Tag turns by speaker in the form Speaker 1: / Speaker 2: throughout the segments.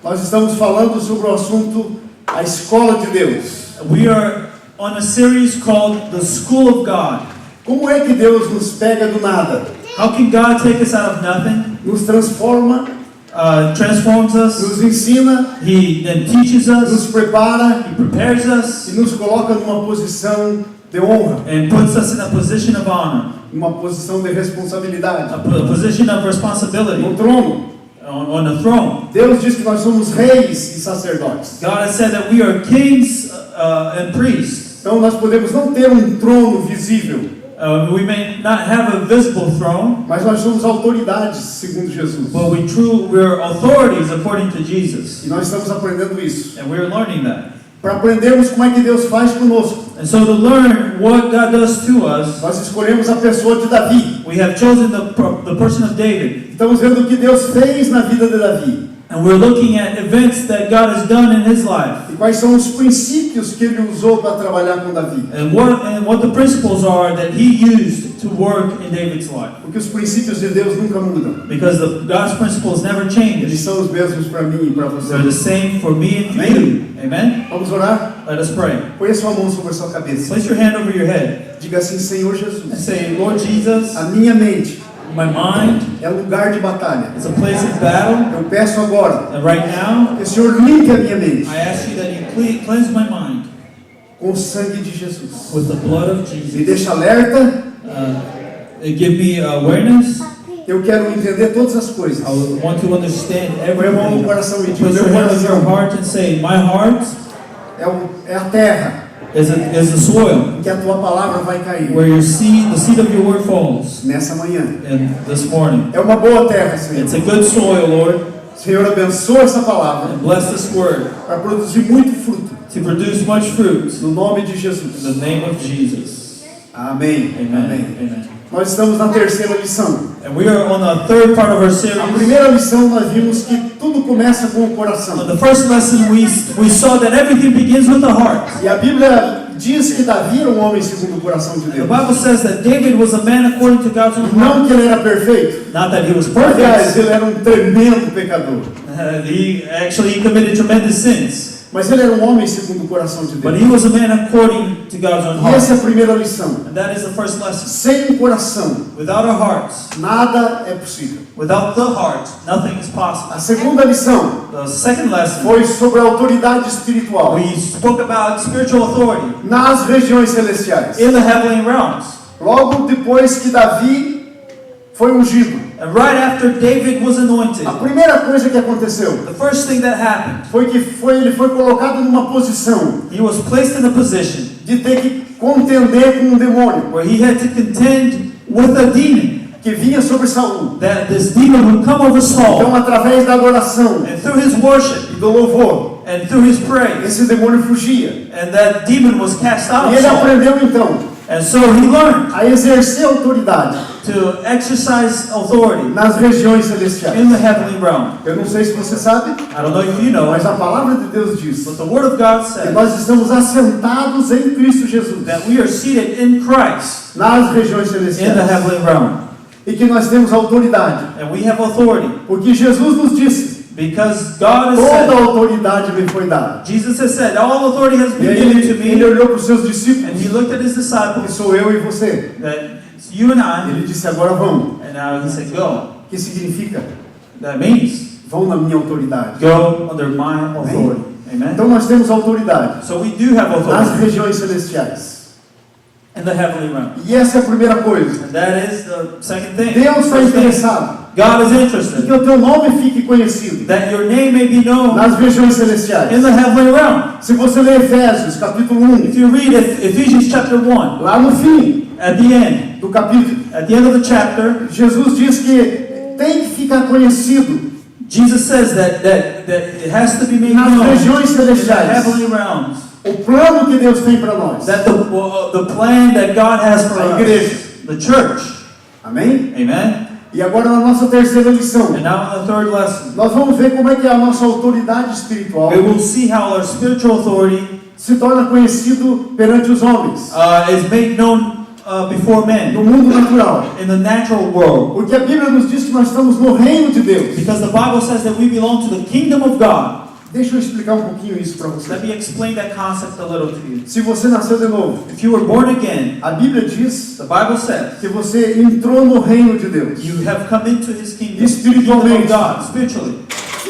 Speaker 1: Nós estamos falando sobre o assunto a escola de Deus.
Speaker 2: We are on a series called The School of God.
Speaker 1: Como é que Deus nos pega do nada?
Speaker 2: How can God take us out of nothing,
Speaker 1: Nos transforma,
Speaker 2: transforms us,
Speaker 1: nos ensina,
Speaker 2: He then teaches
Speaker 1: nos
Speaker 2: us,
Speaker 1: prepara
Speaker 2: He prepares us,
Speaker 1: e nos coloca numa posição de honra,
Speaker 2: and puts us in a position of honor,
Speaker 1: uma posição de responsabilidade,
Speaker 2: a position of responsibility
Speaker 1: no trono.
Speaker 2: on the throne.
Speaker 1: Deus diz que nós somos reis e sacerdotes.
Speaker 2: God has said that we are kings and priests.
Speaker 1: Então nós podemos não ter um trono visível,
Speaker 2: We may not have a visible throne,
Speaker 1: mas nós somos autoridades, segundo Jesus.
Speaker 2: but we're authorities according to Jesus.
Speaker 1: E nós estamos aprendendo isso.
Speaker 2: And we're learning that.
Speaker 1: Para aprendermos como é que Deus faz conosco,
Speaker 2: And so to learn what God does to us,
Speaker 1: nós escolhemos a pessoa de Davi.
Speaker 2: we have chosen the person of David.
Speaker 1: Estamos vendo o que Deus fez na vida de Davi.
Speaker 2: And we're looking at events that God has done in his life.
Speaker 1: E quais são os princípios que ele usou para trabalhar com Davi.
Speaker 2: And what the principles are that he used to work in David's life.
Speaker 1: Porque os princípios de Deus nunca mudam.
Speaker 2: Because God's principles never
Speaker 1: Eles
Speaker 2: change.
Speaker 1: são os mesmos para mim e para
Speaker 2: They're the
Speaker 1: você.
Speaker 2: same for me and for you. Amen?
Speaker 1: Vamos orar?
Speaker 2: Let us pray.
Speaker 1: Põe a sua mão sobre a sua cabeça.
Speaker 2: Place your hand over your head
Speaker 1: Diga assim, Senhor
Speaker 2: and
Speaker 1: Jesus,
Speaker 2: say, Lord Jesus,
Speaker 1: a minha mente
Speaker 2: my mind
Speaker 1: é lugar de batalha.
Speaker 2: is a place of battle.
Speaker 1: Eu peço agora
Speaker 2: And right now,
Speaker 1: que o Senhor limpe a minha mente
Speaker 2: I ask you that you cleanse my mind
Speaker 1: com o sangue de Jesus.
Speaker 2: with the blood of
Speaker 1: Me
Speaker 2: Jesus.
Speaker 1: deixa alerta.
Speaker 2: Give me awareness.
Speaker 1: Eu quero entender todas as coisas.
Speaker 2: I want to understand
Speaker 1: Põe a mão no
Speaker 2: everything.
Speaker 1: coração e diga,
Speaker 2: Put
Speaker 1: meu
Speaker 2: your hand on your
Speaker 1: coração
Speaker 2: heart and say, my heart
Speaker 1: é a terra
Speaker 2: is the soil
Speaker 1: em que a tua palavra vai cair
Speaker 2: where the seed of your word falls.
Speaker 1: nessa manhã.
Speaker 2: And this morning,
Speaker 1: É uma boa terra, Senhor.
Speaker 2: it's a good soil, Lord.
Speaker 1: Senhor, abençoa essa palavra
Speaker 2: And bless this word
Speaker 1: para produzir muito fruto.
Speaker 2: to produce much fruit
Speaker 1: No nome de
Speaker 2: in
Speaker 1: Jesus.
Speaker 2: the name of Jesus.
Speaker 1: Amém.
Speaker 2: Amen. Amen.
Speaker 1: Nós estamos na terceira lição.
Speaker 2: And we are on the third part of our
Speaker 1: A
Speaker 2: series.
Speaker 1: primeira lição nós vimos que tudo começa com o coração.
Speaker 2: On the first lesson, we saw that everything begins with the heart.
Speaker 1: E a Bíblia diz que Davi era um homem segundo o coração de
Speaker 2: The
Speaker 1: Deus.
Speaker 2: Bible says that David was a man according to God's own heart.
Speaker 1: Não que ele era perfeito.
Speaker 2: Not that he was
Speaker 1: Aliás,
Speaker 2: perfect.
Speaker 1: ele era um tremendo pecador.
Speaker 2: He committed tremendous sins.
Speaker 1: Mas ele era um homem segundo o coração de
Speaker 2: But
Speaker 1: Deus.
Speaker 2: he was a man according to God's own
Speaker 1: E essa é
Speaker 2: heart.
Speaker 1: a primeira lição.
Speaker 2: And that is the first lesson.
Speaker 1: Sem o coração,
Speaker 2: Without our hearts,
Speaker 1: nada é possível.
Speaker 2: without the heart, nothing is possible.
Speaker 1: A segunda lição
Speaker 2: The second lesson,
Speaker 1: foi sobre a autoridade espiritual
Speaker 2: we spoke about spiritual authority
Speaker 1: nas regiões celestiais.
Speaker 2: in the heavenly realms.
Speaker 1: Logo depois que Davi foi ungido,
Speaker 2: And right after David was anointed,
Speaker 1: a primeira coisa que aconteceu
Speaker 2: the first thing that happened,
Speaker 1: foi que ele foi colocado numa posição
Speaker 2: he was placed in a position
Speaker 1: de ter que contender com um demônio
Speaker 2: where he had to contend with a demon.
Speaker 1: que vinha sobre Saul.
Speaker 2: That this demon would come over
Speaker 1: Então,
Speaker 2: Saul,
Speaker 1: através da adoração
Speaker 2: and through his worship
Speaker 1: e do louvor,
Speaker 2: and through his praise,
Speaker 1: esse demônio fugia.
Speaker 2: and that demon was cast out
Speaker 1: E
Speaker 2: of
Speaker 1: ele
Speaker 2: Saul.
Speaker 1: aprendeu então
Speaker 2: And so he learned
Speaker 1: a exercer autoridade
Speaker 2: to exercise authority
Speaker 1: nas regiões celestiais.
Speaker 2: in the heavenly realm.
Speaker 1: Eu não sei se você sabe,
Speaker 2: I don't know if you know,
Speaker 1: mas a palavra de Deus diz
Speaker 2: but the Word of God
Speaker 1: que
Speaker 2: says
Speaker 1: nós estamos assentados em Cristo Jesus
Speaker 2: that we are seated in Christ
Speaker 1: nas regiões
Speaker 2: in the
Speaker 1: celestiais
Speaker 2: heavenly realm.
Speaker 1: e que nós temos autoridade,
Speaker 2: And we have authority
Speaker 1: porque Jesus nos disse:
Speaker 2: because God has
Speaker 1: toda
Speaker 2: said,
Speaker 1: autoridade me foi dada.
Speaker 2: Jesus has said, all authority has
Speaker 1: E
Speaker 2: been
Speaker 1: aí
Speaker 2: given to
Speaker 1: ele
Speaker 2: me.
Speaker 1: olhou para os seus
Speaker 2: And
Speaker 1: discípulos,
Speaker 2: he looked at his
Speaker 1: que
Speaker 2: disciples,
Speaker 1: sou eu e você.
Speaker 2: that it's you and I,
Speaker 1: Ele disse: agora vão.
Speaker 2: and now he said, go.
Speaker 1: O que significa?
Speaker 2: That means
Speaker 1: Vão na minha autoridade.
Speaker 2: go under my authority. Amen.
Speaker 1: Então nós temos autoridade
Speaker 2: So we do have
Speaker 1: nas
Speaker 2: authority
Speaker 1: regiões celestiais.
Speaker 2: in the heavenly realm.
Speaker 1: E essa é a primeira coisa.
Speaker 2: And that is the second thing.
Speaker 1: Deus está
Speaker 2: First thing,
Speaker 1: interessado
Speaker 2: God is
Speaker 1: em que
Speaker 2: interested
Speaker 1: o teu nome fique conhecido
Speaker 2: that your name may be known
Speaker 1: nas regiões celestiais.
Speaker 2: in the heavenly realm.
Speaker 1: Se você ler Efésios, capítulo
Speaker 2: If
Speaker 1: 1,
Speaker 2: you read Ephesians chapter 1,
Speaker 1: lá no fim
Speaker 2: at the end,
Speaker 1: do capítulo,
Speaker 2: at the end of the chapter,
Speaker 1: Jesus diz que tem que ficar conhecido
Speaker 2: Jesus says that it has to be made
Speaker 1: nas
Speaker 2: known
Speaker 1: regiões
Speaker 2: in the
Speaker 1: celestiais
Speaker 2: heavenly realms
Speaker 1: o plano que Deus tem para nós.
Speaker 2: that the plan that God has for
Speaker 1: A
Speaker 2: us,
Speaker 1: igreja.
Speaker 2: the church.
Speaker 1: Amém?
Speaker 2: Amen.
Speaker 1: E agora na nossa terceira lição,
Speaker 2: And now in the third lesson,
Speaker 1: nós vamos ver como é que a nossa autoridade espiritual
Speaker 2: we will see how our spiritual authority
Speaker 1: se torna conhecido perante os homens.
Speaker 2: is made known before men
Speaker 1: no mundo natural.
Speaker 2: in the natural world.
Speaker 1: Porque a Bíblia nos diz que nós estamos no reino de Deus.
Speaker 2: Because the Bible says that we belong to the kingdom of God.
Speaker 1: Deixa eu explicar um pouquinho isso para você.
Speaker 2: Let me explain that concept a little to you.
Speaker 1: Se você nasceu de novo,
Speaker 2: If you were born again,
Speaker 1: a Bíblia diz
Speaker 2: the Bible says
Speaker 1: que você entrou no reino de Deus.
Speaker 2: you have come into His kingdom, the
Speaker 1: Espiritualmente.
Speaker 2: kingdom of God, spiritually,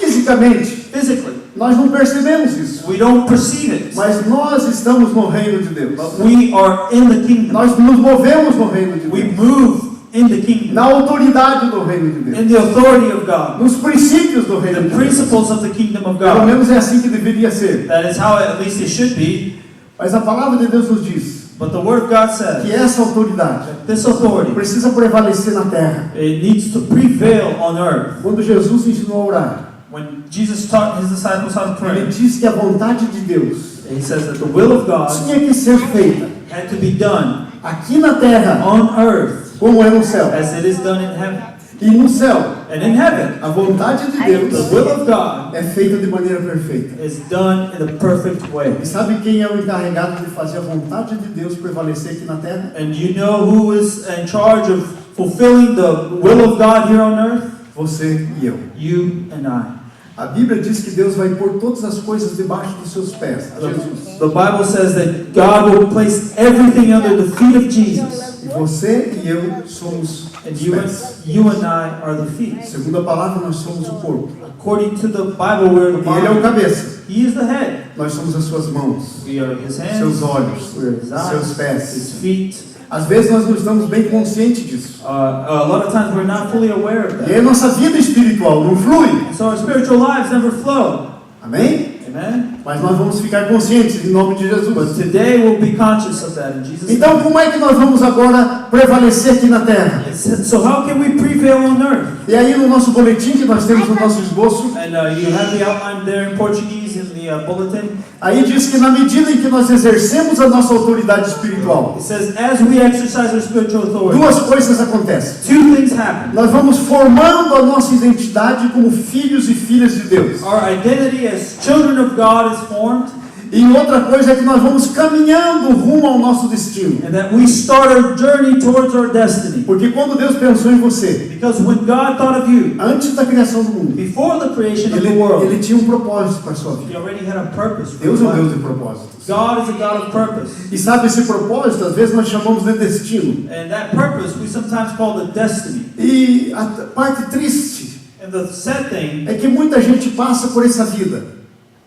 Speaker 1: Fisicamente,
Speaker 2: physically.
Speaker 1: nós não percebemos isso.
Speaker 2: We don't perceive it,
Speaker 1: Mas nós estamos no reino de Deus.
Speaker 2: but we are in the kingdom.
Speaker 1: Nós nos movemos no reino de
Speaker 2: We
Speaker 1: Deus.
Speaker 2: move in the kingdom,
Speaker 1: Na autoridade do reino de Deus.
Speaker 2: in the authority of God,
Speaker 1: Nos princípios do reino
Speaker 2: the
Speaker 1: de Deus.
Speaker 2: principles of the kingdom of
Speaker 1: Pelo
Speaker 2: God.
Speaker 1: menos é assim que deveria ser.
Speaker 2: That is how at least it should be.
Speaker 1: Mas a palavra de Deus nos diz
Speaker 2: But the Word of God
Speaker 1: que
Speaker 2: says
Speaker 1: essa autoridade
Speaker 2: that this authority,
Speaker 1: precisa prevalecer na terra.
Speaker 2: it needs to prevail on earth.
Speaker 1: Quando Jesus ensinou a orar,
Speaker 2: When Jesus taught His disciples how to
Speaker 1: ele
Speaker 2: pray,
Speaker 1: diz que a vontade de Deus
Speaker 2: He says that the will of God
Speaker 1: tinha que ser feita
Speaker 2: had to be done
Speaker 1: aqui na terra
Speaker 2: on earth
Speaker 1: como é no céu.
Speaker 2: as it is done in heaven.
Speaker 1: E no céu,
Speaker 2: And in heaven,
Speaker 1: a vontade de
Speaker 2: the
Speaker 1: Deus
Speaker 2: will of God
Speaker 1: é feita de maneira perfeita.
Speaker 2: is done in a perfect way.
Speaker 1: E sabe quem é o encarregado de fazer a vontade de Deus prevalecer aqui na terra?
Speaker 2: And you know who is in charge of fulfilling the will of God here on earth?
Speaker 1: Você e eu.
Speaker 2: You and I.
Speaker 1: A Bíblia diz que Deus vai pôr todas as coisas debaixo dos seus pés. A Jesus.
Speaker 2: The Bible says that God will place everything under the feet of Jesus.
Speaker 1: E você e eu somos
Speaker 2: And
Speaker 1: os
Speaker 2: you
Speaker 1: pés.
Speaker 2: and I are the feet.
Speaker 1: Segundo a palavra, nós somos o corpo.
Speaker 2: According to the Bible, we're the
Speaker 1: E Ele é o
Speaker 2: body.
Speaker 1: cabeça.
Speaker 2: He is the head.
Speaker 1: Nós somos as suas mãos,
Speaker 2: We are His hands,
Speaker 1: seus olhos,
Speaker 2: we are His
Speaker 1: seus
Speaker 2: eyes, His
Speaker 1: pés.
Speaker 2: feet.
Speaker 1: Às vezes nós não estamos bem conscientes disso.
Speaker 2: A lot of times we're not fully aware of
Speaker 1: E aí
Speaker 2: that.
Speaker 1: a nossa vida espiritual não flui.
Speaker 2: So our spiritual lives never flow.
Speaker 1: Amém?
Speaker 2: Amen?
Speaker 1: Mas nós vamos ficar conscientes em nome de
Speaker 2: But
Speaker 1: Jesus.
Speaker 2: today we'll be conscious of that in Jesus'
Speaker 1: Então,
Speaker 2: name.
Speaker 1: como é que nós vamos agora prevalecer aqui na terra?
Speaker 2: So how can we prevail on earth?
Speaker 1: E aí no nosso boletim que nós temos no nosso esboço,
Speaker 2: And you have the outline there in Portuguese in the bulletin.
Speaker 1: aí diz que na medida em que nós exercemos a nossa autoridade espiritual,
Speaker 2: It says, as we exercise our spiritual authority,
Speaker 1: duas coisas acontecem.
Speaker 2: two things happen.
Speaker 1: Nós vamos formando a nossa identidade como filhos e filhas de Deus.
Speaker 2: Our identity as children of God is formed,
Speaker 1: E outra coisa é que nós vamos caminhando rumo ao nosso destino.
Speaker 2: and that we start our journey towards our destiny.
Speaker 1: Porque quando Deus pensou em você,
Speaker 2: Because when God thought of you,
Speaker 1: antes da criação do mundo,
Speaker 2: before the creation of
Speaker 1: Ele,
Speaker 2: the world,
Speaker 1: ele tinha um propósito para a sua vida.
Speaker 2: He already had a purpose for
Speaker 1: Deus é
Speaker 2: your
Speaker 1: um Deus
Speaker 2: life.
Speaker 1: de propósitos.
Speaker 2: God is a God of purpose.
Speaker 1: E sabe esse propósito, às vezes nós chamamos de destino.
Speaker 2: And that purpose we sometimes call the destiny.
Speaker 1: E a parte triste
Speaker 2: And the sad thing
Speaker 1: é que muita gente passa por essa vida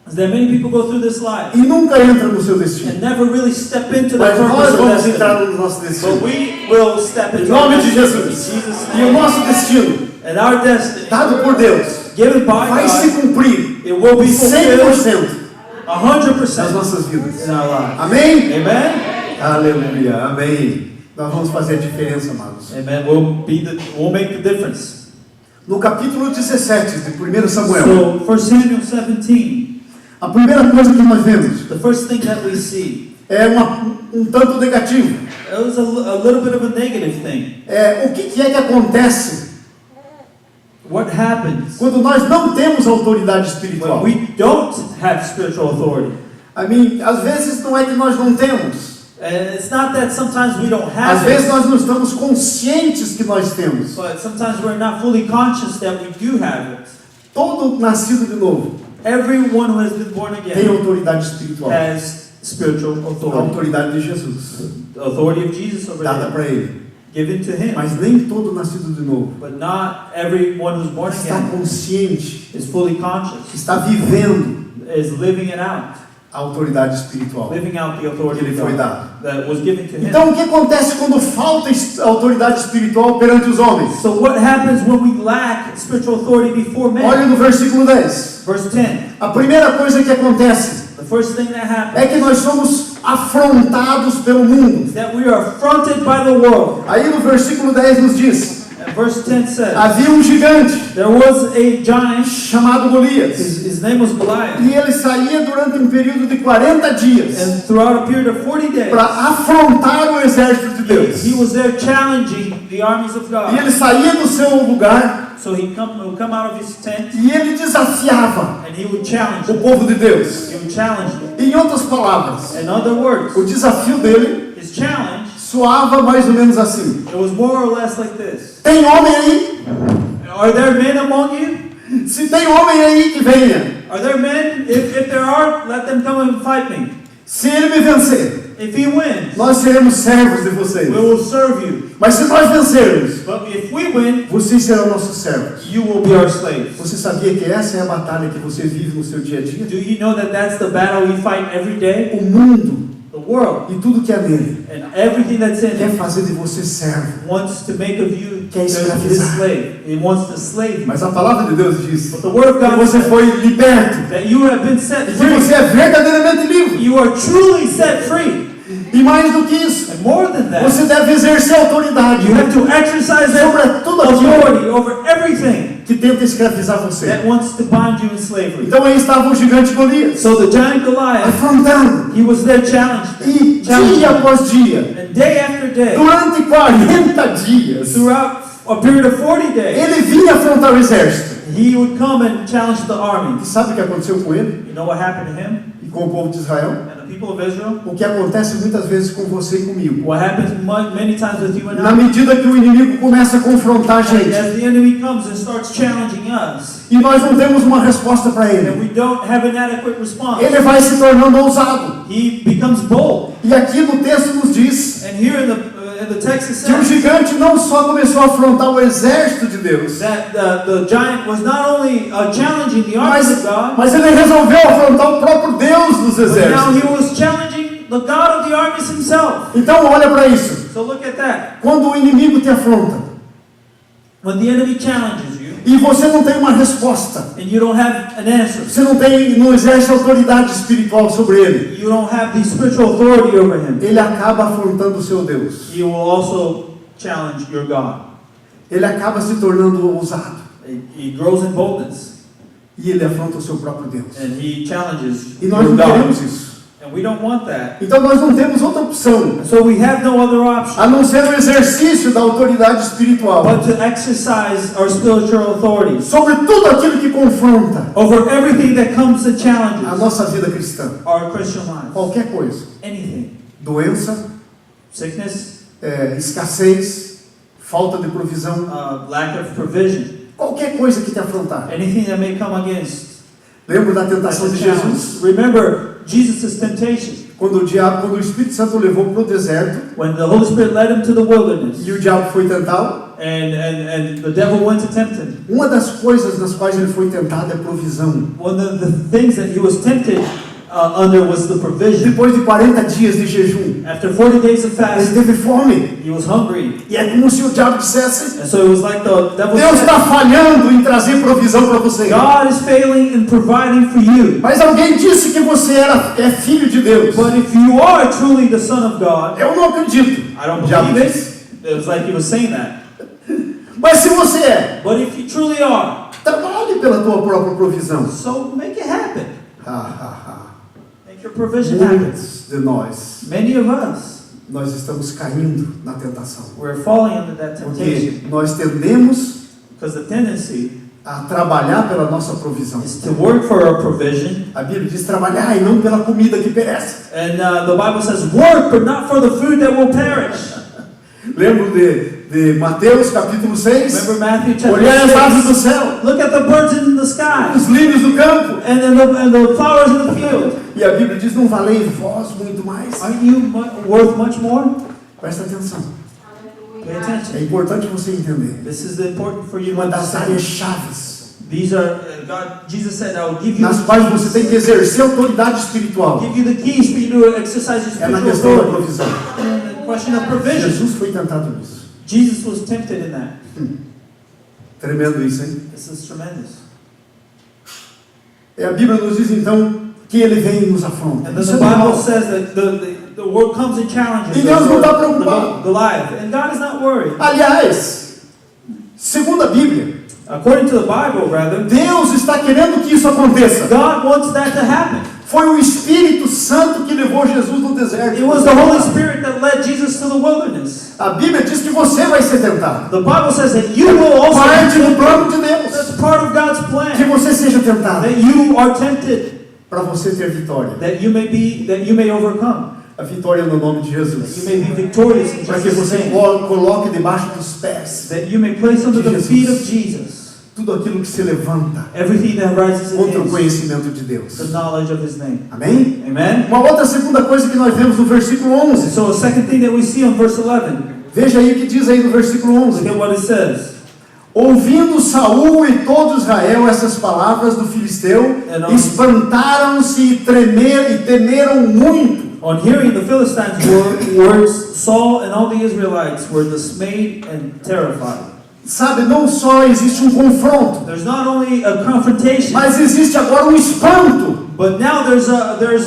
Speaker 2: is that many people go through this life
Speaker 1: e nunca entra no seu destino.
Speaker 2: and never really step into the
Speaker 1: Mas nós
Speaker 2: purpose of
Speaker 1: vamos
Speaker 2: destiny.
Speaker 1: entrar no nosso
Speaker 2: But
Speaker 1: destino.
Speaker 2: we will step
Speaker 1: Em
Speaker 2: into our
Speaker 1: nome de
Speaker 2: destiny.
Speaker 1: Jesus.
Speaker 2: In Jesus'
Speaker 1: E o
Speaker 2: name.
Speaker 1: nosso destino,
Speaker 2: And our destiny,
Speaker 1: dado por Deus,
Speaker 2: given by
Speaker 1: vai se
Speaker 2: God,
Speaker 1: cumprir
Speaker 2: it will be fulfilled
Speaker 1: 100% nas
Speaker 2: 100%
Speaker 1: nossas vidas.
Speaker 2: in our lives.
Speaker 1: Amém?
Speaker 2: Amen?
Speaker 1: Aleluia. Amém. Nós vamos fazer a diferença, amados.
Speaker 2: Amen. We'll make the difference.
Speaker 1: No capítulo 17 de 1 Samuel,
Speaker 2: So, 1 Samuel 17,
Speaker 1: a primeira coisa que nós vemos
Speaker 2: the first thing that we see,
Speaker 1: é um tanto negativo.
Speaker 2: it was a little bit of a negative thing.
Speaker 1: O que é que acontece
Speaker 2: What happens
Speaker 1: quando nós não temos autoridade
Speaker 2: when
Speaker 1: espiritual?
Speaker 2: we don't have spiritual authority?
Speaker 1: Às vezes não é que nós não temos.
Speaker 2: And it's not that sometimes we don't
Speaker 1: Às
Speaker 2: have
Speaker 1: vezes
Speaker 2: it,
Speaker 1: nós não estamos conscientes que nós temos.
Speaker 2: but sometimes we're not fully conscious that we do have it.
Speaker 1: Todo nascido de novo
Speaker 2: Everyone who has been born
Speaker 1: tem
Speaker 2: again
Speaker 1: autoridade espiritual.
Speaker 2: has spiritual
Speaker 1: A
Speaker 2: authority.
Speaker 1: autoridade de Jesus,
Speaker 2: The authority of Jesus over
Speaker 1: dada
Speaker 2: him,
Speaker 1: para ele.
Speaker 2: given to him.
Speaker 1: Mas nem todo nascido de novo
Speaker 2: But not everyone who's born
Speaker 1: está
Speaker 2: again
Speaker 1: consciente,
Speaker 2: is fully conscious,
Speaker 1: está vivendo
Speaker 2: is living it out,
Speaker 1: a autoridade espiritual
Speaker 2: living out the authority
Speaker 1: que lhe
Speaker 2: of
Speaker 1: foi
Speaker 2: God
Speaker 1: dada.
Speaker 2: that was given to him.
Speaker 1: Então, o que acontece quando falta autoridade espiritual perante os homens?
Speaker 2: So what happens when we lack spiritual authority before
Speaker 1: Olha
Speaker 2: men?
Speaker 1: no versículo 10.
Speaker 2: Verse 10.
Speaker 1: A primeira coisa que acontece
Speaker 2: The first thing that happens
Speaker 1: é que nós somos afrontados pelo mundo.
Speaker 2: is that we are affronted by the world.
Speaker 1: Aí no versículo 10 nos diz:
Speaker 2: And verse 10 says,
Speaker 1: havia um gigante
Speaker 2: there was a giant,
Speaker 1: chamado Golias,
Speaker 2: his name was Goliath,
Speaker 1: e ele saía durante um período de 40 dias
Speaker 2: and throughout a period of 40 days,
Speaker 1: para afrontar o exército de Deus.
Speaker 2: he was there challenging the armies of
Speaker 1: E
Speaker 2: God.
Speaker 1: ele saía do seu lugar
Speaker 2: So he would come out of his tent
Speaker 1: e ele desafiava
Speaker 2: and he would challenge
Speaker 1: o
Speaker 2: them.
Speaker 1: povo de Deus.
Speaker 2: He would challenge them.
Speaker 1: Em outras palavras,
Speaker 2: In other words,
Speaker 1: o desafio dele
Speaker 2: his challenge
Speaker 1: soava mais ou menos assim.
Speaker 2: It was more or less like this.
Speaker 1: Tem homem aí?
Speaker 2: Are there men among you?
Speaker 1: Se tem homem aí, que venha.
Speaker 2: Are there men? If there are, let them come and fight me.
Speaker 1: Se ele me vencer,
Speaker 2: If he wins,
Speaker 1: nós seremos servos de vocês.
Speaker 2: we will serve you.
Speaker 1: Mas se nós vencermos,
Speaker 2: But if we win,
Speaker 1: vocês serão nossos servos.
Speaker 2: you will be our slaves.
Speaker 1: Você sabia que essa é a batalha que você vive no seu dia a dia?
Speaker 2: Do you know that that's the battle we fight every day?
Speaker 1: O mundo
Speaker 2: The world
Speaker 1: e tudo que é nele
Speaker 2: and everything that's in
Speaker 1: quer
Speaker 2: it
Speaker 1: fazer de você servo.
Speaker 2: wants to make of you
Speaker 1: Quer
Speaker 2: this
Speaker 1: escravizar.
Speaker 2: slave. It wants to slave you.
Speaker 1: Mas a palavra de Deus diz
Speaker 2: But the word of
Speaker 1: que
Speaker 2: God
Speaker 1: você
Speaker 2: says
Speaker 1: foi liberto
Speaker 2: that you have been set
Speaker 1: e que
Speaker 2: free.
Speaker 1: você é verdadeiramente livre.
Speaker 2: You are truly set free.
Speaker 1: E mais do que isso,
Speaker 2: And more than that,
Speaker 1: você deve exercer autoridade
Speaker 2: you have to exercise that
Speaker 1: sobre tudo aquilo
Speaker 2: authority over everything
Speaker 1: que tenta escravizar você.
Speaker 2: that wants to bind you in slavery.
Speaker 1: Então aí estava o gigante Golias,
Speaker 2: So the giant Goliath,
Speaker 1: afrontando,
Speaker 2: he was there challenged.
Speaker 1: e dia após dia,
Speaker 2: And day after day,
Speaker 1: durante 40 dias,
Speaker 2: throughout a period of 40 days,
Speaker 1: ele vinha afrontar o exército.
Speaker 2: he would come and challenge the army.
Speaker 1: E sabe o que aconteceu com ele
Speaker 2: You know what happened to him
Speaker 1: e com o povo de Israel?
Speaker 2: and the people of Israel?
Speaker 1: O que acontece muitas vezes com você e comigo.
Speaker 2: What happens many times with you and
Speaker 1: Na
Speaker 2: I?
Speaker 1: medida que o inimigo começa a confrontar a gente
Speaker 2: As the enemy comes and starts challenging us,
Speaker 1: e nós não temos uma resposta para
Speaker 2: and
Speaker 1: ele,
Speaker 2: we don't have an adequate response,
Speaker 1: ele vai se tornando ousado.
Speaker 2: he becomes bold.
Speaker 1: E aqui no texto nos diz
Speaker 2: And here in the text it
Speaker 1: que o
Speaker 2: says
Speaker 1: gigante não só começou a afrontar o exército de Deus,
Speaker 2: that the giant was not only challenging the armies of God,
Speaker 1: mas ele resolveu afrontar o próprio Deus dos
Speaker 2: but now he
Speaker 1: exércitos.
Speaker 2: was challenging the God of the armies himself.
Speaker 1: Então olha para isso.
Speaker 2: So look at that.
Speaker 1: Quando o inimigo te afronta
Speaker 2: When the enemy challenges you
Speaker 1: e você não tem uma resposta,
Speaker 2: and you don't have an answer,
Speaker 1: você não exerce autoridade espiritual sobre ele,
Speaker 2: you don't have the spiritual authority over him,
Speaker 1: ele acaba afrontando o seu Deus.
Speaker 2: he will also challenge your God.
Speaker 1: Ele acaba se tornando ousado
Speaker 2: He grows in boldness
Speaker 1: e ele afronta o seu próprio Deus.
Speaker 2: and he challenges
Speaker 1: E nós
Speaker 2: your
Speaker 1: não
Speaker 2: God.
Speaker 1: queremos isso.
Speaker 2: And we don't want that.
Speaker 1: Então nós não temos outra opção
Speaker 2: So we have no other option
Speaker 1: a não ser o exercício da autoridade espiritual
Speaker 2: but to exercise our spiritual authority
Speaker 1: sobre tudo aquilo que confronta
Speaker 2: over everything that comes and
Speaker 1: a
Speaker 2: challenges
Speaker 1: nossa vida cristã.
Speaker 2: our Christian lives.
Speaker 1: Qualquer coisa,
Speaker 2: Anything.
Speaker 1: doença,
Speaker 2: Sickness,
Speaker 1: escassez, falta de provisão,
Speaker 2: lack of provision,
Speaker 1: qualquer coisa que te afrontar.
Speaker 2: anything that may come against
Speaker 1: Lembra da
Speaker 2: as
Speaker 1: tentação
Speaker 2: a
Speaker 1: de
Speaker 2: challenge.
Speaker 1: Jesus?
Speaker 2: Remember Jesus' temptation
Speaker 1: Quando o Espírito Santo o levou para o deserto
Speaker 2: when the Holy Spirit led him to the wilderness
Speaker 1: e o diabo foi tentá-lo,
Speaker 2: and the devil went to tempt him.
Speaker 1: uma das coisas nas quais ele foi tentado é provisão.
Speaker 2: One of the things that he was tempted under was the provision.
Speaker 1: Depois de 40 dias de jejum,
Speaker 2: After 40 days of
Speaker 1: ele
Speaker 2: fast,
Speaker 1: teve fome.
Speaker 2: he was hungry.
Speaker 1: E é como se o diabo dissesse:
Speaker 2: And so it was like the devil
Speaker 1: Deus
Speaker 2: said,
Speaker 1: está falhando em trazer provisão para você.
Speaker 2: God is failing in providing for you.
Speaker 1: Mas alguém disse que você é filho de Deus.
Speaker 2: But if you are truly the son of God,
Speaker 1: Eu não acredito.
Speaker 2: I don't
Speaker 1: O diabo
Speaker 2: believe
Speaker 1: disse.
Speaker 2: it. It was like he was saying that.
Speaker 1: Mas se você é,
Speaker 2: But if you truly are,
Speaker 1: trabalhe pela tua própria provisão.
Speaker 2: so make it happen.
Speaker 1: Ha, ha, ha.
Speaker 2: Make your provision happen.
Speaker 1: Muitos de nós,
Speaker 2: Many of us,
Speaker 1: nós estamos caindo na tentação.
Speaker 2: we're falling under that temptation
Speaker 1: Porque nós tendemos
Speaker 2: because the tendency
Speaker 1: a trabalhar pela nossa provisão.
Speaker 2: is to work for our provision.
Speaker 1: A Bíblia diz trabalhar e não pela comida que perece.
Speaker 2: And the Bible says work, but not for the food that will perish.
Speaker 1: Lembro de Mateus capítulo 6?
Speaker 2: Remember Matthew chapter
Speaker 1: Olhai as aves do
Speaker 2: 6?
Speaker 1: céu,
Speaker 2: Look at the birds in the sky
Speaker 1: os lírios do campo.
Speaker 2: and the flowers in the field.
Speaker 1: E a Bíblia diz, não valei vós muito mais?
Speaker 2: Aren't you worth much more?
Speaker 1: Presta atenção.
Speaker 2: Pay attention.
Speaker 1: É importante você entender.
Speaker 2: This is important for you to
Speaker 1: Uma das
Speaker 2: understand.
Speaker 1: áreas chaves
Speaker 2: These are Jesus said, "I will give you
Speaker 1: nas quais você tem que exercer autoridade espiritual
Speaker 2: give you the keys for you to exercise your
Speaker 1: é na
Speaker 2: spiritual
Speaker 1: questão da
Speaker 2: authority."
Speaker 1: provisão.
Speaker 2: And the question of provision.
Speaker 1: Jesus foi tentado nisso.
Speaker 2: Jesus was tempted in that.
Speaker 1: Tremendo isso, hein?
Speaker 2: This is tremendous.
Speaker 1: E a Bíblia nos diz então que ele vem e nos afronta.
Speaker 2: And then
Speaker 1: Isso
Speaker 2: the
Speaker 1: é normal.
Speaker 2: Bible says that the word comes and challenges
Speaker 1: E Deus não está
Speaker 2: the
Speaker 1: preocupado.
Speaker 2: Goliath, and God is not worried.
Speaker 1: Aliás, segundo a Bíblia,
Speaker 2: According to the Bible, rather,
Speaker 1: Deus está querendo que isso aconteça.
Speaker 2: God wants that to happen.
Speaker 1: Foi o Espírito Santo que levou Jesus no deserto.
Speaker 2: It was the Holy Spirit that led Jesus to the wilderness.
Speaker 1: A Bíblia diz que você vai ser tentado.
Speaker 2: The Bible says that you will also
Speaker 1: Parte
Speaker 2: be
Speaker 1: do
Speaker 2: tempted.
Speaker 1: plano de Deus.
Speaker 2: That's part of God's
Speaker 1: Que
Speaker 2: plan.
Speaker 1: você seja tentado
Speaker 2: That you are tempted,
Speaker 1: para você ter vitória.
Speaker 2: that you may overcome.
Speaker 1: a vitória no nome de
Speaker 2: That you
Speaker 1: Jesus.
Speaker 2: may be victorious in
Speaker 1: Para que
Speaker 2: Jesus'
Speaker 1: você
Speaker 2: name.
Speaker 1: coloque debaixo dos pés
Speaker 2: That you may place under
Speaker 1: de
Speaker 2: the
Speaker 1: Jesus.
Speaker 2: feet of Jesus
Speaker 1: tudo aquilo que se levanta
Speaker 2: everything that rises
Speaker 1: contra o
Speaker 2: against
Speaker 1: conhecimento de Deus.
Speaker 2: the knowledge of His name.
Speaker 1: Amém?
Speaker 2: Amen?
Speaker 1: Uma outra segunda coisa que nós vemos no versículo 11.
Speaker 2: So a second thing that we see on verse 11,
Speaker 1: Veja aí o que diz aí no versículo
Speaker 2: look
Speaker 1: 11.
Speaker 2: at what it says.
Speaker 1: Ouvindo Saul e todo Israel essas palavras do filisteu, espantaram-se e temeram muito.
Speaker 2: On hearing the Philistines' words, Saul and all the Israelites were dismayed and terrified.
Speaker 1: Sabe, não só existe um confronto,
Speaker 2: There's not only a confrontation,
Speaker 1: mas existe agora um espanto
Speaker 2: but now there's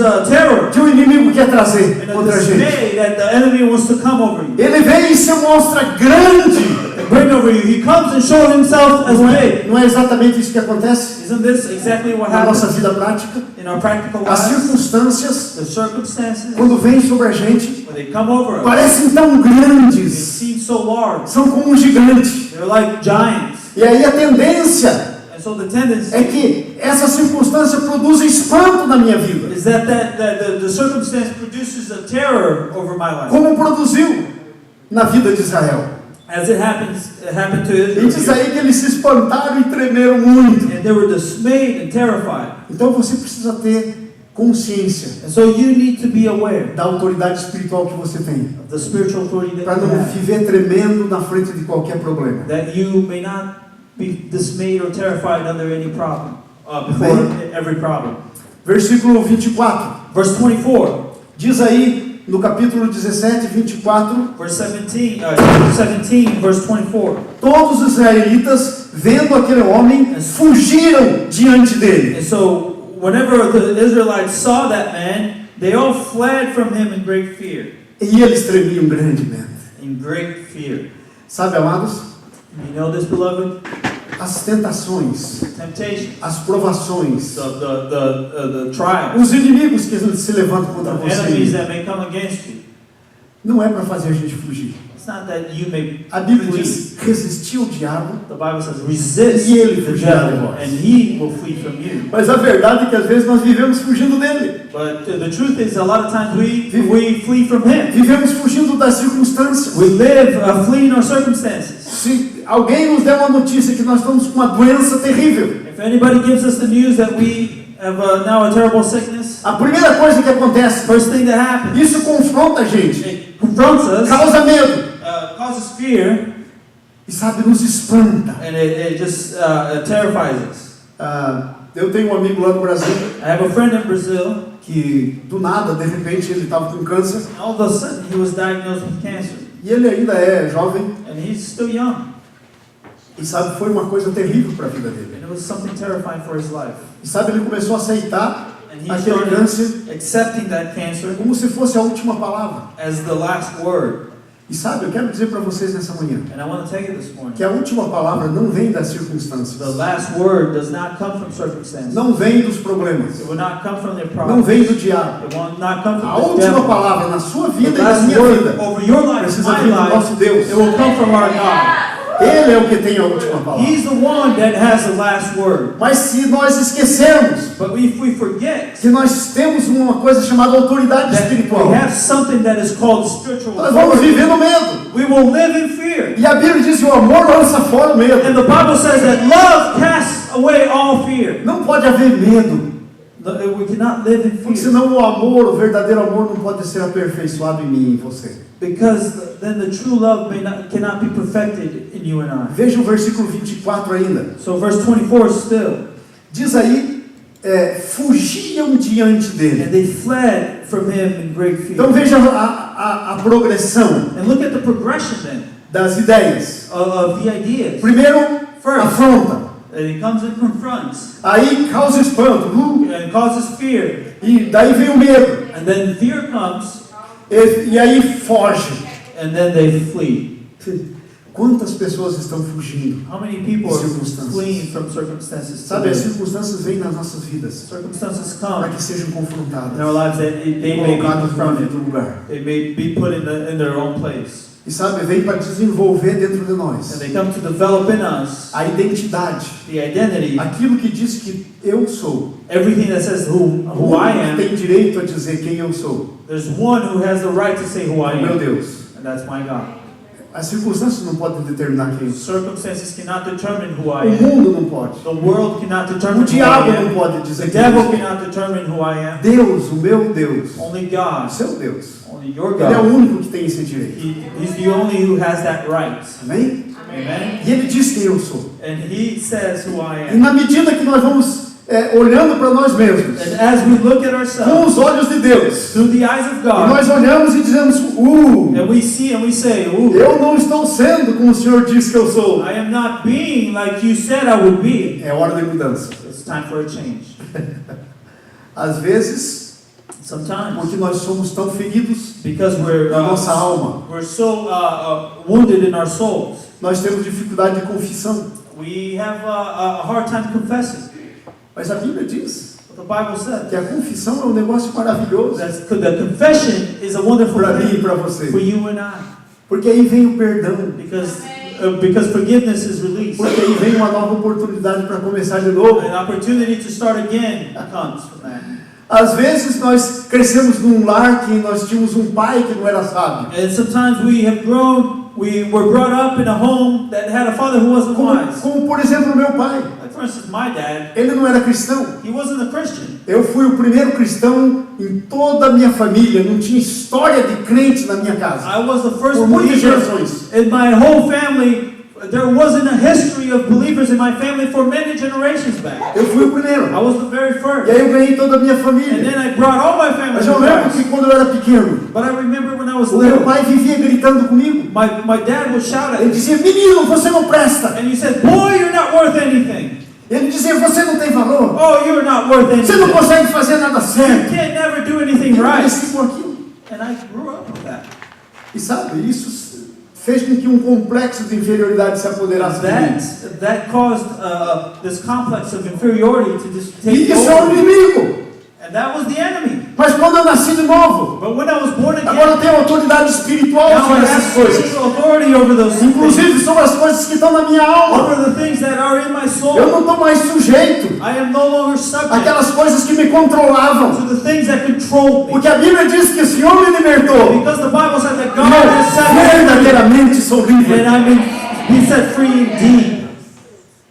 Speaker 2: a terror
Speaker 1: que o inimigo quer trazer
Speaker 2: and a
Speaker 1: contra a gente.
Speaker 2: dismay that the enemy wants to come over you.
Speaker 1: Ele vem e se mostra grande.
Speaker 2: And bring over you. He comes and shows himself as big.
Speaker 1: Não é exatamente isso que acontece
Speaker 2: Isn't this exactly what
Speaker 1: na nossa
Speaker 2: happens
Speaker 1: vida prática?
Speaker 2: in our practical
Speaker 1: As
Speaker 2: lives?
Speaker 1: circunstâncias,
Speaker 2: The circumstances,
Speaker 1: quando vêm sobre a gente,
Speaker 2: when they come over us,
Speaker 1: parecem tão
Speaker 2: they
Speaker 1: grandes,
Speaker 2: seem so large.
Speaker 1: são como um gigante.
Speaker 2: They're like giants.
Speaker 1: E aí a tendência
Speaker 2: And so the tendency
Speaker 1: é que essa circunstância produz espanto na minha vida,
Speaker 2: is that the circumstance produces a terror over my life.
Speaker 1: como produziu na vida de Israel.
Speaker 2: As it happened to
Speaker 1: E diz
Speaker 2: Israel.
Speaker 1: aí que eles se espantaram e tremeram muito.
Speaker 2: And they were dismayed and terrified.
Speaker 1: Então você precisa ter consciência
Speaker 2: And so you need to be aware
Speaker 1: da autoridade espiritual que você tem,
Speaker 2: of the spiritual authority
Speaker 1: para
Speaker 2: that you
Speaker 1: não
Speaker 2: have.
Speaker 1: viver tremendo na frente de qualquer problema.
Speaker 2: That you may not be dismayed or terrified under any problem, before
Speaker 1: Amen.
Speaker 2: every problem.
Speaker 1: Versículo 24.
Speaker 2: Verse 24,
Speaker 1: Diz aí no capítulo 17, 24,
Speaker 2: verse 17, 17, verse 24.
Speaker 1: todos os israelitas, vendo aquele homem, fugiram diante dele.
Speaker 2: And so, whenever the Israelites saw that man, they all fled from him in great fear.
Speaker 1: E eles tremiam grandemente.
Speaker 2: In great fear.
Speaker 1: Sabe, amados,
Speaker 2: You know this, beloved?
Speaker 1: as tentações,
Speaker 2: Temptation,
Speaker 1: as provações,
Speaker 2: the trials,
Speaker 1: os inimigos que se levantam contra
Speaker 2: the enemies
Speaker 1: você,
Speaker 2: that may come against you.
Speaker 1: não é para fazer a gente fugir.
Speaker 2: It's not that you may
Speaker 1: A Bíblia
Speaker 2: flee.
Speaker 1: diz: resistir ao diabo.
Speaker 2: The Bible says, resist
Speaker 1: E ele
Speaker 2: the
Speaker 1: fugirá de
Speaker 2: devil,
Speaker 1: vós.
Speaker 2: and he will flee from you.
Speaker 1: Mas a verdade é que às vezes nós vivemos fugindo dele.
Speaker 2: But the truth is, a lot of times we flee from him.
Speaker 1: Vivemos fugindo das circunstâncias.
Speaker 2: We live fleeing our circumstances.
Speaker 1: Se alguém nos der uma notícia que nós estamos com uma doença terrível,
Speaker 2: If anybody gives us the news that we have now a terrible sickness,
Speaker 1: a primeira coisa que acontece,
Speaker 2: first thing that happens,
Speaker 1: isso confronta a gente,
Speaker 2: it confronts us,
Speaker 1: causa medo
Speaker 2: causes fear,
Speaker 1: e, sabe, nos espanta.
Speaker 2: and it just terrifies us.
Speaker 1: Eu tenho um amigo lá no Brasil
Speaker 2: I have a friend in Brazil,
Speaker 1: que do nada, de repente, ele estava com câncer
Speaker 2: and all of a sudden he was diagnosed with cancer,
Speaker 1: e ele ainda é jovem
Speaker 2: and he's still young,
Speaker 1: e, sabe, foi uma coisa terrível para a vida dele.
Speaker 2: and it was something terrifying for his life.
Speaker 1: E, sabe, ele começou a aceitar
Speaker 2: And he
Speaker 1: aquele
Speaker 2: started
Speaker 1: câncer
Speaker 2: accepting that cancer
Speaker 1: como se fosse a última palavra.
Speaker 2: as the last word.
Speaker 1: E, sabe, eu quero dizer para vocês nessa manhã
Speaker 2: And I want to tell you this morning,
Speaker 1: que a última palavra não vem das circunstâncias,
Speaker 2: the last word does not come from circumstances.
Speaker 1: não vem dos problemas,
Speaker 2: It will not come from their
Speaker 1: não
Speaker 2: problems.
Speaker 1: vem do diabo.
Speaker 2: It will not come
Speaker 1: A
Speaker 2: from the
Speaker 1: última
Speaker 2: devil.
Speaker 1: palavra na sua
Speaker 2: The
Speaker 1: vida e na
Speaker 2: last
Speaker 1: minha
Speaker 2: word
Speaker 1: vida
Speaker 2: over your life,
Speaker 1: precisa
Speaker 2: my
Speaker 1: vir do nosso
Speaker 2: life,
Speaker 1: Deus.
Speaker 2: it will come from our God.
Speaker 1: Ele é o que tem a última palavra.
Speaker 2: He's the one that has the last word.
Speaker 1: Mas se nós esquecermos
Speaker 2: But if we forget
Speaker 1: que nós temos uma coisa chamada autoridade
Speaker 2: that
Speaker 1: espiritual,
Speaker 2: we have something that is called spiritual
Speaker 1: nós vamos
Speaker 2: authority,
Speaker 1: viver no medo.
Speaker 2: we will live in fear.
Speaker 1: E a Bíblia diz que o amor lança fora o medo.
Speaker 2: And the Bible says that love casts away all fear.
Speaker 1: Não pode haver medo,
Speaker 2: We cannot live in
Speaker 1: porque
Speaker 2: fear.
Speaker 1: senão o amor, o verdadeiro amor, não pode ser aperfeiçoado em mim e em você.
Speaker 2: Because then the true love cannot be perfected in you and I.
Speaker 1: Veja o versículo 24 ainda.
Speaker 2: So verse 24 still.
Speaker 1: Diz aí, fugiam diante dele.
Speaker 2: And they fled from him in great fear.
Speaker 1: Então veja a progressão
Speaker 2: And look at the progression then
Speaker 1: das ideias.
Speaker 2: of the ideas.
Speaker 1: Primeiro,
Speaker 2: First,
Speaker 1: afronta.
Speaker 2: and he comes and confronts
Speaker 1: Aí causa espanto.
Speaker 2: and causes fear.
Speaker 1: E daí vem o medo.
Speaker 2: And then fear comes
Speaker 1: E aí foge.
Speaker 2: and then they flee.
Speaker 1: Quantas pessoas estão fugindo?
Speaker 2: How many people are
Speaker 1: Circumstances.
Speaker 2: fleeing from circumstances
Speaker 1: Sabe, as
Speaker 2: today?
Speaker 1: circunstâncias vêm nas nossas vidas
Speaker 2: Circumstances
Speaker 1: para
Speaker 2: come
Speaker 1: que sejam confrontadas,
Speaker 2: in our lives that they may be
Speaker 1: colocadas no
Speaker 2: confronted.
Speaker 1: devido lugar.
Speaker 2: They may be put in their own place.
Speaker 1: E sabe, vem para desenvolver dentro de
Speaker 2: And
Speaker 1: nós
Speaker 2: they come to develop in us
Speaker 1: a identidade,
Speaker 2: the identity,
Speaker 1: aquilo que diz que eu sou.
Speaker 2: everything that says who
Speaker 1: O
Speaker 2: I
Speaker 1: único que
Speaker 2: am.
Speaker 1: tem direito a dizer quem eu sou,
Speaker 2: There's one who has the right to say who I
Speaker 1: meu
Speaker 2: am,
Speaker 1: Deus.
Speaker 2: and that's my God.
Speaker 1: As circunstâncias não podem determinar quem eu sou.
Speaker 2: Circumstances cannot determine who I
Speaker 1: O
Speaker 2: am.
Speaker 1: mundo não pode.
Speaker 2: The world cannot
Speaker 1: O
Speaker 2: determine who
Speaker 1: diabo
Speaker 2: I
Speaker 1: não
Speaker 2: am.
Speaker 1: pode
Speaker 2: The
Speaker 1: dizer quem eu
Speaker 2: devil
Speaker 1: sou.
Speaker 2: cannot determine who I am.
Speaker 1: Deus, o meu Deus,
Speaker 2: Only God,
Speaker 1: o seu Deus.
Speaker 2: only your
Speaker 1: Ele é o
Speaker 2: God.
Speaker 1: único que tem esse direito.
Speaker 2: He's the only who has that right.
Speaker 1: Amém?
Speaker 2: Amen.
Speaker 1: E ele diz quem eu sou.
Speaker 2: And He says who I
Speaker 1: E
Speaker 2: am.
Speaker 1: na medida que nós vamos olhando para nós mesmos,
Speaker 2: And as we look at
Speaker 1: com
Speaker 2: ourselves
Speaker 1: os olhos de Deus,
Speaker 2: through the eyes of
Speaker 1: e
Speaker 2: God,
Speaker 1: nós olhamos e dizemos,
Speaker 2: and we see and we say, ooh,
Speaker 1: eu não estou sendo como o Senhor diz que eu sou.
Speaker 2: I am not being like you said I would be.
Speaker 1: É hora de mudança.
Speaker 2: It's time for a change.
Speaker 1: Às vezes,
Speaker 2: Sometimes,
Speaker 1: porque nós somos tão feridos
Speaker 2: because
Speaker 1: na nossa alma,
Speaker 2: we're so wounded in our souls,
Speaker 1: nós temos dificuldade de confissão.
Speaker 2: we have a hard time confessing.
Speaker 1: Mas a Bíblia diz
Speaker 2: But the Bible says
Speaker 1: que a confissão é um negócio maravilhoso
Speaker 2: the confession is a wonderful
Speaker 1: para mim e
Speaker 2: thing
Speaker 1: para
Speaker 2: for
Speaker 1: você.
Speaker 2: you and I,
Speaker 1: Porque aí vem o perdão.
Speaker 2: because forgiveness is released.
Speaker 1: Porque aí vem uma nova oportunidade para começar de novo.
Speaker 2: An opportunity to start again comes from that.
Speaker 1: Às vezes nós crescemos num lar que nós tínhamos um pai que não era sábio.
Speaker 2: And sometimes we were brought up in a home that had a father who wasn't wise.
Speaker 1: Como por exemplo o meu pai.
Speaker 2: Like for instance, my dad,
Speaker 1: Ele não era cristão.
Speaker 2: he wasn't a Christian.
Speaker 1: Eu fui o primeiro cristão em toda a minha família. Não tinha história de crente na minha casa.
Speaker 2: I was the first
Speaker 1: Por muitas
Speaker 2: believer
Speaker 1: gerações.
Speaker 2: in my whole family. There wasn't a history of believers in my family for many generations back.
Speaker 1: Eu fui o primeiro.
Speaker 2: I was the very
Speaker 1: E
Speaker 2: first.
Speaker 1: aí eu ganhei toda a minha
Speaker 2: And
Speaker 1: família.
Speaker 2: then I brought all my family
Speaker 1: Mas
Speaker 2: to
Speaker 1: eu lembro
Speaker 2: Christ.
Speaker 1: que quando eu era pequeno,
Speaker 2: But I remember when I was
Speaker 1: o meu
Speaker 2: little,
Speaker 1: pai vivia gritando comigo.
Speaker 2: my dad would shout at
Speaker 1: Ele
Speaker 2: me.
Speaker 1: dizia, menino, você não presta.
Speaker 2: And he said, boy, you're not worth anything.
Speaker 1: Ele dizia, você não tem valor.
Speaker 2: Oh, you're not worth
Speaker 1: Você não
Speaker 2: anything.
Speaker 1: consegue fazer nada
Speaker 2: You
Speaker 1: certo.
Speaker 2: can't never do
Speaker 1: E
Speaker 2: anything
Speaker 1: eu
Speaker 2: right.
Speaker 1: cresci com aquilo.
Speaker 2: And I grew up with that.
Speaker 1: E sabe, isso fez com que um complexo de inferioridade se apoderasse de mim.
Speaker 2: That caused this complex of inferiority to just
Speaker 1: E
Speaker 2: take
Speaker 1: isso é o
Speaker 2: over.
Speaker 1: inimigo.
Speaker 2: And that was the enemy.
Speaker 1: Mas quando eu nasci de novo,
Speaker 2: But when I was born again,
Speaker 1: agora eu tenho autoridade espiritual
Speaker 2: now I
Speaker 1: sobre essas
Speaker 2: have
Speaker 1: coisas.
Speaker 2: spiritual authority over those things,
Speaker 1: Inclusive sobre as coisas que estão na minha alma.
Speaker 2: over the things that are in my
Speaker 1: Eu
Speaker 2: soul.
Speaker 1: não estou mais sujeito
Speaker 2: I am no longer subject
Speaker 1: àquelas coisas que me controlavam.
Speaker 2: to the things that control me.
Speaker 1: Porque a Bíblia diz que o Senhor me libertou.
Speaker 2: Because the Bible says that
Speaker 1: E
Speaker 2: God has set me
Speaker 1: eu
Speaker 2: free,
Speaker 1: verdadeiramente sou livre.
Speaker 2: and I'm be set free indeed.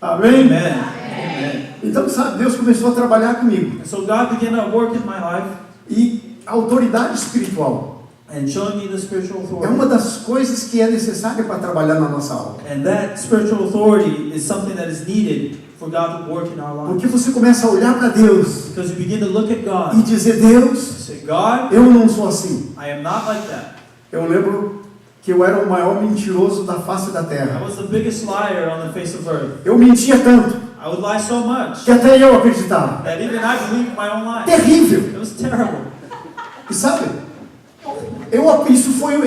Speaker 1: Amém?
Speaker 2: Amen. Amen.
Speaker 1: Então, sabe, Deus começou a trabalhar comigo.
Speaker 2: And so God began to work in my life
Speaker 1: E a autoridade espiritual
Speaker 2: and showing me the spiritual
Speaker 1: é
Speaker 2: authority.
Speaker 1: uma das coisas que é necessária para trabalhar na nossa alma.
Speaker 2: And that spiritual authority is something that is needed for God to work in our lives.
Speaker 1: Porque você começa a olhar para Deus
Speaker 2: Because you begin to look at
Speaker 1: e
Speaker 2: God
Speaker 1: dizer, Deus,
Speaker 2: and say, God,
Speaker 1: eu não sou assim.
Speaker 2: I am not like that.
Speaker 1: Eu lembro que eu era o maior mentiroso da face da
Speaker 2: I
Speaker 1: terra.
Speaker 2: was the biggest liar on the face of earth.
Speaker 1: Eu mentia tanto
Speaker 2: I would lie so much
Speaker 1: que até eu acreditava.
Speaker 2: that even I believed my own lies.
Speaker 1: Terrível.
Speaker 2: It was terrible.
Speaker 1: E sabe,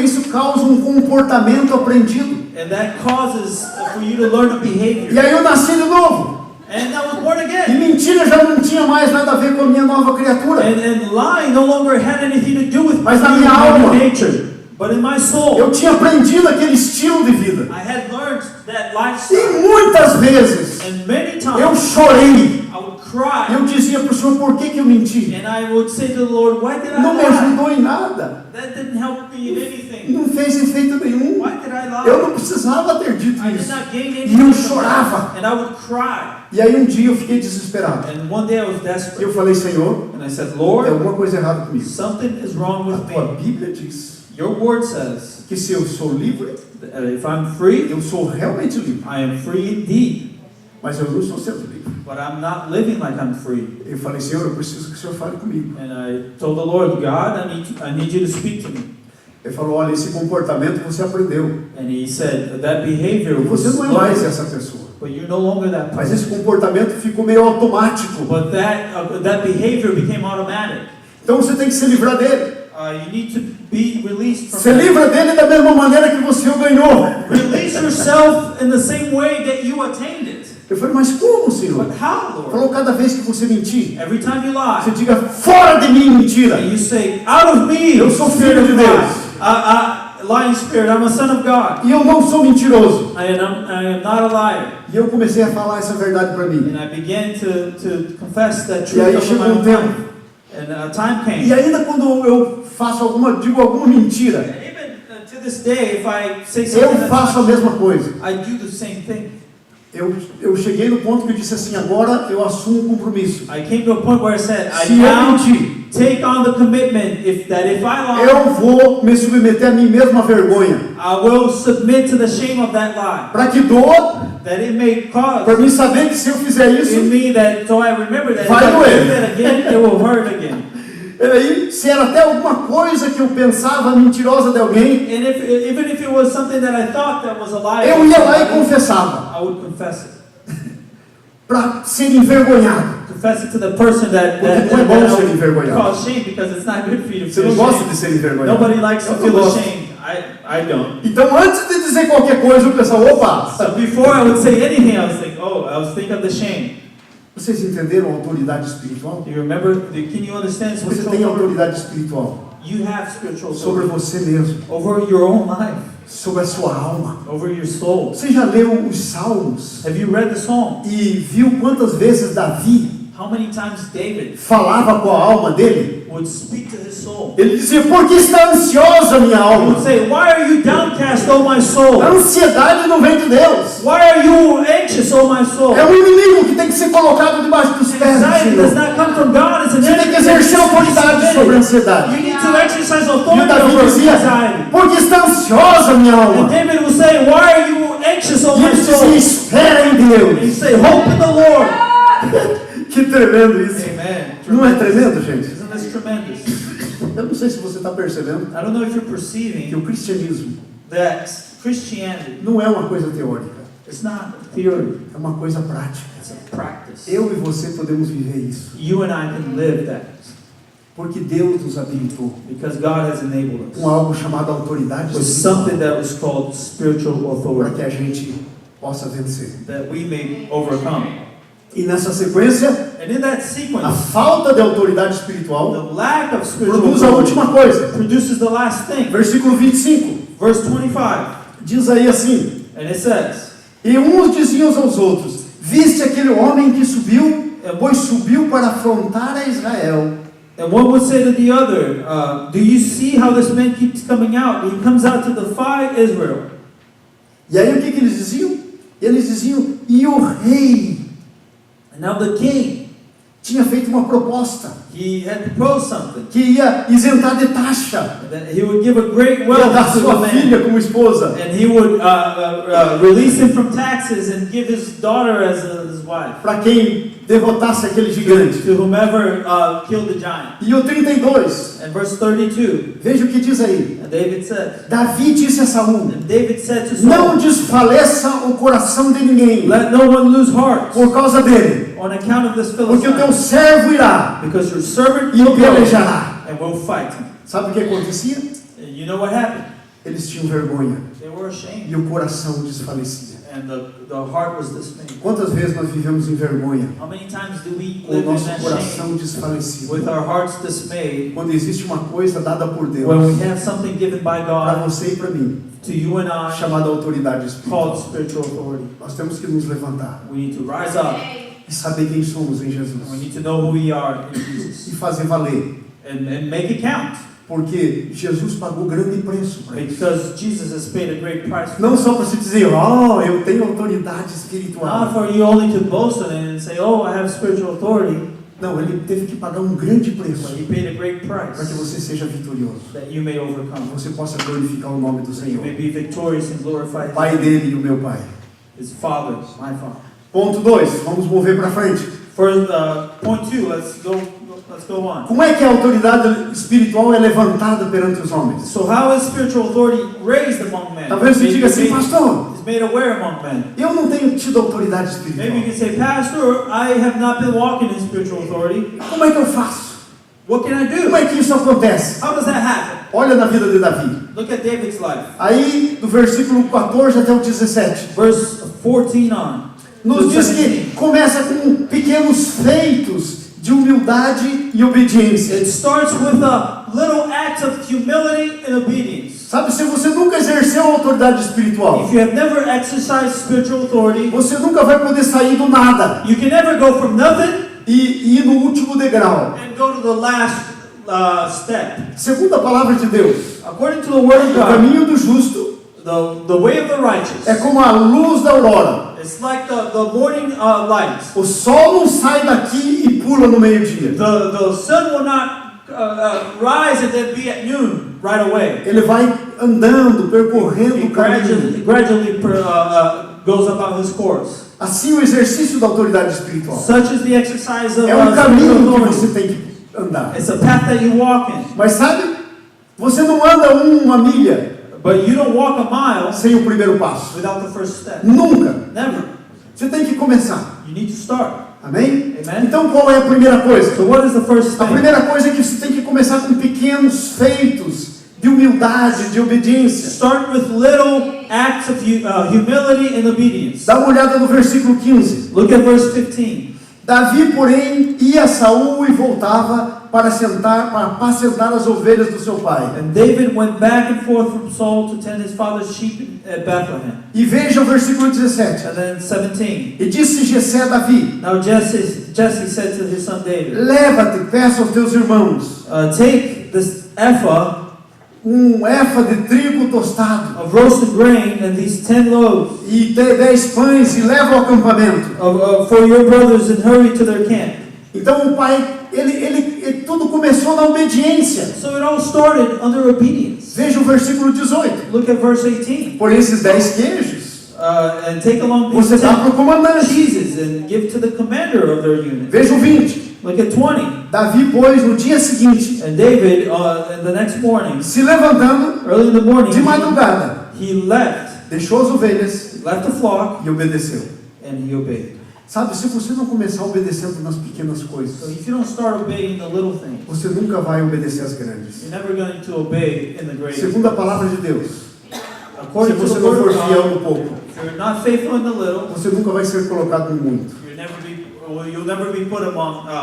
Speaker 1: isso causa um comportamento aprendido.
Speaker 2: And that causes for you to learn a
Speaker 1: E
Speaker 2: behavior.
Speaker 1: aí eu nasci de novo.
Speaker 2: And I was born
Speaker 1: E
Speaker 2: again.
Speaker 1: mentira já não tinha mais nada a ver com a minha nova criatura.
Speaker 2: And lying no longer had anything to do with
Speaker 1: Mas na
Speaker 2: my
Speaker 1: minha
Speaker 2: new
Speaker 1: alma,
Speaker 2: nature. But in my soul,
Speaker 1: eu tinha aprendido aquele estilo de vida.
Speaker 2: I had learned that
Speaker 1: E
Speaker 2: lifestyle.
Speaker 1: muitas vezes
Speaker 2: And many
Speaker 1: eu
Speaker 2: times
Speaker 1: chorei.
Speaker 2: I would cry.
Speaker 1: Eu dizia para o Senhor, por que eu menti?
Speaker 2: And I would say to the Lord, why did I
Speaker 1: Não me
Speaker 2: lie?
Speaker 1: ajudou em nada.
Speaker 2: That didn't help me in anything.
Speaker 1: Não fez efeito nenhum.
Speaker 2: Why did I lie?
Speaker 1: Eu não precisava ter dito
Speaker 2: I did
Speaker 1: isso.
Speaker 2: not gain
Speaker 1: E
Speaker 2: anything.
Speaker 1: eu
Speaker 2: from
Speaker 1: chorava.
Speaker 2: that. And I would cry.
Speaker 1: E aí um dia eu fiquei desesperado.
Speaker 2: And one day I was
Speaker 1: E
Speaker 2: desperate.
Speaker 1: eu falei, Senhor,
Speaker 2: And I said,
Speaker 1: tem
Speaker 2: Lord,
Speaker 1: alguma coisa errada comigo.
Speaker 2: something is wrong
Speaker 1: A
Speaker 2: with
Speaker 1: tua
Speaker 2: me.
Speaker 1: Bíblia diz
Speaker 2: Your word says
Speaker 1: que se eu sou livre,
Speaker 2: that if I'm free,
Speaker 1: eu sou realmente livre.
Speaker 2: I am free indeed.
Speaker 1: Mas eu não estou sendo livre.
Speaker 2: But I'm not living like I'm free.
Speaker 1: Eu falei, Senhor, eu preciso que o Senhor fale comigo.
Speaker 2: And I told the Lord, God, I need you to speak to me.
Speaker 1: Ele falou, olha, esse comportamento você aprendeu.
Speaker 2: And he said, that behavior
Speaker 1: E você
Speaker 2: was
Speaker 1: não é mais
Speaker 2: learned,
Speaker 1: essa pessoa.
Speaker 2: but you're no longer that
Speaker 1: Mas
Speaker 2: person.
Speaker 1: esse comportamento ficou meio automático.
Speaker 2: But that behavior became automatic.
Speaker 1: Então você tem que se livrar dele.
Speaker 2: You need to be released from
Speaker 1: Se
Speaker 2: that.
Speaker 1: livra dele da mesma maneira que você o ganhou.
Speaker 2: Release yourself in the same way that you attained it.
Speaker 1: Eu falei, mas como, Senhor?
Speaker 2: But how,
Speaker 1: Ele
Speaker 2: Lord?
Speaker 1: falou, cada vez que você mentir,
Speaker 2: Every time you
Speaker 1: você
Speaker 2: lie,
Speaker 1: diga, fora de mim, mentira.
Speaker 2: and you say, out of me,
Speaker 1: Eu sou filho de
Speaker 2: spirit of
Speaker 1: Deus.
Speaker 2: God. lying spirit. I'm a son of God.
Speaker 1: E eu não sou mentiroso.
Speaker 2: I am not a liar.
Speaker 1: E eu comecei a falar essa verdade para mim.
Speaker 2: And I began to confess that
Speaker 1: E aí
Speaker 2: truth over
Speaker 1: chegou
Speaker 2: my
Speaker 1: um
Speaker 2: own
Speaker 1: tempo.
Speaker 2: life. And a time came.
Speaker 1: E ainda quando eu digo alguma mentira,
Speaker 2: Even to this day, if I say
Speaker 1: eu
Speaker 2: something
Speaker 1: faço a mesma coisa.
Speaker 2: I do the same thing.
Speaker 1: Eu cheguei no ponto que eu disse assim, agora eu assumo o compromisso.
Speaker 2: I came to a point where I said, I
Speaker 1: Se eu
Speaker 2: now
Speaker 1: mentir,
Speaker 2: take on the commitment if I lie,
Speaker 1: eu vou me submeter a mim mesmo à vergonha.
Speaker 2: I will submit to the shame of that lie.
Speaker 1: Para que doa,
Speaker 2: That it may cause
Speaker 1: para mim saber que se eu fizer
Speaker 2: in
Speaker 1: isso,
Speaker 2: me that, so I remember that if
Speaker 1: vai
Speaker 2: I do
Speaker 1: doer.
Speaker 2: that again, it will hurt again.
Speaker 1: Aí, se era até alguma coisa que eu pensava mentirosa de alguém,
Speaker 2: And even if it was something that I thought that was a lie,
Speaker 1: eu ia lá e confessava,
Speaker 2: I would confess it.
Speaker 1: para ser envergonhado.
Speaker 2: Confess it to the person that
Speaker 1: Porque não é bom ser envergonhado.
Speaker 2: cause shame, because it's not good for you to
Speaker 1: Você
Speaker 2: feel
Speaker 1: não gosta
Speaker 2: shame.
Speaker 1: de ser envergonhado.
Speaker 2: Nobody likes to
Speaker 1: Eu não
Speaker 2: feel
Speaker 1: gosto.
Speaker 2: ashamed. I don't.
Speaker 1: Então, antes de dizer qualquer coisa, eu pensava, opa,
Speaker 2: So before I would say anything, I was thinking, I was thinking of the shame.
Speaker 1: vocês entenderam a autoridade espiritual?
Speaker 2: Do you remember? Can you understand
Speaker 1: Você
Speaker 2: spiritual
Speaker 1: tem
Speaker 2: authority?
Speaker 1: autoridade espiritual
Speaker 2: You have spiritual
Speaker 1: sobre
Speaker 2: authority
Speaker 1: você mesmo,
Speaker 2: over your own life,
Speaker 1: sobre a sua alma.
Speaker 2: over your soul.
Speaker 1: Você já leu os Salmos
Speaker 2: Have you read the Psalms?
Speaker 1: e viu quantas vezes Davi
Speaker 2: How many times David
Speaker 1: falava com a alma dele?
Speaker 2: would speak to his soul?
Speaker 1: Ele dizia, por que está ansiosa minha
Speaker 2: He
Speaker 1: alma?
Speaker 2: would say, "Why are you downcast, O my soul?
Speaker 1: A ansiedade não vem de Deus.
Speaker 2: Why are you anxious, O my soul?"
Speaker 1: É um inimigo que tem que ser colocado debaixo dos pés do
Speaker 2: Anxiety does
Speaker 1: Senhor.
Speaker 2: not come from God. It's an
Speaker 1: Você tem que exercer autoridade sobre a ansiedade.
Speaker 2: You need to exercise
Speaker 1: E o
Speaker 2: authority
Speaker 1: Davi
Speaker 2: over
Speaker 1: dizia,
Speaker 2: anxiety.
Speaker 1: porque está ansiosa minha
Speaker 2: And
Speaker 1: alma.
Speaker 2: David would say, "Why are you anxious, O
Speaker 1: E
Speaker 2: my
Speaker 1: ele dizia,
Speaker 2: soul?"
Speaker 1: espera em
Speaker 2: And
Speaker 1: Deus.
Speaker 2: you say, "Hope in the Lord."
Speaker 1: Que tremendo isso.
Speaker 2: Amen.
Speaker 1: Não é tremendo, gente?
Speaker 2: Isn't this tremendous?
Speaker 1: Eu não sei se você está percebendo
Speaker 2: I don't know if you're
Speaker 1: que
Speaker 2: perceiving
Speaker 1: o cristianismo
Speaker 2: that Christianity
Speaker 1: não é uma coisa teórica,
Speaker 2: is not a theory,
Speaker 1: é uma coisa prática.
Speaker 2: it's a practice.
Speaker 1: Eu e você podemos viver isso,
Speaker 2: You and I can live that
Speaker 1: porque Deus nos habilitou
Speaker 2: because God has enabled
Speaker 1: com
Speaker 2: us
Speaker 1: algo chamado autoridade
Speaker 2: with
Speaker 1: espiritual
Speaker 2: something that was called spiritual
Speaker 1: para
Speaker 2: authority
Speaker 1: que a gente possa vencer.
Speaker 2: that we may overcome.
Speaker 1: E nessa sequência,
Speaker 2: And in that
Speaker 1: a
Speaker 2: sequence,
Speaker 1: falta de autoridade espiritual
Speaker 2: the lack of spiritual
Speaker 1: produz a
Speaker 2: authority
Speaker 1: última coisa.
Speaker 2: produces the last thing.
Speaker 1: Versículo 25
Speaker 2: Verse 25,
Speaker 1: diz aí assim:
Speaker 2: and it says,
Speaker 1: e uns diziam aos outros: viste aquele homem que subiu, pois subiu para afrontar a Israel.
Speaker 2: and one would say to the other, "Do you see how this man keeps coming out? He comes out to defy Israel."
Speaker 1: E aí o que eles diziam? Eles diziam: e o rei
Speaker 2: And now the king,
Speaker 1: tinha feito uma proposta
Speaker 2: he had proposed something,
Speaker 1: que ia isentar de taxa,
Speaker 2: that he would give a great
Speaker 1: ia
Speaker 2: wealth
Speaker 1: dar
Speaker 2: to the
Speaker 1: sua
Speaker 2: man.
Speaker 1: filha como esposa,
Speaker 2: And he would release him from taxes and give his daughter as his wife
Speaker 1: para quem derrotasse aquele gigante.
Speaker 2: to whomever killed the giant.
Speaker 1: E o 32,
Speaker 2: And verse 32,
Speaker 1: veja o que diz aí:
Speaker 2: and David said,
Speaker 1: Davi disse a Saul:
Speaker 2: and David said to
Speaker 1: não
Speaker 2: Saul,
Speaker 1: desfaleça o coração de ninguém
Speaker 2: "Let no one lose heart
Speaker 1: por causa dele,
Speaker 2: on account of this
Speaker 1: porque o teu
Speaker 2: Philistine,
Speaker 1: servo irá
Speaker 2: because your servant
Speaker 1: e
Speaker 2: will go
Speaker 1: pelejará.
Speaker 2: and will fight him."
Speaker 1: Sabe o que acontecia?
Speaker 2: And you know what happened?
Speaker 1: Eles tinham vergonha
Speaker 2: They were ashamed,
Speaker 1: e o coração desfalecia.
Speaker 2: and the heart was dismayed.
Speaker 1: Quantas vezes nós vivemos em vergonha
Speaker 2: How many times do we
Speaker 1: com o
Speaker 2: live in
Speaker 1: nosso
Speaker 2: that
Speaker 1: coração
Speaker 2: shame
Speaker 1: desfalecido?
Speaker 2: with our hearts dismayed
Speaker 1: Quando existe uma coisa dada por Deus
Speaker 2: when we have something given by
Speaker 1: para
Speaker 2: God
Speaker 1: você e para mim,
Speaker 2: to you and I
Speaker 1: chamada autoridade
Speaker 2: called
Speaker 1: espiritual,
Speaker 2: spiritual authority?
Speaker 1: nós temos que nos levantar
Speaker 2: We need to rise up
Speaker 1: e saber quem somos em
Speaker 2: and we
Speaker 1: Jesus
Speaker 2: need to know who we are in
Speaker 1: e
Speaker 2: Jesus
Speaker 1: fazer valer,
Speaker 2: and make it count,
Speaker 1: porque Jesus pagou grande preço para isso.
Speaker 2: because Jesus has paid a great price for
Speaker 1: Não
Speaker 2: it.
Speaker 1: só para se dizer, oh, eu tenho autoridade
Speaker 2: Not
Speaker 1: espiritual.
Speaker 2: for you only to boast in it and say, "Oh, I have spiritual authority,"
Speaker 1: Não, ele teve que pagar um grande
Speaker 2: but
Speaker 1: preço
Speaker 2: He paid a great
Speaker 1: para que
Speaker 2: price
Speaker 1: você seja vitorioso,
Speaker 2: that you may
Speaker 1: para
Speaker 2: overcome.
Speaker 1: que você possa glorificar o nome do
Speaker 2: That you
Speaker 1: Senhor.
Speaker 2: may be victorious and glorify
Speaker 1: O Pai dele e o meu Pai.
Speaker 2: His Father, my Father.
Speaker 1: Ponto 2, vamos mover para frente.
Speaker 2: First, point 2. Let's go on.
Speaker 1: Como é que a autoridade espiritual é levantada perante os homens?
Speaker 2: So how is spiritual authority raised among men?
Speaker 1: Talvez você diga assim, pastor,
Speaker 2: It's made aware among men.
Speaker 1: eu não tenho tido autoridade
Speaker 2: Maybe you
Speaker 1: espiritual.
Speaker 2: can say, "Pastor, I have not been walking in spiritual authority.
Speaker 1: Como é que eu faço?
Speaker 2: What can I do?
Speaker 1: Como é que isso acontece?
Speaker 2: How does that happen?"
Speaker 1: Olha na vida de Davi.
Speaker 2: Look at David's life.
Speaker 1: Aí, do versículo 14 até o 17.
Speaker 2: Verse 14 on.
Speaker 1: Nos diz que começa com pequenos feitos de humildade e obediência.
Speaker 2: It starts with a little act of humility and obedience.
Speaker 1: Sabe, se você nunca exerceu a autoridade espiritual,
Speaker 2: If you have never exercised spiritual authority,
Speaker 1: você nunca vai poder sair do nada
Speaker 2: you can never go from nothing
Speaker 1: e ir no último degrau.
Speaker 2: and go to the last step.
Speaker 1: Segundo a palavra de Deus,
Speaker 2: According to the Word of
Speaker 1: o
Speaker 2: God,
Speaker 1: caminho do justo
Speaker 2: the way of the righteous,
Speaker 1: é como a luz da aurora.
Speaker 2: it's like the morning light.
Speaker 1: O sol não sai daqui e pula no meio-dia.
Speaker 2: The sun will not rise and then be at noon right away.
Speaker 1: Ele vai andando, percorrendo
Speaker 2: It
Speaker 1: o caminho.
Speaker 2: gradually goes about his course.
Speaker 1: Assim o exercício da autoridade espiritual.
Speaker 2: Such is the exercise of
Speaker 1: É um caminho
Speaker 2: spiritual
Speaker 1: que
Speaker 2: authority.
Speaker 1: você tem que andar.
Speaker 2: It's a path that you walk in.
Speaker 1: Mas sabe, você não anda uma milha
Speaker 2: But you don't walk a mile
Speaker 1: sem o primeiro passo.
Speaker 2: without the first step.
Speaker 1: Nunca.
Speaker 2: Never.
Speaker 1: Você tem que começar.
Speaker 2: You need to start.
Speaker 1: Amém?
Speaker 2: Amen.
Speaker 1: Então qual é a primeira coisa?
Speaker 2: So what is the first
Speaker 1: A
Speaker 2: thing?
Speaker 1: primeira coisa é que você tem que começar com pequenos feitos de humildade, de obediência.
Speaker 2: Start with little acts of humility and obedience.
Speaker 1: Dá uma olhada no versículo 15.
Speaker 2: Look at verse 15.
Speaker 1: Davi, porém, ia a Saul e voltava para apacentar as ovelhas do seu pai.
Speaker 2: And David went back and forth from Saul to tend his father's sheep at Bethlehem.
Speaker 1: E veja o versículo 17.
Speaker 2: And then 17.
Speaker 1: E disse Jessé a Davi:
Speaker 2: Now Jesse said to his son David,
Speaker 1: leva-te, peça aos teus irmãos
Speaker 2: take this ephah
Speaker 1: éfa de trigo tostado
Speaker 2: of roasted grain and these 10 loaves
Speaker 1: e 10 pães e leva ao acampamento.
Speaker 2: for your brothers and hurry to their camp.
Speaker 1: Então o pai, ele tudo começou na obediência.
Speaker 2: So it all started under obedience.
Speaker 1: Veja o versículo 18.
Speaker 2: Look at verse 18.
Speaker 1: Por esses 10 queijos,
Speaker 2: And take along these
Speaker 1: você dá para o
Speaker 2: 10
Speaker 1: comandante.
Speaker 2: cheeses and give to the commander of their unit.
Speaker 1: Veja o 20.
Speaker 2: Look at 20.
Speaker 1: Davi, pois, no dia seguinte,
Speaker 2: And David, in the next morning,
Speaker 1: se levantando
Speaker 2: early in the morning,
Speaker 1: de madrugada,
Speaker 2: he left
Speaker 1: deixou as ovelhas
Speaker 2: the flock
Speaker 1: e obedeceu.
Speaker 2: and he obeyed.
Speaker 1: Sabe, se você não começar obedecendo nas pequenas
Speaker 2: So
Speaker 1: coisas,
Speaker 2: if you don't start obeying the little things,
Speaker 1: você nunca vai obedecer às grandes.
Speaker 2: you're never going to obey in the great.
Speaker 1: Segundo a palavra de Deus, se
Speaker 2: According to
Speaker 1: você
Speaker 2: the
Speaker 1: não
Speaker 2: word
Speaker 1: for
Speaker 2: of
Speaker 1: fiel
Speaker 2: God,
Speaker 1: no pouco,
Speaker 2: if you're not faithful in the little,
Speaker 1: você nunca vai ser colocado no muito.
Speaker 2: you'll never be put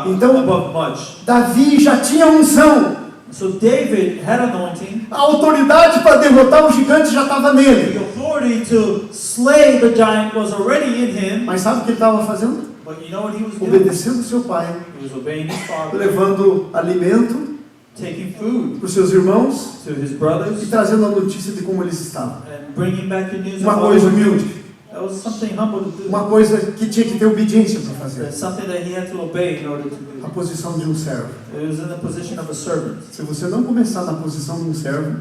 Speaker 1: Então,
Speaker 2: above much.
Speaker 1: Davi já tinha unção.
Speaker 2: So David had anointing.
Speaker 1: A autoridade para derrotar o gigante já estava
Speaker 2: The
Speaker 1: nele.
Speaker 2: authority to slay the giant was already in him.
Speaker 1: Mas sabe o que ele estava fazendo?
Speaker 2: But you know what he was doing?
Speaker 1: Obedecendo seu pai,
Speaker 2: He was obeying his father,
Speaker 1: levando alimento
Speaker 2: taking food
Speaker 1: para os seus irmãos
Speaker 2: to his
Speaker 1: e
Speaker 2: brothers,
Speaker 1: trazendo a notícia de como eles estavam.
Speaker 2: and bringing back the news
Speaker 1: Uma
Speaker 2: of how
Speaker 1: coisa
Speaker 2: they were doing.
Speaker 1: humilde,
Speaker 2: That was something humble to do.
Speaker 1: uma coisa que tinha que ter obediência para fazer.
Speaker 2: That's something that he had to obey in order to
Speaker 1: A
Speaker 2: do.
Speaker 1: posição de um servo.
Speaker 2: It was in the position of a servant.
Speaker 1: Se você não começar na posição de um servo,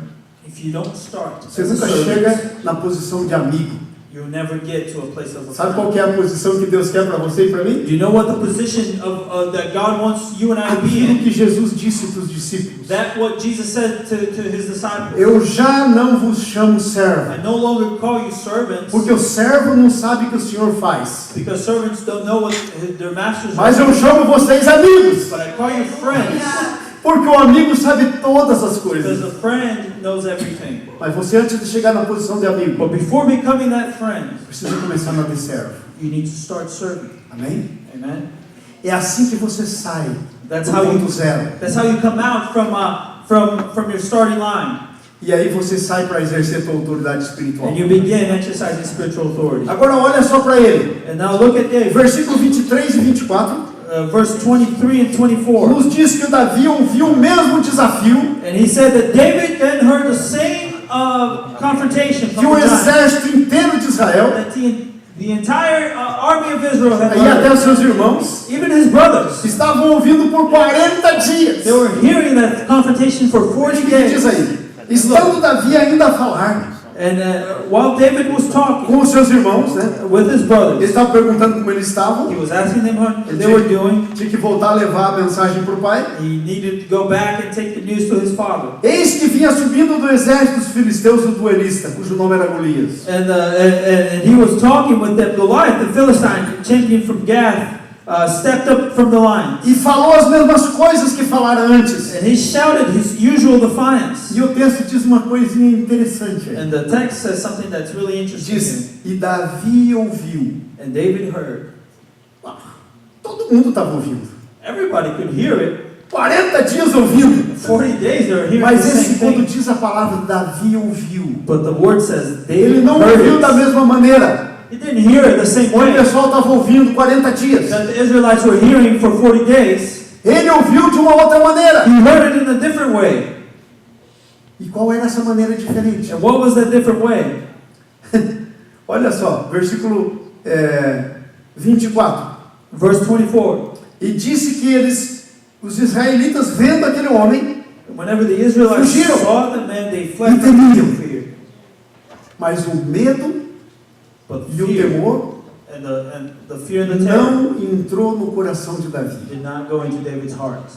Speaker 2: If you don't start
Speaker 1: você
Speaker 2: as a
Speaker 1: nunca
Speaker 2: servant,
Speaker 1: chega na posição de amigo.
Speaker 2: you'll never get to a place of a
Speaker 1: Sabe
Speaker 2: friend.
Speaker 1: qual que é a posição que Deus quer para você e para mim?
Speaker 2: Do you know what the position of that God wants you and I to be
Speaker 1: Aquilo
Speaker 2: in?
Speaker 1: que Jesus disse para os discípulos.
Speaker 2: That what Jesus said to his disciples.
Speaker 1: Eu já não vos chamo servo,
Speaker 2: I no longer call you servants,
Speaker 1: porque o servo não sabe o que o Senhor faz.
Speaker 2: because servants don't know what their masters
Speaker 1: Mas
Speaker 2: are
Speaker 1: eu
Speaker 2: doing.
Speaker 1: chamo vocês amigos,
Speaker 2: But I call you friends,
Speaker 1: porque o amigo sabe todas as
Speaker 2: because
Speaker 1: coisas.
Speaker 2: a friend knows everything.
Speaker 1: Mas você, antes de chegar na posição de amigo,
Speaker 2: But before becoming that friend,
Speaker 1: precisa começar na de servo.
Speaker 2: you need to start serving.
Speaker 1: Amém?
Speaker 2: Amen.
Speaker 1: É assim que você sai
Speaker 2: That's
Speaker 1: do
Speaker 2: how you.
Speaker 1: ponto zero.
Speaker 2: That's how you come out from your starting line,
Speaker 1: E aí você sai para exercer a tua autoridade espiritual.
Speaker 2: and you begin exercising spiritual authority.
Speaker 1: Agora olha só para ele.
Speaker 2: And now look at David,
Speaker 1: Versículo 23 e 24
Speaker 2: verse 23 and 24.
Speaker 1: nos diz que o Davi ouviu o mesmo desafio
Speaker 2: And he said that David then heard the same confrontation
Speaker 1: que
Speaker 2: from
Speaker 1: o
Speaker 2: the giant
Speaker 1: exército inteiro de Israel
Speaker 2: that the entire army of Israel had
Speaker 1: e até
Speaker 2: heard.
Speaker 1: os seus irmãos
Speaker 2: Even his brothers,
Speaker 1: estavam ouvindo por 40 dias.
Speaker 2: they were hearing that confrontation for 40
Speaker 1: O que diz
Speaker 2: days.
Speaker 1: aí? Estando Davi ainda a falar
Speaker 2: And while David was talking
Speaker 1: com os seus irmãos, né?
Speaker 2: with his
Speaker 1: Ele
Speaker 2: brothers,
Speaker 1: estava perguntando como eles estavam.
Speaker 2: he was asking them what they were doing.
Speaker 1: Tinha que voltar a levar a mensagem para o pai.
Speaker 2: He needed to go back and take the news to his father.
Speaker 1: Eis que vinha subindo do exército dos filisteus o duelista, cujo nome era Golias.
Speaker 2: And he was talking with them. Goliath, the Philistine, champion from Gath, stepped up from the line.
Speaker 1: E falou as mesmas coisas que falara antes.
Speaker 2: And he shouted his usual defiance.
Speaker 1: E o texto diz uma coisinha interessante aí.
Speaker 2: And the text says something that's really interesting.
Speaker 1: Diz, e Davi ouviu.
Speaker 2: And David heard.
Speaker 1: Todo mundo estava ouvindo.
Speaker 2: Everybody could hear it.
Speaker 1: 40 dias ouvindo.
Speaker 2: 40 days they were hearing
Speaker 1: Mas
Speaker 2: the same
Speaker 1: esse, quando
Speaker 2: thing.
Speaker 1: diz a palavra, Davi ouviu.
Speaker 2: But the word says
Speaker 1: Ele
Speaker 2: David
Speaker 1: não
Speaker 2: heard
Speaker 1: ouviu
Speaker 2: it.
Speaker 1: da mesma maneira.
Speaker 2: He didn't hear it the same
Speaker 1: O
Speaker 2: way
Speaker 1: pessoal estava ouvindo 40 dias.
Speaker 2: that the Israelites were hearing for 40 days.
Speaker 1: Ele ouviu de uma outra maneira.
Speaker 2: He heard it in a different way.
Speaker 1: E qual era essa maneira diferente?
Speaker 2: And what was that different way?
Speaker 1: Olha só, versículo 24.
Speaker 2: Verse 24.
Speaker 1: E disse que os israelitas, vendo aquele homem,
Speaker 2: Whenever the Israelites
Speaker 1: fugiram
Speaker 2: saw the man, they
Speaker 1: e
Speaker 2: fled
Speaker 1: temiam.
Speaker 2: from fear.
Speaker 1: Mas o medo
Speaker 2: But
Speaker 1: e o
Speaker 2: fear
Speaker 1: temor
Speaker 2: and the fear and the terror
Speaker 1: não entrou no coração de Davi.
Speaker 2: did not go into David's heart.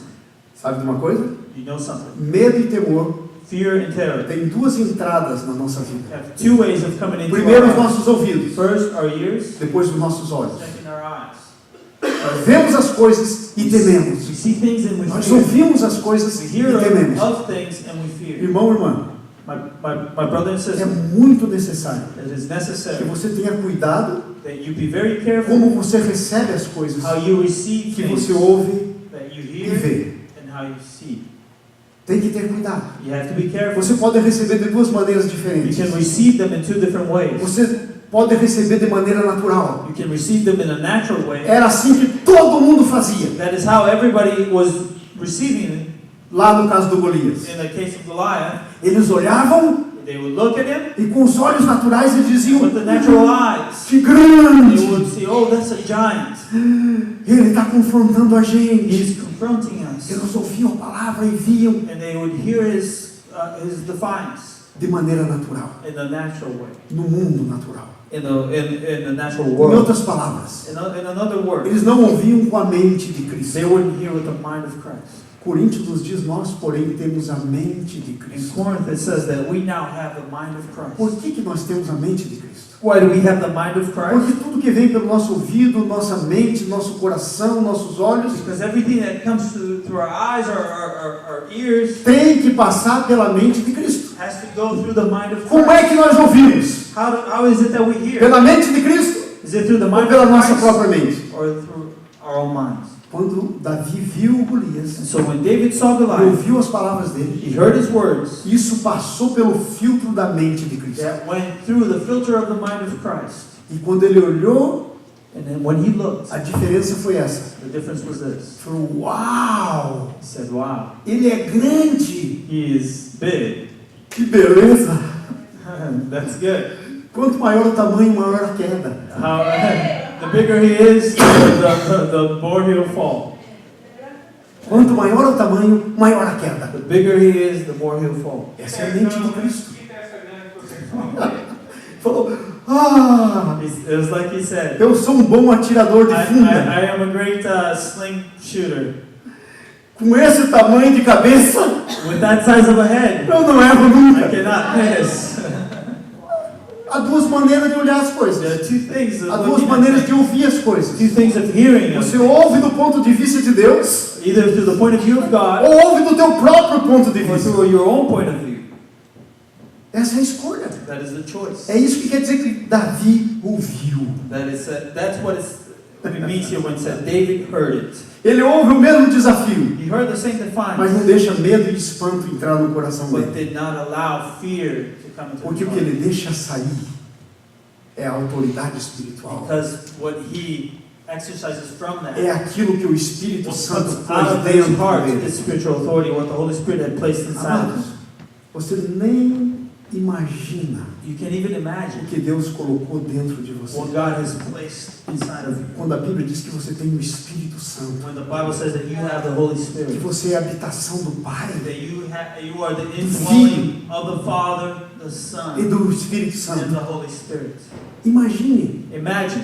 Speaker 1: Sabe de uma coisa?
Speaker 2: You know something?
Speaker 1: Medo e temor
Speaker 2: Fear and terror
Speaker 1: tem duas entradas na nossa vida.
Speaker 2: have two ways of coming into
Speaker 1: Primeiro,
Speaker 2: our
Speaker 1: os
Speaker 2: lives.
Speaker 1: nossos ouvidos,
Speaker 2: First, our ears,
Speaker 1: depois os nossos olhos.
Speaker 2: second, our eyes.
Speaker 1: Nós vemos as coisas e tememos.
Speaker 2: We see things and we
Speaker 1: Nós
Speaker 2: fear.
Speaker 1: ouvimos as coisas
Speaker 2: We
Speaker 1: e
Speaker 2: hear
Speaker 1: tememos.
Speaker 2: of things and we fear.
Speaker 1: Irmão, irmã,
Speaker 2: My brother and
Speaker 1: é
Speaker 2: sister,
Speaker 1: muito necessário
Speaker 2: it is
Speaker 1: que
Speaker 2: necessary
Speaker 1: você tenha cuidado
Speaker 2: that you be very careful
Speaker 1: como você recebe as coisas
Speaker 2: how you receive
Speaker 1: que
Speaker 2: things
Speaker 1: você ouve
Speaker 2: that you
Speaker 1: e
Speaker 2: hear
Speaker 1: vê.
Speaker 2: and how you see.
Speaker 1: Tem que ter cuidado.
Speaker 2: You have to be careful.
Speaker 1: Você pode receber de duas maneiras
Speaker 2: You
Speaker 1: diferentes.
Speaker 2: can receive them in two different ways.
Speaker 1: Você pode receber de maneira natural.
Speaker 2: You can receive them in a natural way.
Speaker 1: Era assim que todo mundo fazia.
Speaker 2: That is how everybody was receiving it.
Speaker 1: Lá no caso do Golias.
Speaker 2: In the case of Goliath,
Speaker 1: Eles olhavam
Speaker 2: they would look at him
Speaker 1: e com os olhos naturais eles diziam:
Speaker 2: with the natural eyes.
Speaker 1: que
Speaker 2: They
Speaker 1: grande!
Speaker 2: would see, oh, that's a giant.
Speaker 1: Ele está confrontando a gente.
Speaker 2: He's confronting us.
Speaker 1: Eles ouviam a palavra e viam
Speaker 2: And they would hear his defiance
Speaker 1: de maneira natural,
Speaker 2: in the natural way.
Speaker 1: no mundo natural.
Speaker 2: In the natural
Speaker 1: Em
Speaker 2: world.
Speaker 1: outras palavras,
Speaker 2: In another word,
Speaker 1: eles não ouviam com a mente de Cristo.
Speaker 2: they wouldn't hear with the mind of Christ.
Speaker 1: Coríntios nos diz: nós, porém, temos a mente de
Speaker 2: In
Speaker 1: Cristo.
Speaker 2: Corinth it says that we now have the mind of
Speaker 1: Por
Speaker 2: Christ.
Speaker 1: que nós temos a mente de Cristo?
Speaker 2: Why do we have the mind of Christ?
Speaker 1: Porque tudo que vem pelo nosso ouvido, nossa mente, nosso coração, nossos olhos,
Speaker 2: Because everything that comes through our eyes, our ears,
Speaker 1: tem que passar pela mente de Cristo.
Speaker 2: has to go through the mind of
Speaker 1: Como é
Speaker 2: Christ.
Speaker 1: que nós ouvimos?
Speaker 2: How is it that we hear?
Speaker 1: Pela mente de Cristo
Speaker 2: Is it through the
Speaker 1: ou
Speaker 2: mind
Speaker 1: pela
Speaker 2: of
Speaker 1: nossa
Speaker 2: Christ
Speaker 1: própria mente?
Speaker 2: or through our own minds?
Speaker 1: Quando Davi viu o Golias
Speaker 2: And so when David saw
Speaker 1: e
Speaker 2: Goliath,
Speaker 1: ouviu as palavras dele,
Speaker 2: he heard his words
Speaker 1: isso passou pelo filtro da mente de Cristo.
Speaker 2: that went through the filter of the mind of Christ.
Speaker 1: E quando ele olhou,
Speaker 2: And then when he looked,
Speaker 1: a diferença foi essa.
Speaker 2: the difference was this.
Speaker 1: Falou: uau,
Speaker 2: He said, wow,
Speaker 1: ele é grande.
Speaker 2: he is big.
Speaker 1: Que beleza.
Speaker 2: That's good.
Speaker 1: Quanto maior o tamanho, maior a queda.
Speaker 2: How, the bigger he is, the more he'll fall.
Speaker 1: Quanto maior o tamanho, maior a queda.
Speaker 2: The bigger he is, the more he'll fall.
Speaker 1: Essa é a mente de Cristo. Falou: ah,
Speaker 2: It was like he said,
Speaker 1: eu sou um bom atirador de funda.
Speaker 2: I am a great sling shooter.
Speaker 1: Com esse tamanho de cabeça,
Speaker 2: With that size of a head,
Speaker 1: eu não erro
Speaker 2: I
Speaker 1: nunca.
Speaker 2: cannot miss.
Speaker 1: Há duas maneiras de olhar as
Speaker 2: There
Speaker 1: coisas.
Speaker 2: are two things of
Speaker 1: Há duas
Speaker 2: looking
Speaker 1: maneiras
Speaker 2: at
Speaker 1: de ouvir as coisas.
Speaker 2: things. Two things of hearing
Speaker 1: Você
Speaker 2: of,
Speaker 1: ouve do ponto de vista de Deus,
Speaker 2: either through the point of view of God
Speaker 1: ou ouve do teu próprio ponto de
Speaker 2: or
Speaker 1: vista.
Speaker 2: through your own point of view.
Speaker 1: Essa é a escolha.
Speaker 2: That is the choice.
Speaker 1: É isso que quer dizer que Davi ouviu.
Speaker 2: That's what it means here when it says David heard it.
Speaker 1: Ele ouve o mesmo desafio,
Speaker 2: He heard the same
Speaker 1: mas não
Speaker 2: defiance,
Speaker 1: deixa medo e espanto entrar no coração
Speaker 2: but
Speaker 1: dele.
Speaker 2: did not allow fear to come into
Speaker 1: Porque
Speaker 2: his
Speaker 1: o que
Speaker 2: heart.
Speaker 1: ele deixa sair é a autoridade espiritual.
Speaker 2: Because what he exercises from that,
Speaker 1: É aquilo que o Espírito
Speaker 2: what
Speaker 1: Santo
Speaker 2: comes
Speaker 1: pôs
Speaker 2: out of his
Speaker 1: dentro
Speaker 2: heart
Speaker 1: dele.
Speaker 2: is spiritual authority, what the Holy Spirit had placed inside
Speaker 1: Amados,
Speaker 2: him.
Speaker 1: você nem imagina
Speaker 2: You can even
Speaker 1: o
Speaker 2: imagine
Speaker 1: que Deus colocou dentro de você.
Speaker 2: what God has placed inside of you.
Speaker 1: Quando a Bíblia diz que você tem o Espírito Santo,
Speaker 2: When the Bible says that you have the Holy
Speaker 1: que
Speaker 2: Spirit,
Speaker 1: você é a habitação do Pai
Speaker 2: that you are the indwelling of the Father, the
Speaker 1: e
Speaker 2: Son,
Speaker 1: do Espírito
Speaker 2: and
Speaker 1: Santo.
Speaker 2: the Holy Spirit.
Speaker 1: Imagine,
Speaker 2: Imagine,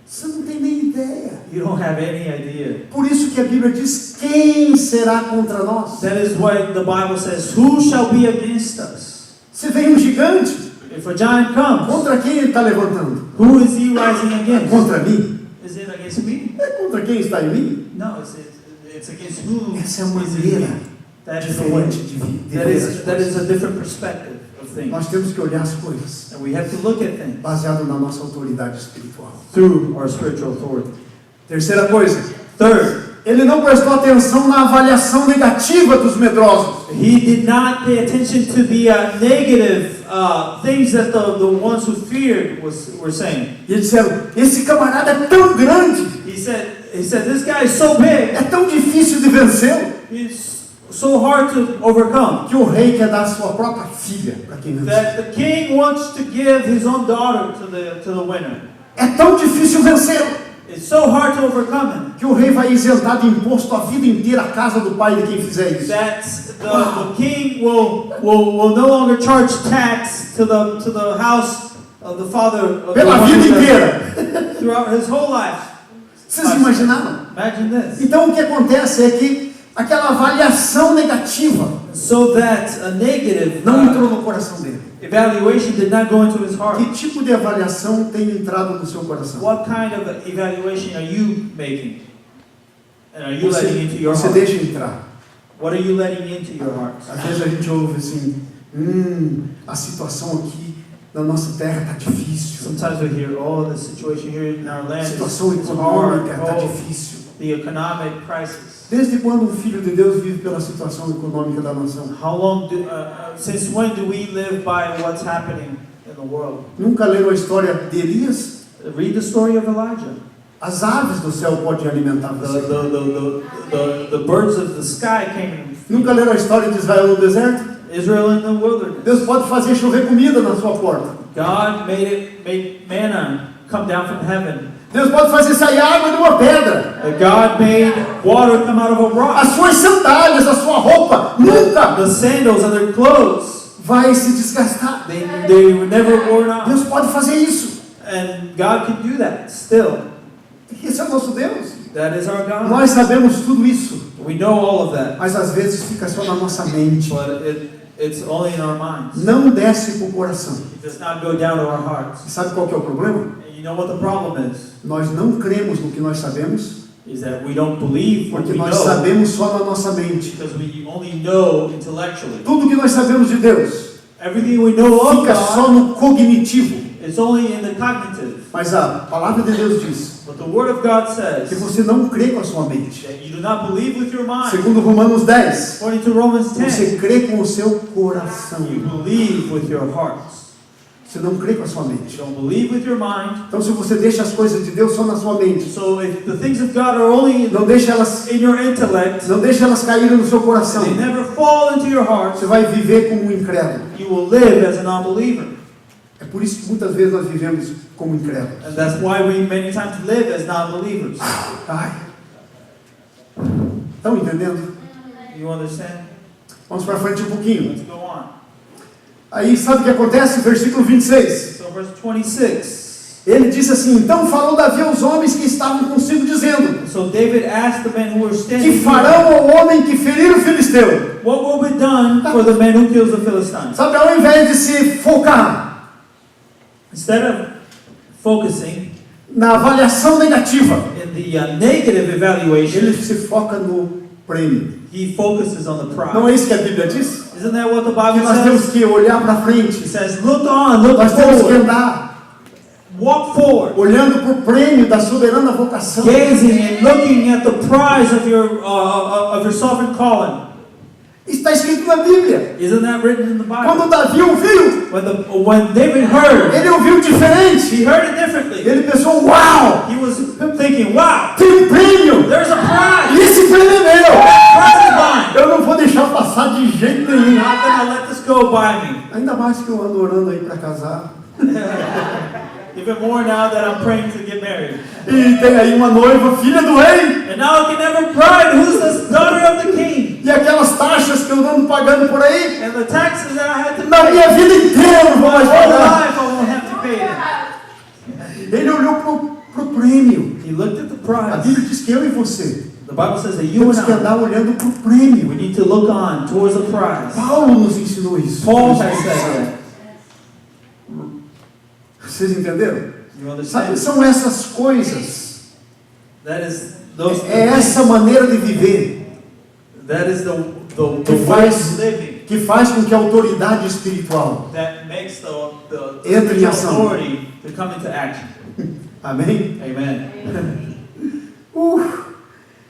Speaker 1: você não tem nem ideia.
Speaker 2: you don't have any idea.
Speaker 1: Por isso que a Bíblia diz: quem será contra nós?
Speaker 2: That is why the Bible says, who shall be against us?
Speaker 1: Se vem um gigante,
Speaker 2: If a giant comes,
Speaker 1: contra quem ele está levantando?
Speaker 2: who is he rising against?
Speaker 1: Contra mim?
Speaker 2: Is it against me?
Speaker 1: É contra quem está em mim?
Speaker 2: No, it's against who
Speaker 1: Essa é uma
Speaker 2: is in
Speaker 1: maneira
Speaker 2: me. That is the way.
Speaker 1: diferente de ver
Speaker 2: That
Speaker 1: as
Speaker 2: is a
Speaker 1: coisas.
Speaker 2: different perspective of things.
Speaker 1: Nós temos que olhar as coisas
Speaker 2: And we have to look at things
Speaker 1: baseado na nossa autoridade espiritual.
Speaker 2: through our spiritual authority.
Speaker 1: Terceira coisa,
Speaker 2: Third,
Speaker 1: Ele não prestou atenção na avaliação negativa dos medrosos.
Speaker 2: He did not pay attention to the negative things that the ones who feared were saying.
Speaker 1: E eles disseram, esse camarada é tão grande.
Speaker 2: He said, this guy is so big.
Speaker 1: É tão difícil de vencê-lo.
Speaker 2: It's so hard to overcome.
Speaker 1: Que o rei quer dar sua própria filha para quem vence.
Speaker 2: That the king wants to give his own daughter to the winner.
Speaker 1: É tão difícil vencê-lo.
Speaker 2: It's so hard to overcome him.
Speaker 1: Que o rei vai isentar de imposto a vida inteira a casa do pai de quem fizer isso.
Speaker 2: That the king will no longer charge tax to the house of the father of
Speaker 1: Pela vida inteira.
Speaker 2: throughout his whole life.
Speaker 1: Vocês imaginaram?
Speaker 2: Imagine this.
Speaker 1: Então o que acontece é que aquela avaliação negativa
Speaker 2: So that a negative
Speaker 1: não entrou no coração dele.
Speaker 2: evaluation did not go into his heart.
Speaker 1: Que tipo de avaliação tem entrado no seu coração?
Speaker 2: What kind of evaluation are you making? And are you letting into your
Speaker 1: Você
Speaker 2: heart?
Speaker 1: deixa entrar.
Speaker 2: What are you letting into your heart?
Speaker 1: Às vezes a gente ouve assim, a situação aqui na nossa terra está difícil.
Speaker 2: Sometimes we hear, oh, the situation here in our
Speaker 1: A
Speaker 2: land
Speaker 1: situação
Speaker 2: is hard.
Speaker 1: econômica está
Speaker 2: Oh,
Speaker 1: difícil.
Speaker 2: the economic crisis.
Speaker 1: Desde quando um filho de Deus vive pela situação econômica da nação?
Speaker 2: How long since when do we live by what's happening in the world?
Speaker 1: Nunca leram a história de Elias?
Speaker 2: Read the story of Elijah.
Speaker 1: As aves do céu podem alimentar você.
Speaker 2: The birds of the sky came.
Speaker 1: Nunca leram a história de Israel no deserto?
Speaker 2: Israel in the wilderness.
Speaker 1: Deus pode fazer chover comida na sua porta.
Speaker 2: God made manna come down from heaven.
Speaker 1: Deus pode fazer sair água de uma pedra.
Speaker 2: God made water come out of a rock.
Speaker 1: As suas sandálias, a sua roupa, nunca
Speaker 2: The sandals and their clothes,
Speaker 1: vai se desgastar.
Speaker 2: they were never worn out.
Speaker 1: Deus pode fazer isso.
Speaker 2: And God can do that still.
Speaker 1: Esse é o nosso Deus.
Speaker 2: That is our God.
Speaker 1: Nós sabemos tudo isso,
Speaker 2: We know all of that,
Speaker 1: mas às vezes fica só na nossa mente.
Speaker 2: but it's only in our minds.
Speaker 1: Não desce para o coração.
Speaker 2: It does not go down to our hearts.
Speaker 1: E sabe qual que é o problema?
Speaker 2: And you know what the problem is?
Speaker 1: Nós não cremos no que nós sabemos,
Speaker 2: Is that we don't believe what
Speaker 1: porque
Speaker 2: we
Speaker 1: nós
Speaker 2: know
Speaker 1: sabemos só na nossa mente.
Speaker 2: because we only know intellectually.
Speaker 1: Tudo que nós sabemos de Deus
Speaker 2: Everything we know of
Speaker 1: fica só
Speaker 2: God
Speaker 1: no cognitivo.
Speaker 2: is only in the cognitive.
Speaker 1: Mas a palavra de Deus diz
Speaker 2: But the Word of God
Speaker 1: que
Speaker 2: says
Speaker 1: você não crê com a sua mente.
Speaker 2: that you do not believe with your mind.
Speaker 1: Segundo Romanos 10,
Speaker 2: According to Romans 10,
Speaker 1: você crê com o seu coração.
Speaker 2: you believe with your heart.
Speaker 1: Você não crê com a sua
Speaker 2: You
Speaker 1: mente.
Speaker 2: don't believe with your mind.
Speaker 1: Então se você deixa as coisas de Deus só na sua mente,
Speaker 2: So if the things of God are only
Speaker 1: não deixa elas,
Speaker 2: in your intellect,
Speaker 1: não deixa elas caírem no seu coração,
Speaker 2: they never fall into your heart,
Speaker 1: você vai viver como um incrédulo.
Speaker 2: you will live as a non-believer.
Speaker 1: É por isso que muitas vezes nós vivemos como incrédulos.
Speaker 2: And that's why we many times live as non-believers.
Speaker 1: Ai. Estão entendendo?
Speaker 2: You understand?
Speaker 1: Vamos para frente um pouquinho.
Speaker 2: Let's go on.
Speaker 1: Aí sabe o que acontece? Versículo 26.
Speaker 2: So verse 26.
Speaker 1: Ele disse assim: então falou Davi aos homens que estavam consigo, dizendo:
Speaker 2: So David asked the men who were standing
Speaker 1: que farão ao homem que ferir o filisteu?
Speaker 2: what will be done for the man who kills the Philistines?
Speaker 1: Sabe, ao invés de se focar
Speaker 2: Instead of focusing
Speaker 1: na avaliação negativa,
Speaker 2: in the negative evaluation,
Speaker 1: ele se foca no prêmio.
Speaker 2: he focuses on the prize.
Speaker 1: Não é isso que a Bíblia diz?
Speaker 2: Isn't that what the
Speaker 1: Que
Speaker 2: Bible
Speaker 1: nós
Speaker 2: says?
Speaker 1: temos que olhar para
Speaker 2: It
Speaker 1: frente,
Speaker 2: says, look on, look
Speaker 1: nós temos que
Speaker 2: forward,
Speaker 1: andar
Speaker 2: walk forward,
Speaker 1: olhando para o prêmio da soberana vocação.
Speaker 2: gazing and looking at the prize of your sovereign calling.
Speaker 1: Está escrito na Bíblia.
Speaker 2: Isn't that written in the Bible?
Speaker 1: Quando Davi ouviu,
Speaker 2: When David heard,
Speaker 1: ele ouviu diferente.
Speaker 2: he heard it differently.
Speaker 1: Ele pensou: uau,
Speaker 2: He was thinking, wow,
Speaker 1: tem um prêmio.
Speaker 2: there's a
Speaker 1: E
Speaker 2: prize.
Speaker 1: esse prêmio é meu.
Speaker 2: Prize is mine.
Speaker 1: Eu não vou deixar passar de jeito nenhum.
Speaker 2: I'm not going to let this go by me.
Speaker 1: Ainda mais que eu ando orando aí para casar.
Speaker 2: Even more now that I'm praying to get married.
Speaker 1: E tem aí uma noiva, filha do rei.
Speaker 2: And now I can have a bride who's the daughter of the king.
Speaker 1: E aquelas taxas que eu ando pagando por aí,
Speaker 2: And the taxes that I had to
Speaker 1: na
Speaker 2: pay,
Speaker 1: minha vida inteira eu não vou
Speaker 2: my
Speaker 1: mais
Speaker 2: whole
Speaker 1: pagar.
Speaker 2: life I won't have to pay them.
Speaker 1: Ele olhou pro prêmio.
Speaker 2: He looked at the
Speaker 1: A
Speaker 2: prize.
Speaker 1: Bíblia diz que eu e você
Speaker 2: The Bible says that you
Speaker 1: temos
Speaker 2: and
Speaker 1: que
Speaker 2: I,
Speaker 1: andar olhando pro
Speaker 2: we
Speaker 1: prêmio.
Speaker 2: need to look on towards the prize.
Speaker 1: Paulo nos ensinou isso.
Speaker 2: Paul has said that.
Speaker 1: Vocês entenderam?
Speaker 2: You
Speaker 1: Sabe,
Speaker 2: understand?
Speaker 1: são essas coisas.
Speaker 2: That is those.
Speaker 1: É essa maneira de viver
Speaker 2: That is the
Speaker 1: que
Speaker 2: way
Speaker 1: faz,
Speaker 2: of living
Speaker 1: que faz com que a autoridade espiritual
Speaker 2: that makes the
Speaker 1: entre em ação.
Speaker 2: authority to come into action.
Speaker 1: Amém?
Speaker 2: Amen.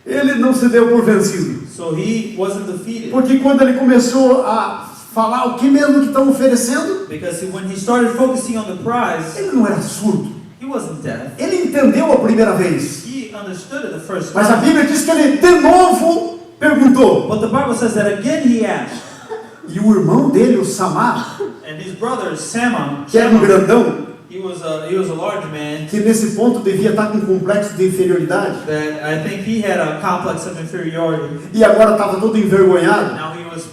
Speaker 1: Ele não se deu por vencido.
Speaker 2: So he wasn't defeated.
Speaker 1: Porque quando ele começou a falar o que mesmo que estão oferecendo,
Speaker 2: Because when he started focusing on the prize,
Speaker 1: ele não era surdo.
Speaker 2: he wasn't deaf.
Speaker 1: Ele entendeu a primeira vez.
Speaker 2: He understood it the first
Speaker 1: Mas a
Speaker 2: time.
Speaker 1: Bíblia diz que ele de novo perguntou.
Speaker 2: But the Bible says that again he asked.
Speaker 1: E o irmão dele, o Samar,
Speaker 2: And his brother, Shammah,
Speaker 1: que era um grandão,
Speaker 2: he was a large man
Speaker 1: que nesse ponto devia estar com um complexo de inferioridade,
Speaker 2: that I think he had a complex of inferiority.
Speaker 1: e agora estava todo envergonhado.
Speaker 2: Now he was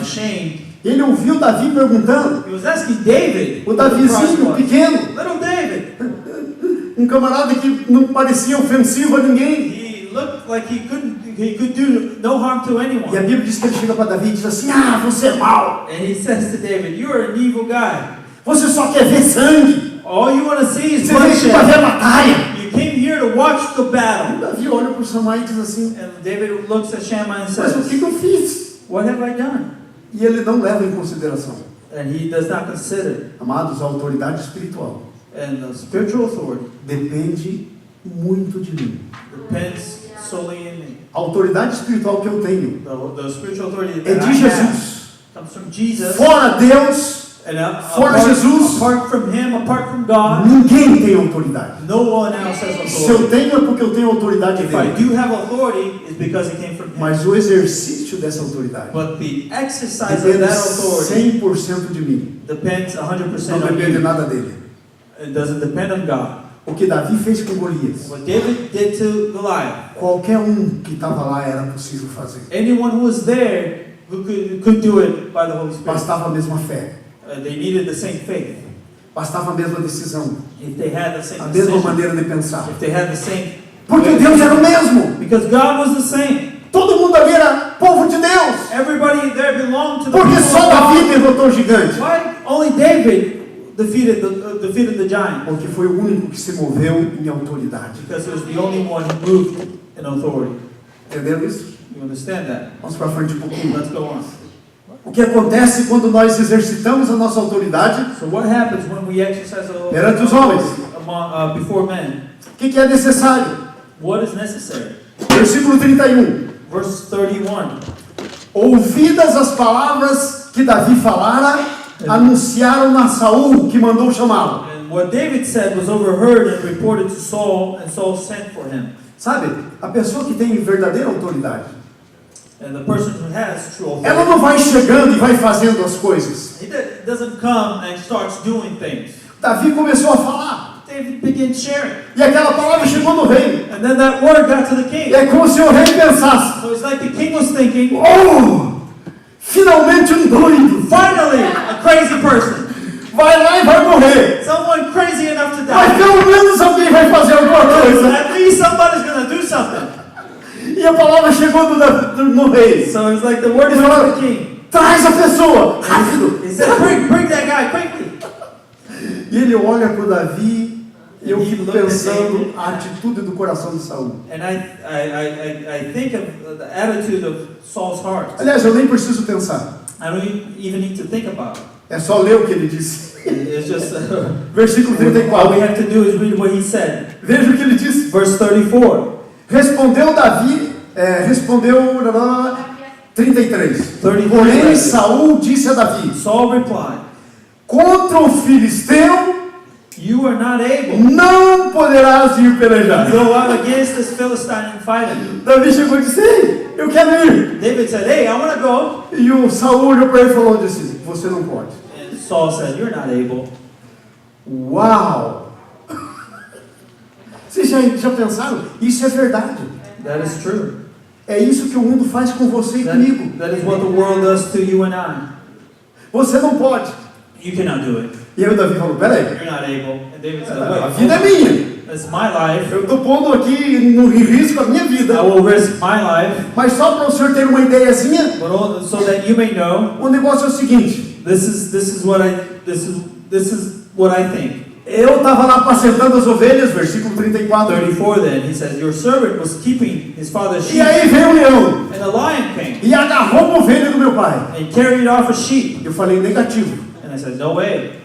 Speaker 2: ashamed.
Speaker 1: Ele ouviu Davi perguntando,
Speaker 2: He was asking David,
Speaker 1: o
Speaker 2: what the prize
Speaker 1: Davizinho
Speaker 2: was.
Speaker 1: pequeno,
Speaker 2: Little David.
Speaker 1: um camarada que não parecia ofensivo a ninguém.
Speaker 2: He looked like he could do no harm to anyone.
Speaker 1: E a Bíblia diz que ele chega para Davi e diz assim: ah, você é mau,
Speaker 2: And he says to David, "You are an evil guy.
Speaker 1: você só quer ver sangue,
Speaker 2: All you want to see is
Speaker 1: você veio aqui para ver a
Speaker 2: bloodshed.
Speaker 1: batalha.
Speaker 2: You came here to watch the battle."
Speaker 1: Davi olha para o Samar e diz assim:
Speaker 2: And David looks at Shammah and
Speaker 1: mas o
Speaker 2: says,
Speaker 1: que eu fiz?
Speaker 2: "What have I done?"
Speaker 1: E ele não leva em consideração.
Speaker 2: And he does not consider.
Speaker 1: Amados, a autoridade espiritual
Speaker 2: And the spiritual authority
Speaker 1: depende muito de mim.
Speaker 2: depends solely in me.
Speaker 1: A autoridade espiritual que eu tenho
Speaker 2: The spiritual authority
Speaker 1: é
Speaker 2: that
Speaker 1: de
Speaker 2: I have
Speaker 1: Jesus.
Speaker 2: comes from Jesus.
Speaker 1: Fora Deus,
Speaker 2: And
Speaker 1: fora Jesus,
Speaker 2: apart from Him, apart from God,
Speaker 1: ninguém tem autoridade.
Speaker 2: no one else has
Speaker 1: Se eu
Speaker 2: authority.
Speaker 1: tenho é porque eu tenho autoridade
Speaker 2: If I
Speaker 1: dele.
Speaker 2: do have authority, it's because it came from Him.
Speaker 1: Mas o exercício dessa autoridade
Speaker 2: But the exercise of
Speaker 1: depende
Speaker 2: that authority
Speaker 1: 100% de mim.
Speaker 2: depends 100%
Speaker 1: Não
Speaker 2: on
Speaker 1: depende
Speaker 2: you.
Speaker 1: nada dele.
Speaker 2: It doesn't depend on God.
Speaker 1: O que Davi fez com Golias,
Speaker 2: What David did to Goliath,
Speaker 1: qualquer um que estava lá era possível fazer.
Speaker 2: anyone who was there who could do it by the Holy Spirit.
Speaker 1: Bastava a mesma fé,
Speaker 2: They needed the same faith.
Speaker 1: bastava a mesma decisão,
Speaker 2: If they had the same
Speaker 1: a mesma
Speaker 2: decision,
Speaker 1: maneira de pensar.
Speaker 2: if they had the same,
Speaker 1: Porque Deus era o mesmo.
Speaker 2: because God was the same.
Speaker 1: Todo mundo ali era povo de Deus.
Speaker 2: Everybody there belonged to the
Speaker 1: Porque
Speaker 2: people
Speaker 1: só
Speaker 2: of
Speaker 1: Davi
Speaker 2: God.
Speaker 1: derrotou o gigante.
Speaker 2: Why only David defeated the giant?
Speaker 1: Porque foi o único que se moveu em autoridade.
Speaker 2: Because he was the only one who moved in authority.
Speaker 1: Entenderam isso?
Speaker 2: You understand that?
Speaker 1: Vamos para frente um pouquinho.
Speaker 2: Let's go on.
Speaker 1: O que acontece quando nós exercitamos a nossa autoridade
Speaker 2: So what happens when we exercise
Speaker 1: perante os homens?
Speaker 2: before men?
Speaker 1: O que é necessário?
Speaker 2: What is necessary?
Speaker 1: Versículo 31.
Speaker 2: Verse 31.
Speaker 1: Ouvidas as palavras que Davi falara, anunciaram a Saul, que mandou chamá-lo.
Speaker 2: And what David said was overheard and reported to Saul, and Saul sent for him.
Speaker 1: Sabe, a pessoa que tem verdadeira autoridade,
Speaker 2: And the person who has true
Speaker 1: ela
Speaker 2: authority,
Speaker 1: não vai chegando e vai fazendo as coisas.
Speaker 2: he doesn't come and starts doing things.
Speaker 1: Davi começou a falar,
Speaker 2: David began sharing.
Speaker 1: e aquela palavra chegou no rei.
Speaker 2: And then that word got to the king.
Speaker 1: E é como se o rei pensasse:
Speaker 2: So it's like the king was thinking,
Speaker 1: oh, finalmente um doido,
Speaker 2: finally, a crazy person.
Speaker 1: vai lá e vai morrer.
Speaker 2: Someone crazy enough to
Speaker 1: Mas
Speaker 2: die.
Speaker 1: pelo menos alguém vai fazer alguma coisa.
Speaker 2: At least somebody's going to do something.
Speaker 1: E a palavra chegou no rei.
Speaker 2: So it's like the word went to the king.
Speaker 1: Traz a pessoa, rápido.
Speaker 2: He said, bring that guy quickly.
Speaker 1: E ele olha para o Davi e eu
Speaker 2: He
Speaker 1: fico
Speaker 2: looked at
Speaker 1: pensando
Speaker 2: David.
Speaker 1: a atitude do coração de Saul.
Speaker 2: And I think of the attitude of Saul's heart.
Speaker 1: Aliás, eu nem preciso pensar.
Speaker 2: I don't even need to think about it.
Speaker 1: É só ler o que ele disse.
Speaker 2: It's just
Speaker 1: Versículo
Speaker 2: all we
Speaker 1: 34.
Speaker 2: have to do is read what he said.
Speaker 1: Veja o que ele disse.
Speaker 2: Verse 34.
Speaker 1: Respondeu Davi, respondeu 33.
Speaker 2: 33.
Speaker 1: Porém, Saul disse a Davi:
Speaker 2: Saul replied,
Speaker 1: contra o filisteu
Speaker 2: "You are not able
Speaker 1: não poderás ir
Speaker 2: to
Speaker 1: pelejar.
Speaker 2: go out against this Philistine and fight him."
Speaker 1: Davi chegou e disse: ei, eu quero ir.
Speaker 2: David said, "Hey, I want to go."
Speaker 1: E o Saul olhou para ele e falou: disse, você não pode.
Speaker 2: And Saul said, "You're not able."
Speaker 1: Uau! Vocês já pensaram? Isso é verdade.
Speaker 2: That is true.
Speaker 1: É isso que o mundo faz com você e comigo.
Speaker 2: That is what the world does to you and I.
Speaker 1: Você não pode.
Speaker 2: You cannot do it.
Speaker 1: E aí o Davi falou: peraí,
Speaker 2: You're not able. And David said,
Speaker 1: a
Speaker 2: "Wait,
Speaker 1: vida é minha.
Speaker 2: it's my life.
Speaker 1: Eu estou pondo aqui no risco a minha vida.
Speaker 2: I will risk my life,
Speaker 1: Mas só para o senhor ter uma ideiazinha,
Speaker 2: but so that you may know,
Speaker 1: o negócio é o seguinte:
Speaker 2: this is what I think."
Speaker 1: eu estava lá apacentando as ovelhas, versículo 34.
Speaker 2: 34 then, he says, "Your servant was keeping his father's
Speaker 1: E
Speaker 2: sheep,
Speaker 1: aí veio o leão
Speaker 2: and a lion came
Speaker 1: e agarrou uma ovelha do meu pai.
Speaker 2: and carried off a sheep."
Speaker 1: Eu falei negativo.
Speaker 2: And I said, "No way.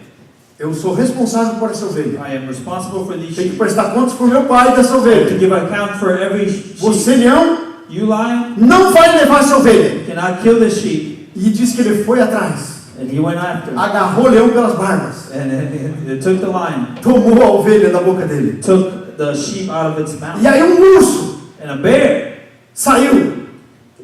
Speaker 1: Eu sou responsável por essa ovelha.
Speaker 2: I am responsible for these
Speaker 1: Tenho que
Speaker 2: sheep.
Speaker 1: prestar contas para o meu pai dessa
Speaker 2: To
Speaker 1: ovelha.
Speaker 2: give account for every sheep.
Speaker 1: Você, leão,
Speaker 2: You lion,
Speaker 1: não vai levar essa ovelha.
Speaker 2: you cannot kill this sheep.
Speaker 1: E diz que ele foi atrás,
Speaker 2: And he went after.
Speaker 1: agarrou o leão pelas barbas,
Speaker 2: And it took the lion,
Speaker 1: tomou a ovelha da boca dele.
Speaker 2: took the sheep out of its mouth.
Speaker 1: E aí um urso
Speaker 2: And a bear
Speaker 1: saiu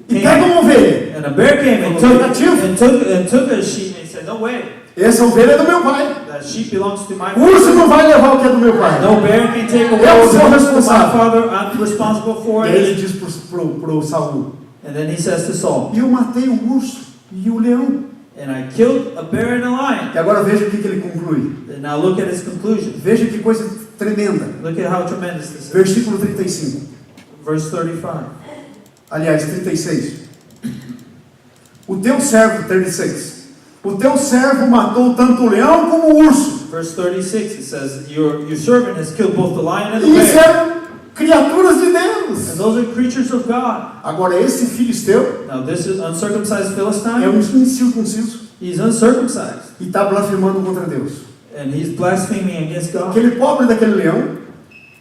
Speaker 1: e
Speaker 2: came.
Speaker 1: pega uma ovelha.
Speaker 2: And a bear came and took a sheep and he said, no way.
Speaker 1: Essa ovelha é do meu pai.
Speaker 2: That sheep belongs to my
Speaker 1: O urso
Speaker 2: father.
Speaker 1: não vai levar o que é do meu pai.
Speaker 2: No bear can take away
Speaker 1: Eu
Speaker 2: what
Speaker 1: sou
Speaker 2: belongs to my
Speaker 1: responsável.
Speaker 2: father. I'm responsible for
Speaker 1: E aí ele
Speaker 2: it.
Speaker 1: diz pro Saul:
Speaker 2: And then he says to Saul,
Speaker 1: e eu matei o urso e o leão.
Speaker 2: and I killed a bear and a lion.
Speaker 1: E agora veja o que ele conclui.
Speaker 2: And now look at his conclusion.
Speaker 1: Veja que coisa tremenda.
Speaker 2: Look at how tremendous this is.
Speaker 1: Versículo 35.
Speaker 2: Verse 35.
Speaker 1: Aliás, 36. O teu servo, 36. O teu servo matou tanto o leão como o urso.
Speaker 2: Verse 36, it says, your servant has killed both the lion and the
Speaker 1: E isso
Speaker 2: bear.
Speaker 1: eram criaturas de Deus.
Speaker 2: And those are creatures of God.
Speaker 1: Agora esse filisteu
Speaker 2: Now this is uncircumcised
Speaker 1: é
Speaker 2: Philistine.
Speaker 1: um incircunciso
Speaker 2: He's uncircumcised.
Speaker 1: e está blasfemando contra Deus.
Speaker 2: And he's blaspheming against God.
Speaker 1: Aquele pobre daquele leão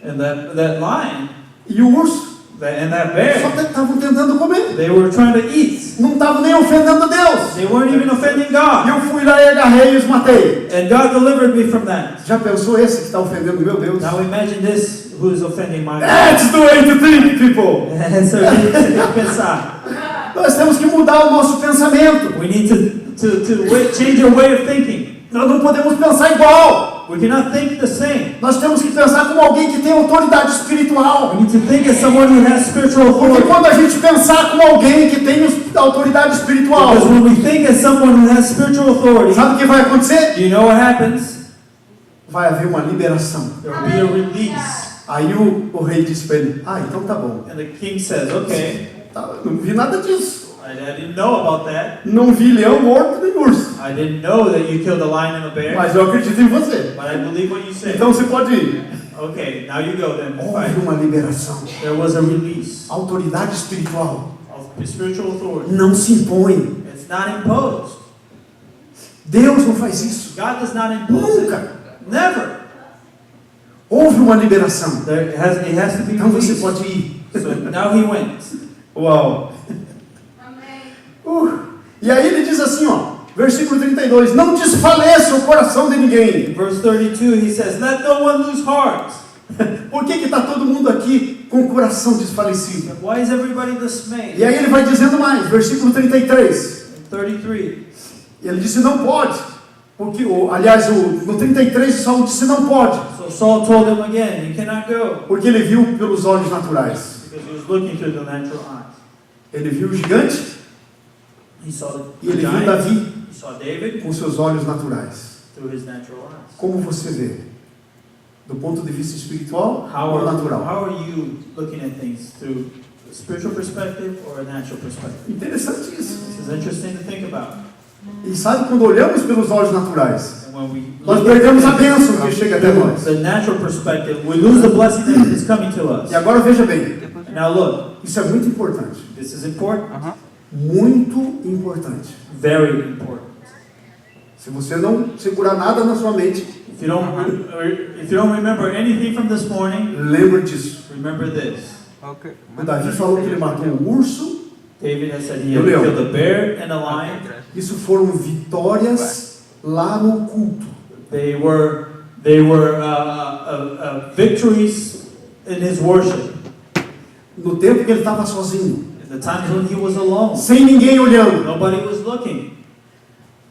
Speaker 2: And that lion
Speaker 1: e o urso
Speaker 2: and that
Speaker 1: só
Speaker 2: bear,
Speaker 1: estavam tentando comer.
Speaker 2: they were trying to eat.
Speaker 1: Não estavam nem ofendendo Deus.
Speaker 2: They weren't even offending
Speaker 1: E
Speaker 2: God.
Speaker 1: eu fui lá e agarrei e os matei.
Speaker 2: And God delivered me from that.
Speaker 1: Já pensou esse que está ofendendo meu Deus?
Speaker 2: Now imagine this, who is offending my God.
Speaker 1: That's the way to think, people.
Speaker 2: So você tem que pensar.
Speaker 1: Nós temos que mudar o nosso pensamento.
Speaker 2: We need to change our way of thinking.
Speaker 1: Nós não podemos pensar igual.
Speaker 2: We cannot think the same.
Speaker 1: Nós temos que pensar como alguém que tem autoridade espiritual.
Speaker 2: We need to think as someone who has spiritual
Speaker 1: Porque
Speaker 2: authority.
Speaker 1: quando a gente pensar como alguém que tem autoridade espiritual,
Speaker 2: Because when we think as someone who has spiritual authority,
Speaker 1: sabe o que vai acontecer?
Speaker 2: do you know what happens?
Speaker 1: Vai haver uma liberação.
Speaker 2: There will be a release.
Speaker 1: Aí o rei disse para ele: ah, então tá bom.
Speaker 2: And the king says, okay,
Speaker 1: Tá, não vi nada disso.
Speaker 2: I didn't know about that.
Speaker 1: Não vi leão morto nem urso.
Speaker 2: I didn't know that you killed a lion and a bear.
Speaker 1: Mas eu acredito em você.
Speaker 2: But I believe what you said.
Speaker 1: Então você pode ir.
Speaker 2: Okay, now you go then.
Speaker 1: Houve
Speaker 2: Fine.
Speaker 1: uma liberação.
Speaker 2: There was a release
Speaker 1: Autoridade espiritual
Speaker 2: of spiritual authority.
Speaker 1: não se impõe.
Speaker 2: It's not imposed.
Speaker 1: Deus não faz isso.
Speaker 2: God does not impose
Speaker 1: Nunca.
Speaker 2: it. Never.
Speaker 1: Houve uma liberação.
Speaker 2: It has to be
Speaker 1: Então você
Speaker 2: released.
Speaker 1: pode ir.
Speaker 2: So now he went.
Speaker 1: Uau. E aí ele diz assim, ó, versículo 32, não desfaleça o coração de ninguém.
Speaker 2: Verse 32, he says, let no one lose heart.
Speaker 1: Por que está todo mundo aqui com o coração desfalecido?
Speaker 2: Why is everybody dismayed?
Speaker 1: E aí ele vai dizendo mais, versículo 33.
Speaker 2: 33.
Speaker 1: Ele disse, não pode. Porque, aliás, no 33 o Saul disse, não pode.
Speaker 2: So Saul told him again, you cannot go.
Speaker 1: Porque ele viu pelos olhos naturais.
Speaker 2: Because he was looking through the natural eyes.
Speaker 1: Ele viu o gigante
Speaker 2: He saw
Speaker 1: e
Speaker 2: the
Speaker 1: ele viu
Speaker 2: giant.
Speaker 1: Davi
Speaker 2: He saw David
Speaker 1: com seus olhos naturais.
Speaker 2: through his natural eyes.
Speaker 1: Como você vê? Do ponto de vista espiritual
Speaker 2: How
Speaker 1: ou natural?
Speaker 2: are you looking at things through a spiritual perspective or a natural perspective?
Speaker 1: Interessante isso.
Speaker 2: This is interesting to think about.
Speaker 1: E sabe, quando olhamos pelos olhos naturais,
Speaker 2: And when we
Speaker 1: nós
Speaker 2: look at
Speaker 1: perdemos a
Speaker 2: things
Speaker 1: bênção que chega até nós.
Speaker 2: the natural perspective, we lose the blessing that is coming to us.
Speaker 1: E agora veja bem,
Speaker 2: Now look,
Speaker 1: isso é muito importante.
Speaker 2: this is important,
Speaker 1: Muito importante.
Speaker 2: very important.
Speaker 1: Se você não segurar nada na sua mente,
Speaker 2: If you don't remember anything from this morning,
Speaker 1: lembre disso.
Speaker 2: remember this.
Speaker 1: O Davi falou que ele matou um urso.
Speaker 2: David has said he
Speaker 1: Eu
Speaker 2: had
Speaker 1: leio.
Speaker 2: killed a bear and a lion.
Speaker 1: Isso foram vitórias lá no culto.
Speaker 2: They were victories in his worship.
Speaker 1: No tempo que ele estava sozinho,
Speaker 2: In the times when he was alone,
Speaker 1: sem ninguém olhando.
Speaker 2: nobody was looking.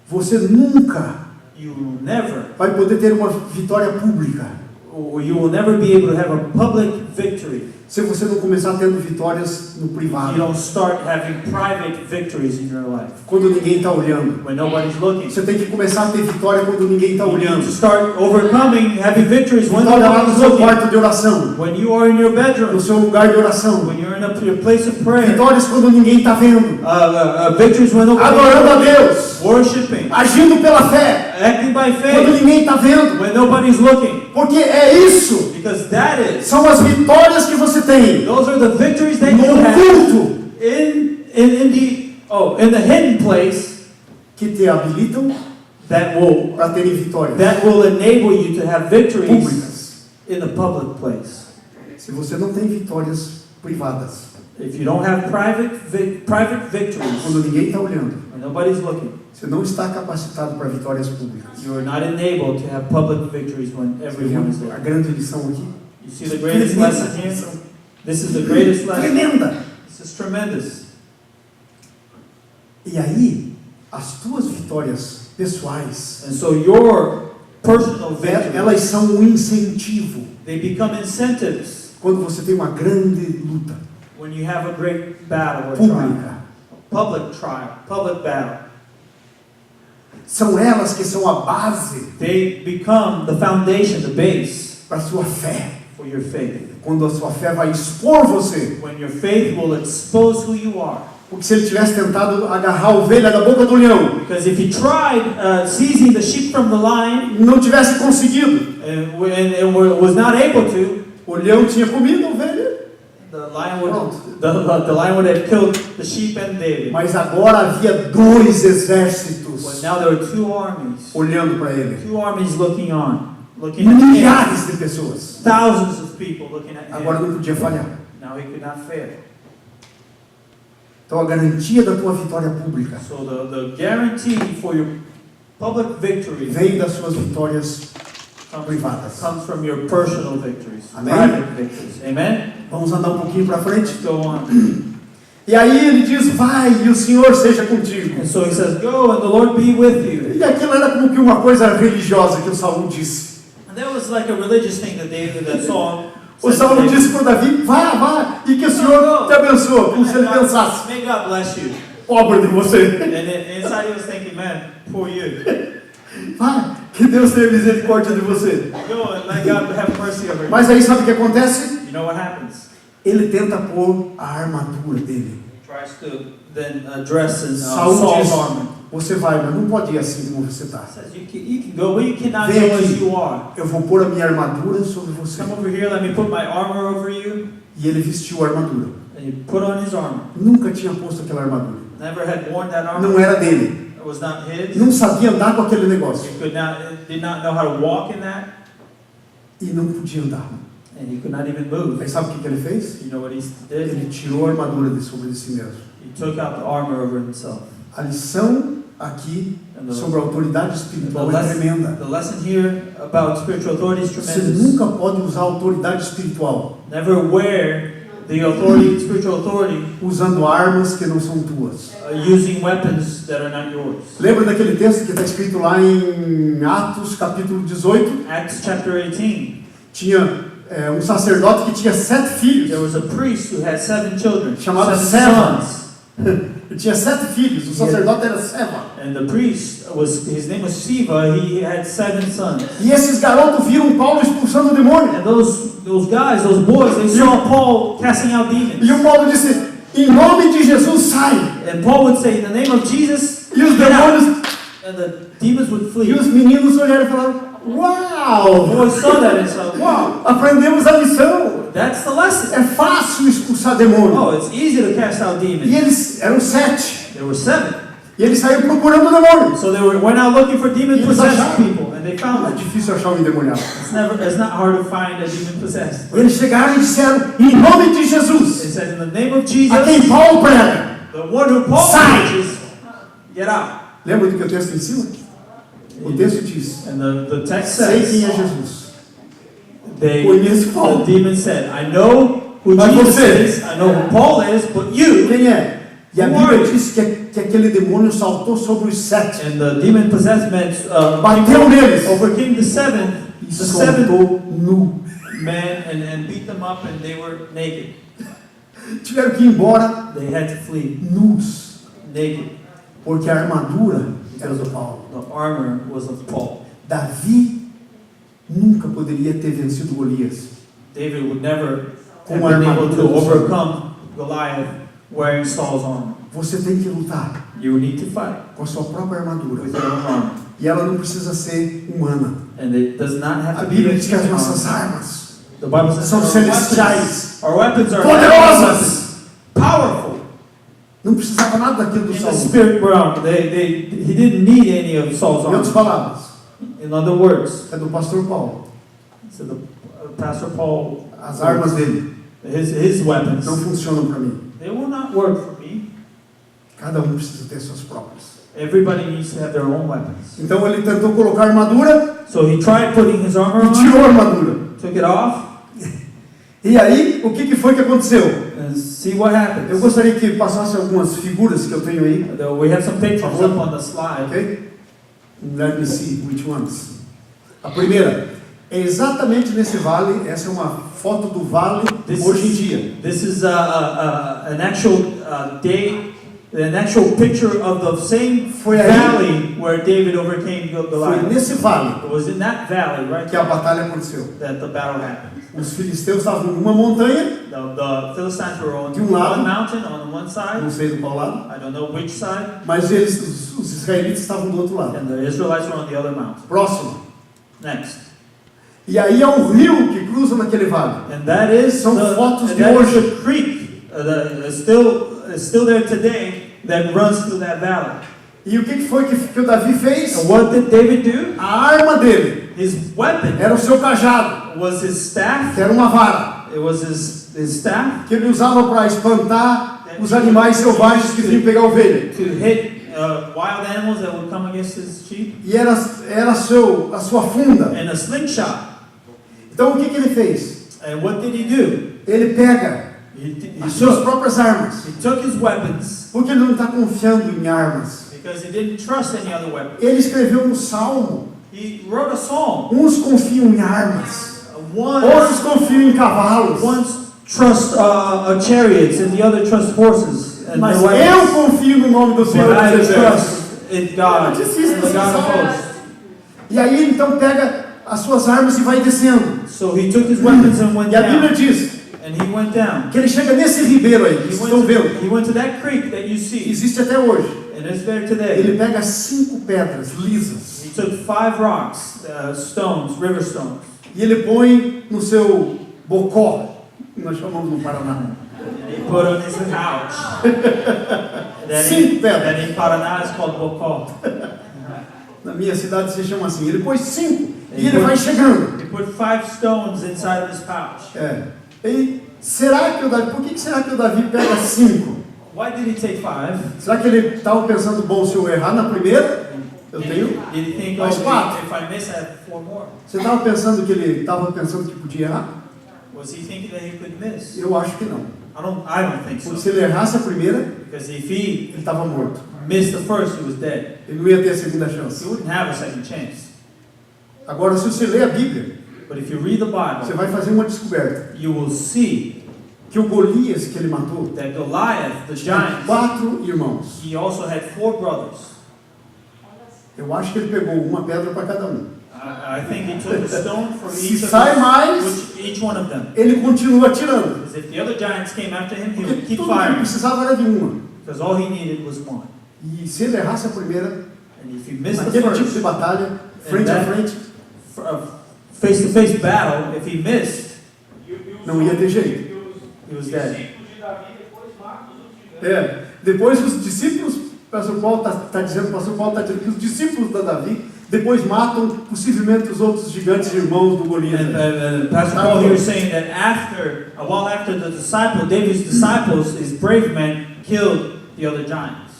Speaker 1: Você nunca
Speaker 2: You will never,
Speaker 1: vai poder ter uma vitória pública
Speaker 2: or you will never be able to have a public victory.
Speaker 1: se você não começar tendo vitórias no
Speaker 2: You
Speaker 1: privado,
Speaker 2: don't start having private victories in your life
Speaker 1: quando ninguém está olhando.
Speaker 2: when nobody's looking.
Speaker 1: Você tem que começar a ter vitória quando ninguém está
Speaker 2: You need to
Speaker 1: olhando.
Speaker 2: start overcoming, having victories when
Speaker 1: Vitória lá no
Speaker 2: nobody's
Speaker 1: seu
Speaker 2: looking.
Speaker 1: quarto de oração,
Speaker 2: When you are in your
Speaker 1: no
Speaker 2: bedroom,
Speaker 1: seu lugar de oração.
Speaker 2: when you're in your place of prayer,
Speaker 1: Vitórias quando ninguém está vendo.
Speaker 2: victories when
Speaker 1: Adorando a
Speaker 2: nobody's
Speaker 1: Deus,
Speaker 2: worshiping,
Speaker 1: agindo pela fé,
Speaker 2: acting by
Speaker 1: quando
Speaker 2: faith
Speaker 1: ninguém está vendo.
Speaker 2: when nobody's looking.
Speaker 1: Porque é isso,
Speaker 2: Because that is,
Speaker 1: são as vitórias que você tem
Speaker 2: those are the victories that
Speaker 1: no
Speaker 2: you have
Speaker 1: culto
Speaker 2: in the hidden place
Speaker 1: que te habilitam
Speaker 2: that will
Speaker 1: para terem vitórias
Speaker 2: enable you to have victories
Speaker 1: públicas.
Speaker 2: in the public place.
Speaker 1: Se você não tem vitórias privadas,
Speaker 2: If you don't have private victories,
Speaker 1: quando ninguém está olhando,
Speaker 2: when nobody's looking,
Speaker 1: você não está capacitado para vitórias públicas.
Speaker 2: you are not enabled to have public victories when
Speaker 1: Você
Speaker 2: everyone is
Speaker 1: viu a
Speaker 2: looking.
Speaker 1: grande lição aqui?
Speaker 2: You see the greatest lesson here? This is the greatest lesson.
Speaker 1: Tremenda!
Speaker 2: This is tremendous.
Speaker 1: E aí, as tuas vitórias pessoais,
Speaker 2: And so your personal victories,
Speaker 1: elas são um incentivo.
Speaker 2: they become incentives
Speaker 1: Quando você tem uma grande luta
Speaker 2: when you have a great battle or trial.
Speaker 1: pública,
Speaker 2: Public trial, public battle.
Speaker 1: são elas que são a base
Speaker 2: They become the foundation, the base
Speaker 1: para a sua fé.
Speaker 2: for your faith.
Speaker 1: Quando a sua fé vai expor você.
Speaker 2: When your faith will expose who you are.
Speaker 1: Porque se ele tivesse tentado agarrar a ovelha da boca do leão,
Speaker 2: Because if he tried seizing the sheep from the lion
Speaker 1: não tivesse conseguido,
Speaker 2: and was not able to,
Speaker 1: o leão tinha comido a ovelha,
Speaker 2: the lion would have killed the sheep and David.
Speaker 1: mas agora havia dois
Speaker 2: But
Speaker 1: exércitos
Speaker 2: now there were two armies.
Speaker 1: olhando para ele.
Speaker 2: Two armies looking on. Looking at him.
Speaker 1: Milhares de pessoas.
Speaker 2: Thousands of people looking at
Speaker 1: Agora
Speaker 2: him.
Speaker 1: não podia falhar.
Speaker 2: Now he could not fail.
Speaker 1: Então a garantia da tua vitória pública
Speaker 2: So the guarantee for your public victory
Speaker 1: vem das suas vitórias privadas.
Speaker 2: comes from your personal victories,
Speaker 1: Amém?
Speaker 2: private victories. Amen?
Speaker 1: Vamos andar um pouquinho para frente?
Speaker 2: Let's go on.
Speaker 1: E aí ele diz, vai e o Senhor seja contigo.
Speaker 2: And so he says, go and the Lord be with you.
Speaker 1: E aquilo era como que uma coisa religiosa que o Saul disse.
Speaker 2: And that was like a religious thing that Saul
Speaker 1: O Saul disse para Davi, vá, e que o Senhor te abençoe, como se ele pensasse,
Speaker 2: may God bless you.
Speaker 1: pobre de você.
Speaker 2: And then inside he was thinking, man, poor you.
Speaker 1: Vai, que Deus tenha misericórdia de você.
Speaker 2: Go and let God have mercy over you.
Speaker 1: Mas aí sabe o que acontece?
Speaker 2: You know what happens?
Speaker 1: Ele tenta pôr a armadura dele.
Speaker 2: He tries to then dress in
Speaker 1: Saul
Speaker 2: Saul's
Speaker 1: diz,
Speaker 2: armor.
Speaker 1: você vai, mas não pode ir assim como você está.
Speaker 2: He says, you can go, but you cannot
Speaker 1: Vem
Speaker 2: go as
Speaker 1: aqui.
Speaker 2: you are.
Speaker 1: Eu vou pôr a minha armadura sobre você.
Speaker 2: Come over here, let me put my armor over you.
Speaker 1: E ele vestiu a armadura.
Speaker 2: And he put on his armor.
Speaker 1: Nunca tinha posto aquela armadura.
Speaker 2: Never had worn that armor.
Speaker 1: Não era dele.
Speaker 2: It was not his.
Speaker 1: Não sabia andar com aquele negócio.
Speaker 2: He did not know how to walk in that.
Speaker 1: E não podia andar.
Speaker 2: And he could not even move.
Speaker 1: Aí sabe o que ele fez?
Speaker 2: You know what he did?
Speaker 1: Ele tirou a armadura de sobre si mesmo.
Speaker 2: He took out the armor over himself.
Speaker 1: A lição aqui
Speaker 2: And
Speaker 1: sobre a autoridade espiritual é tremenda.
Speaker 2: the lesson here about spiritual authority is
Speaker 1: Você
Speaker 2: tremendous.
Speaker 1: nunca pode usar a autoridade espiritual
Speaker 2: Never wear the authority, spiritual authority,
Speaker 1: usando armas que não são tuas.
Speaker 2: using weapons that are not yours.
Speaker 1: Lembra daquele texto que está escrito lá em Atos capítulo 18?
Speaker 2: Acts chapter 18.
Speaker 1: Tinha um sacerdote que tinha 7 filhos.
Speaker 2: There was a priest who had 7 children,
Speaker 1: Chamado
Speaker 2: 7
Speaker 1: Seva.
Speaker 2: sons.
Speaker 1: Ele tinha 7 filhos. O sacerdote era Seva.
Speaker 2: And the priest his name was Siva. He had 7 sons.
Speaker 1: E esses garotos viram Paulo expulsando o demônio.
Speaker 2: And those guys, those boys, they saw Paul casting out demons.
Speaker 1: E o Paulo disse: em nome de Jesus sai.
Speaker 2: And Paul would say, in the name of Jesus,
Speaker 1: E os
Speaker 2: get out.
Speaker 1: demônios,
Speaker 2: And the demons would
Speaker 1: e
Speaker 2: flee.
Speaker 1: os meninos olharam e falaram:
Speaker 2: The
Speaker 1: uau!
Speaker 2: boys saw that and said, wow,
Speaker 1: Aprendemos a lição.
Speaker 2: that's the lesson.
Speaker 1: É fácil expulsar demônio.
Speaker 2: Oh, it's easy to cast out
Speaker 1: E
Speaker 2: demons.
Speaker 1: eles eram 7.
Speaker 2: There were 7.
Speaker 1: E eles saíram procurando o demônio.
Speaker 2: So they went out looking for demon-possessed people, and they
Speaker 1: É
Speaker 2: found them.
Speaker 1: difícil achar um endemoniado.
Speaker 2: It's not hard to find a demon-possessed.
Speaker 1: Eles chegaram e disseram: em nome de
Speaker 2: It
Speaker 1: Jesus,
Speaker 2: says, in the name of
Speaker 1: a
Speaker 2: Jesus,
Speaker 1: quem Paulo prega.
Speaker 2: the one who Paul
Speaker 1: Sai.
Speaker 2: preaches, get out.
Speaker 1: Lembra do que o texto ensina? O texto diz:
Speaker 2: And the text
Speaker 1: sei quem é
Speaker 2: says,
Speaker 1: Jesus.
Speaker 2: the
Speaker 1: Conheço Paulo.
Speaker 2: demon said, I know who
Speaker 1: Mas
Speaker 2: Jesus
Speaker 1: você?
Speaker 2: is, I know who Paul is, but you.
Speaker 1: Quem é? E a
Speaker 2: Who
Speaker 1: Bíblia
Speaker 2: are you?
Speaker 1: diz que aquele demônio saltou sobre os 7.
Speaker 2: And the demon-possessed men
Speaker 1: Bateu neles.
Speaker 2: overcame the 7
Speaker 1: E soltou nu.
Speaker 2: men and beat them up, and they were naked.
Speaker 1: Tiveram que ir embora
Speaker 2: They had to flee
Speaker 1: nus.
Speaker 2: naked.
Speaker 1: Porque a armadura era do Paulo.
Speaker 2: The armor was of Paul.
Speaker 1: Davi nunca poderia ter vencido Golias.
Speaker 2: David would never
Speaker 1: Com
Speaker 2: have
Speaker 1: a
Speaker 2: been able
Speaker 1: armadura
Speaker 2: to
Speaker 1: do Senhor.
Speaker 2: overcome Goliath wearing Saul's armor.
Speaker 1: Você tem que lutar
Speaker 2: You need to fight
Speaker 1: com a sua própria armadura.
Speaker 2: with your own armor.
Speaker 1: E ela não precisa ser humana.
Speaker 2: And it does not have
Speaker 1: A
Speaker 2: to be
Speaker 1: Bíblia
Speaker 2: a
Speaker 1: diz que as
Speaker 2: human
Speaker 1: nossas
Speaker 2: armor.
Speaker 1: armas
Speaker 2: The Bible says
Speaker 1: são
Speaker 2: our
Speaker 1: celestiais,
Speaker 2: weapons are
Speaker 1: poderosas.
Speaker 2: powerful.
Speaker 1: Não precisava nada daquilo do
Speaker 2: In the
Speaker 1: Saul.
Speaker 2: spirit realm, he didn't need any of Saul's
Speaker 1: Em outras
Speaker 2: armor.
Speaker 1: palavras,
Speaker 2: In other words,
Speaker 1: é do pastor Paulo.
Speaker 2: so the Pastor Paul,
Speaker 1: As armas dele
Speaker 2: his weapons
Speaker 1: não funcionam para mim.
Speaker 2: not work for me.
Speaker 1: Cada um precisa ter suas próprias.
Speaker 2: Everybody needs to have their own weapons.
Speaker 1: Então ele tentou colocar a armadura.
Speaker 2: So he tried putting his armor
Speaker 1: E
Speaker 2: on.
Speaker 1: tirou a armadura.
Speaker 2: Took it off.
Speaker 1: E aí, o que foi que aconteceu?
Speaker 2: And see what happens.
Speaker 1: Eu gostaria que passasse algumas figuras que eu tenho aí.
Speaker 2: We have some pictures up on the slide.
Speaker 1: Okay? Let me see which ones. A primeira é exatamente nesse vale. Essa é uma foto do vale hoje em dia.
Speaker 2: This is an actual day, an actual picture of the same valley where David overcame Goliath.
Speaker 1: Foi nesse vale.
Speaker 2: It was in that valley, right?
Speaker 1: Que a batalha aconteceu.
Speaker 2: That the battle happened.
Speaker 1: Os filisteus estavam numa montanha.
Speaker 2: The Philistines were on
Speaker 1: lado,
Speaker 2: one mountain on one side.
Speaker 1: Não sei do qual lado.
Speaker 2: I don't know which side.
Speaker 1: Mas os israelitas estavam do outro lado.
Speaker 2: And the Israelites were on the other mountain.
Speaker 1: Próximo.
Speaker 2: Next.
Speaker 1: E aí é um rio que cruza naquele vale.
Speaker 2: And that is
Speaker 1: São fotos de hoje.
Speaker 2: a creek still there today that runs through that valley.
Speaker 1: E o que foi que o Davi fez?
Speaker 2: And what did David do?
Speaker 1: A arma dele
Speaker 2: His weapon
Speaker 1: era o seu cajado,
Speaker 2: was his staff.
Speaker 1: que era uma vara,
Speaker 2: It was his staff
Speaker 1: que ele usava para espantar os animais selvagens que vinham pegar a ovelha.
Speaker 2: to hit wild animals that would come against his sheep.
Speaker 1: E era a sua funda.
Speaker 2: And a slingshot.
Speaker 1: Então o que ele fez?
Speaker 2: And what did he do?
Speaker 1: Ele pega as suas próprias armas,
Speaker 2: He took his weapons
Speaker 1: porque ele não está confiando em armas.
Speaker 2: because he didn't trust any other weapon.
Speaker 1: Ele escreveu um salmo.
Speaker 2: He wrote a psalm.
Speaker 1: Uns confiam em armas,
Speaker 2: One
Speaker 1: outros confiam em cavalos.
Speaker 2: trust chariots and the other trust horses. And
Speaker 1: Mas
Speaker 2: their
Speaker 1: eu
Speaker 2: weapons.
Speaker 1: confio no nome do Senhor
Speaker 2: But I
Speaker 1: dos Exércitos.
Speaker 2: trust in God, the God of hosts.
Speaker 1: E aí ele então pega as suas armas e vai descendo.
Speaker 2: So he took his weapons and went
Speaker 1: E a Bíblia
Speaker 2: down.
Speaker 1: diz
Speaker 2: And he went down.
Speaker 1: que ele chega nesse ribeiro aí, que vocês estão vendo.
Speaker 2: He went to that creek that you
Speaker 1: Que
Speaker 2: see.
Speaker 1: existe até hoje.
Speaker 2: And it's there today.
Speaker 1: Ele pega 5 pedras lisas
Speaker 2: He took 5 rocks, stones, river stones.
Speaker 1: e ele põe no seu bocó, nós chamamos no Paraná.
Speaker 2: And he put on his pouch.
Speaker 1: Cinco pedras.
Speaker 2: That in Paraná is called bocó.
Speaker 1: Na minha cidade se chama assim. Ele põe 5 e ele vai chegando.
Speaker 2: He put 5 stones inside of his pouch.
Speaker 1: E será que por que será que o Davi pega 5?
Speaker 2: Why did he take 5?
Speaker 1: Será que ele estava pensando, bom, se eu errar na primeira, eu tenho
Speaker 2: Did he think,
Speaker 1: mais 4?
Speaker 2: if I miss, I have 4 more?
Speaker 1: Você estava pensando que ele estava pensando que podia errar?
Speaker 2: Was he thinking that he could miss?
Speaker 1: Eu acho que não.
Speaker 2: I don't think
Speaker 1: Porque
Speaker 2: so.
Speaker 1: se ele errasse a primeira,
Speaker 2: Because if he
Speaker 1: ele estava morto.
Speaker 2: missed the first, he was dead.
Speaker 1: Ele não ia ter a segunda
Speaker 2: He
Speaker 1: chance.
Speaker 2: wouldn't have a second chance.
Speaker 1: Agora, se você ler a Bíblia,
Speaker 2: But if you read the
Speaker 1: você
Speaker 2: Bible,
Speaker 1: vai fazer uma descoberta.
Speaker 2: you will see
Speaker 1: Que o Golias que ele matou
Speaker 2: that Goliath, the
Speaker 1: tinha
Speaker 2: giant,
Speaker 1: 4 irmãos.
Speaker 2: he also had 4 brothers.
Speaker 1: Eu acho que ele pegou uma pedra para cada um.
Speaker 2: I think he took a stone for
Speaker 1: Se
Speaker 2: each of
Speaker 1: sai
Speaker 2: them,
Speaker 1: mais,
Speaker 2: each one of them.
Speaker 1: ele continua atirando.
Speaker 2: Because if the other giants came after him, he would
Speaker 1: Porque
Speaker 2: keep
Speaker 1: tudo que ele
Speaker 2: firing.
Speaker 1: precisava era de uma.
Speaker 2: Because all he needed was one.
Speaker 1: E se ele errasse a primeira,
Speaker 2: And if he missed the
Speaker 1: naquele tipo de
Speaker 2: first,
Speaker 1: batalha, frente a frente,
Speaker 2: face-to-face battle, if he missed,
Speaker 1: não ia ter jeito.
Speaker 2: he was dead.
Speaker 1: Depois os discípulos, o pastor Paulo está dizendo que os discípulos da Davi depois matam possivelmente os outros gigantes irmãos do Golias.
Speaker 2: And Pastor Paul here is saying that a while after David's disciples, his brave men killed the other giants.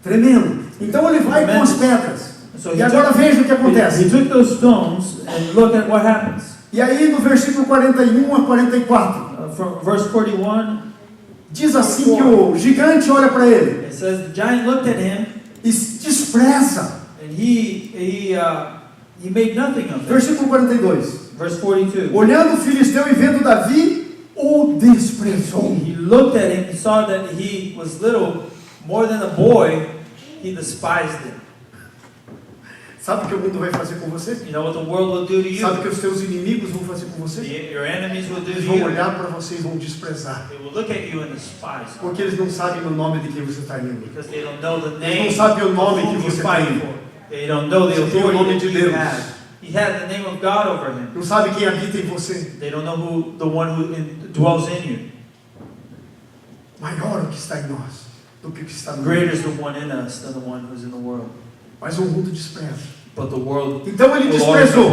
Speaker 1: Tremendo. Então ele vai com as pedras.
Speaker 2: So
Speaker 1: E agora veja o que
Speaker 2: he
Speaker 1: acontece.
Speaker 2: took those stones and look at what happens.
Speaker 1: E aí no versículo 41 a 44,
Speaker 2: From verse 41,
Speaker 1: diz assim que o gigante olha para ele
Speaker 2: it says the giant looked at him
Speaker 1: e despreza.
Speaker 2: and he made nothing of it.
Speaker 1: Versículo 42.
Speaker 2: Verse 42.
Speaker 1: Olhando o filisteu e vendo Davi, o desprezou.
Speaker 2: He looked at him, he saw that he was little, more than a boy, he despised him.
Speaker 1: Sabe o que o mundo vai fazer com você?
Speaker 2: You know what the world will do to you?
Speaker 1: Sabe o que os teus inimigos vão fazer com você?
Speaker 2: Your enemies will do
Speaker 1: Eles
Speaker 2: to
Speaker 1: vão
Speaker 2: you.
Speaker 1: olhar para você e vão desprezar.
Speaker 2: They will look at you and despise you.
Speaker 1: Porque eles não sabem o nome de quem você está indo.
Speaker 2: Because they don't know the
Speaker 1: Eles
Speaker 2: name
Speaker 1: não sabem o nome
Speaker 2: of
Speaker 1: que
Speaker 2: whom
Speaker 1: você
Speaker 2: you're
Speaker 1: está
Speaker 2: fighting
Speaker 1: indo.
Speaker 2: for. They don't know the
Speaker 1: Você tem o nome
Speaker 2: authority
Speaker 1: de
Speaker 2: that you
Speaker 1: Deus.
Speaker 2: have. He had the name of God over him.
Speaker 1: Não sabe quem habita em você.
Speaker 2: They don't know the one who dwells in you.
Speaker 1: Maior o que está em nós do que o que está no
Speaker 2: Greater
Speaker 1: mundo.
Speaker 2: is the one in us than the one who's in the world.
Speaker 1: Mas o mundo despreza.
Speaker 2: But the world
Speaker 1: Então ele
Speaker 2: will
Speaker 1: desprezou.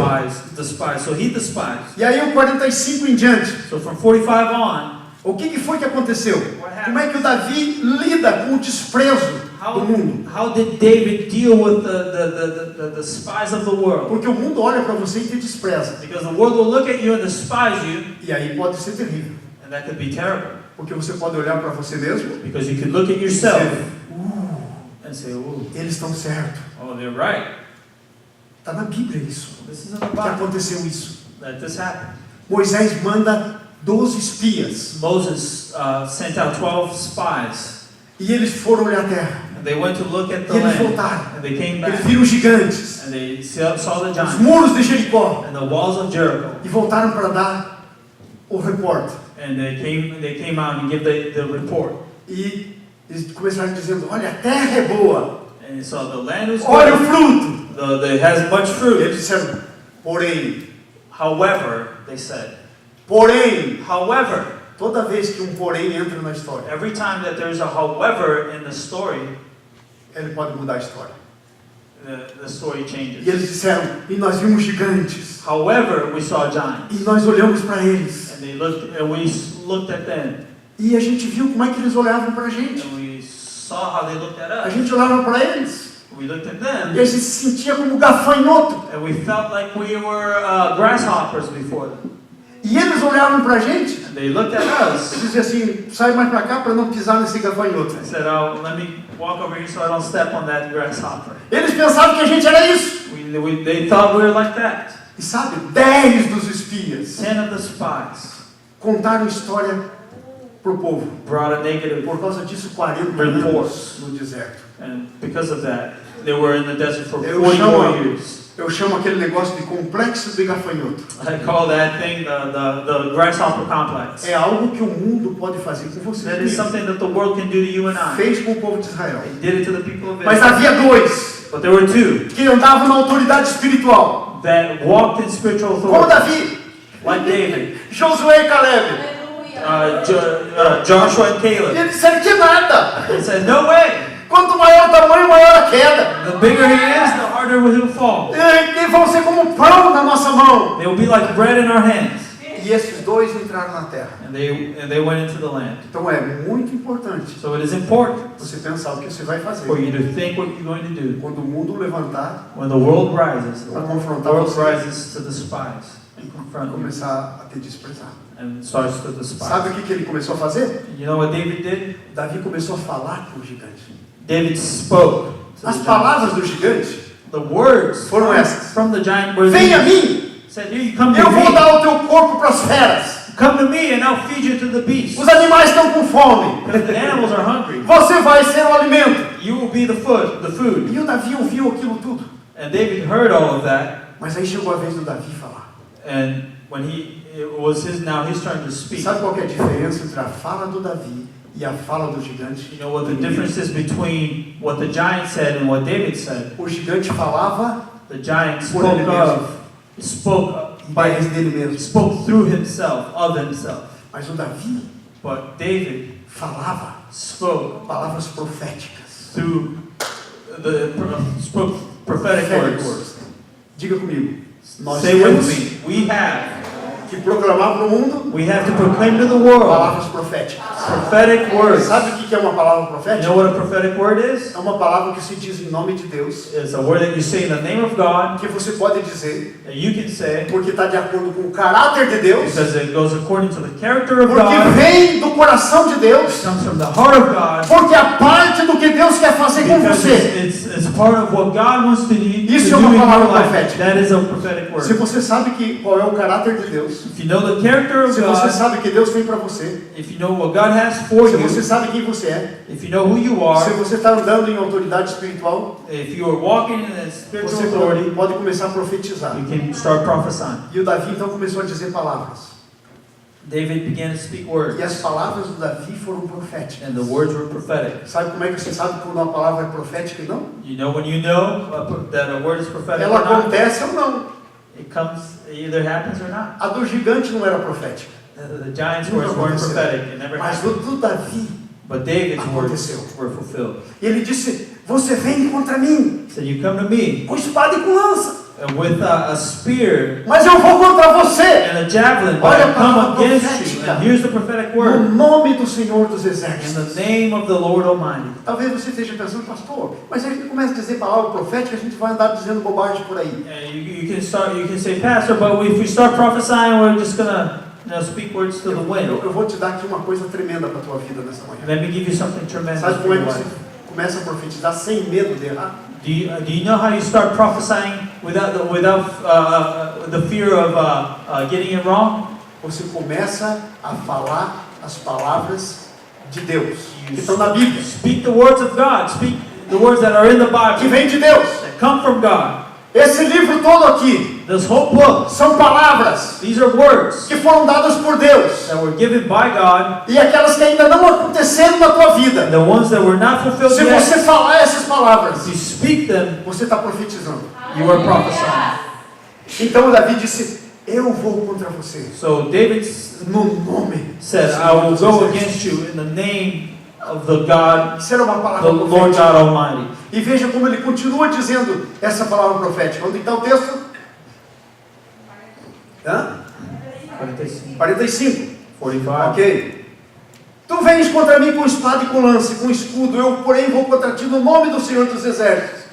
Speaker 2: despise. So he despised.
Speaker 1: E aí o 45 em diante.
Speaker 2: So from 45 on,
Speaker 1: O que foi que aconteceu?
Speaker 2: what happened?
Speaker 1: Como é que o Davi lida com o desprezo do mundo?
Speaker 2: How did David deal with the spies of the world?
Speaker 1: Porque o mundo olha para você e te despreza.
Speaker 2: Because the world will look at you and despise you.
Speaker 1: E aí pode ser terrível.
Speaker 2: And that could be terrible.
Speaker 1: Porque você pode olhar para você mesmo.
Speaker 2: Because you could look at yourself and say,
Speaker 1: eles estão certos.
Speaker 2: Oh, they're right.
Speaker 1: Está na Bíblia isso.
Speaker 2: This is in the
Speaker 1: Que
Speaker 2: Bible.
Speaker 1: aconteceu isso.
Speaker 2: That this happened.
Speaker 1: Moisés manda 12 espias.
Speaker 2: Moses sent out 12 spies.
Speaker 1: E eles foram olhar a terra.
Speaker 2: And they went to look at the
Speaker 1: E eles
Speaker 2: land.
Speaker 1: voltaram.
Speaker 2: And they came back.
Speaker 1: Eles viram gigantes.
Speaker 2: And they saw the
Speaker 1: Os
Speaker 2: giants.
Speaker 1: muros de Jericó.
Speaker 2: And the walls of Jericho.
Speaker 1: E voltaram para dar o reporte.
Speaker 2: And they came out and give the report.
Speaker 1: E eles começaram dizendo, olha, a terra é boa.
Speaker 2: And so the land was
Speaker 1: Olha o
Speaker 2: good.
Speaker 1: fruto.
Speaker 2: It has much
Speaker 1: E
Speaker 2: fruit.
Speaker 1: eles disseram, porém,
Speaker 2: However, they said.
Speaker 1: porém,
Speaker 2: However,
Speaker 1: toda vez que um porém entra na história,
Speaker 2: every time that there's a however in the story,
Speaker 1: ele pode mudar a história.
Speaker 2: the story
Speaker 1: E
Speaker 2: changes.
Speaker 1: eles disseram, e nós vimos gigantes.
Speaker 2: However, we saw giants.
Speaker 1: E nós olhamos para eles.
Speaker 2: And we looked at them.
Speaker 1: E a gente viu como é que eles olhavam para a gente.
Speaker 2: And we saw how they looked at
Speaker 1: A
Speaker 2: us.
Speaker 1: gente olhava para eles.
Speaker 2: We looked at
Speaker 1: E
Speaker 2: them.
Speaker 1: a gente se sentia como gafanhoto.
Speaker 2: And we felt like we were grasshoppers before them.
Speaker 1: E eles olhavam para a gente.
Speaker 2: And they looked at us.
Speaker 1: E diziam assim, sai mais para cá para não pisar nesse gafanhoto.
Speaker 2: They said, oh, let me walk over here so I don't step on that grasshopper.
Speaker 1: Eles pensavam que a gente era isso.
Speaker 2: They thought we were like that.
Speaker 1: E sabe, 10 dos espias
Speaker 2: 10 of the spies
Speaker 1: contaram história para o povo.
Speaker 2: brought a negative,
Speaker 1: Por causa disso, 40
Speaker 2: Reports.
Speaker 1: anos no deserto.
Speaker 2: and because of that, they were in the desert for
Speaker 1: Eu
Speaker 2: 40
Speaker 1: chamo-
Speaker 2: more years.
Speaker 1: Eu chamo aquele negócio de complexo de gafanhoto.
Speaker 2: I call that thing the grasshopper complex.
Speaker 1: É algo que o mundo pode fazer com você.
Speaker 2: That is something that the world can do to you and I.
Speaker 1: Fez com o povo de Israel.
Speaker 2: They did it to the people of
Speaker 1: Mas
Speaker 2: Israel.
Speaker 1: havia dois
Speaker 2: But there were two
Speaker 1: que andavam na autoridade espiritual.
Speaker 2: that walked in spiritual
Speaker 1: Como
Speaker 2: authority,
Speaker 1: Davi,
Speaker 2: like David,
Speaker 1: Josué e Caleb.
Speaker 2: Joshua and
Speaker 1: E
Speaker 2: Caleb.
Speaker 1: eles disseram que nada.
Speaker 2: They said, no way.
Speaker 1: Quanto maior o tamanho, maior a queda.
Speaker 2: The bigger he is, the harder he will fall.
Speaker 1: E vão ser como pão na nossa mão.
Speaker 2: They will be like bread in our hands.
Speaker 1: E esses dois entraram na terra.
Speaker 2: And they went into the land.
Speaker 1: Então é muito importante
Speaker 2: So it is important
Speaker 1: você pensar o que você vai fazer
Speaker 2: for you to think what you're going to do
Speaker 1: quando o mundo levantar
Speaker 2: when the world rises.
Speaker 1: para
Speaker 2: The
Speaker 1: confrontar
Speaker 2: world
Speaker 1: você
Speaker 2: rises to the spies and
Speaker 1: e
Speaker 2: confront you
Speaker 1: começar a te desprezar.
Speaker 2: and starts to the
Speaker 1: Sabe
Speaker 2: spies.
Speaker 1: o que ele começou a fazer?
Speaker 2: You know what David did?
Speaker 1: Davi começou a falar com o gigante.
Speaker 2: David spoke. To
Speaker 1: As
Speaker 2: the giant.
Speaker 1: palavras do gigante
Speaker 2: The words
Speaker 1: foram essas:
Speaker 2: from the giant were
Speaker 1: venha a
Speaker 2: these.
Speaker 1: mim,
Speaker 2: Said, here you come
Speaker 1: eu
Speaker 2: to
Speaker 1: vou
Speaker 2: me.
Speaker 1: dar o teu corpo para as feras.
Speaker 2: Come to me and I'll feed you to the beasts.
Speaker 1: Os animais estão com fome.
Speaker 2: Because the animals are hungry.
Speaker 1: Você vai ser o alimento.
Speaker 2: You will be the food.
Speaker 1: E o Davi ouviu aquilo tudo.
Speaker 2: And David heard all of that.
Speaker 1: Mas aí chegou a vez do Davi falar.
Speaker 2: And when it was now his turn to speak.
Speaker 1: Sabe qual que é a diferença entre a fala do Davi e a fala do gigante?
Speaker 2: You know what the difference is between what the giant said and what David said?
Speaker 1: O gigante falava
Speaker 2: The giant
Speaker 1: Por ele
Speaker 2: spoke
Speaker 1: ideias dele mesmo.
Speaker 2: spoke through himself, of himself.
Speaker 1: Mas o Davi
Speaker 2: But David
Speaker 1: falava
Speaker 2: spoke
Speaker 1: palavras proféticas.
Speaker 2: through spoke prophetic words.
Speaker 1: Diga comigo. Nós
Speaker 2: Say with
Speaker 1: temos
Speaker 2: me. We have
Speaker 1: que proclamar para o mundo
Speaker 2: to proclaim to the world
Speaker 1: palavras proféticas.
Speaker 2: prophetic words.
Speaker 1: Sabe o que é uma palavra
Speaker 2: You
Speaker 1: profética?
Speaker 2: know what a prophetic word is?
Speaker 1: É uma palavra que se diz em nome de Deus,
Speaker 2: It's a word that you say in the name of God
Speaker 1: que você pode dizer
Speaker 2: that you can say
Speaker 1: porque está de acordo com o caráter de Deus,
Speaker 2: because it goes according to the character of
Speaker 1: porque
Speaker 2: God.
Speaker 1: vem do coração de
Speaker 2: It
Speaker 1: Deus,
Speaker 2: comes from the heart of God.
Speaker 1: porque é parte do que Deus quer fazer com
Speaker 2: Because
Speaker 1: você.
Speaker 2: it's part of what God wants to do
Speaker 1: Isso é
Speaker 2: in
Speaker 1: uma
Speaker 2: your
Speaker 1: palavra
Speaker 2: life.
Speaker 1: profética.
Speaker 2: That is a prophetic
Speaker 1: Se
Speaker 2: word.
Speaker 1: você sabe qual é o caráter de Deus,
Speaker 2: If you know the character of
Speaker 1: se você
Speaker 2: God,
Speaker 1: sabe que Deus tem para você,
Speaker 2: if you know what God has for
Speaker 1: se você
Speaker 2: you,
Speaker 1: sabe quem você é,
Speaker 2: if you know who you
Speaker 1: se
Speaker 2: are,
Speaker 1: você está andando em autoridade espiritual,
Speaker 2: if you are walking in a spiritual
Speaker 1: você
Speaker 2: authority,
Speaker 1: pode começar a profetizar.
Speaker 2: you can start prophesying.
Speaker 1: E o Davi então começou a dizer palavras.
Speaker 2: David began to speak words,
Speaker 1: E as palavras do Davi foram proféticas.
Speaker 2: and the words were prophetic.
Speaker 1: Sabe como é que você sabe quando uma palavra é profética e não?
Speaker 2: You know when you know that a word is prophetic
Speaker 1: Ela
Speaker 2: or not?
Speaker 1: acontece ou não.
Speaker 2: It either happens or not.
Speaker 1: A do gigante não era profética.
Speaker 2: The giant's
Speaker 1: Nunca
Speaker 2: words weren't
Speaker 1: aconteceu.
Speaker 2: prophetic. It never
Speaker 1: Mas
Speaker 2: happened.
Speaker 1: o do Davi,
Speaker 2: But David's
Speaker 1: aconteceu.
Speaker 2: words were fulfilled.
Speaker 1: E ele disse, você vem contra mim
Speaker 2: So you come to me
Speaker 1: com espada e com lança,
Speaker 2: with a spear
Speaker 1: mas eu vou contra você.
Speaker 2: and a javelin, but
Speaker 1: Olha
Speaker 2: I
Speaker 1: a palavra
Speaker 2: come against you
Speaker 1: profética. profética.
Speaker 2: And here's the prophetic
Speaker 1: No
Speaker 2: word.
Speaker 1: nome do Senhor dos
Speaker 2: In
Speaker 1: Exércitos.
Speaker 2: the name of the Lord Almighty.
Speaker 1: Talvez você esteja pensando, pastor, mas a gente começa a dizer palavra profética, a gente vai andar dizendo bobagem por aí.
Speaker 2: You can say, Pastor, but if we start prophesying, we're just gonna speak words to the wind.
Speaker 1: Eu vou te dar aqui uma coisa tremenda para a tua vida nessa manhã.
Speaker 2: Let me give you something tremendous
Speaker 1: Sabe
Speaker 2: for
Speaker 1: como é
Speaker 2: your
Speaker 1: que você
Speaker 2: life.
Speaker 1: começa a profetizar sem medo de errar?
Speaker 2: Do you know how you start prophesying without the fear of getting it wrong?
Speaker 1: Você começa a falar as palavras de Deus, que estão na Bíblia,
Speaker 2: Speak the words of God. Speak the words that are in the
Speaker 1: que
Speaker 2: Bible,
Speaker 1: vem de Deus.
Speaker 2: that come from God.
Speaker 1: Esse livro todo aqui
Speaker 2: This whole book,
Speaker 1: são palavras
Speaker 2: these are words
Speaker 1: que foram dadas por Deus,
Speaker 2: that were given by God,
Speaker 1: e aquelas que ainda não aconteceram na tua vida.
Speaker 2: the ones that were not fulfilled
Speaker 1: Se
Speaker 2: yet.
Speaker 1: você falar essas palavras,
Speaker 2: If you speak them,
Speaker 1: você está profetizando.
Speaker 2: you are prophesying.
Speaker 1: Então Davi disse: eu vou contra você,
Speaker 2: So David
Speaker 1: no nome
Speaker 2: said,
Speaker 1: do
Speaker 2: I will
Speaker 1: dos
Speaker 2: go
Speaker 1: Exércitos.
Speaker 2: against you in the name of the God,
Speaker 1: Isso era uma
Speaker 2: the
Speaker 1: palavra
Speaker 2: Lord
Speaker 1: profética.
Speaker 2: God Almighty.
Speaker 1: E veja como ele continua dizendo essa palavra profética. Onde está o texto? 45.
Speaker 2: 45.
Speaker 1: Ok. Tu vens contra mim com espada e com lance, com escudo. Eu, porém, vou contra ti no nome do Senhor dos Exércitos.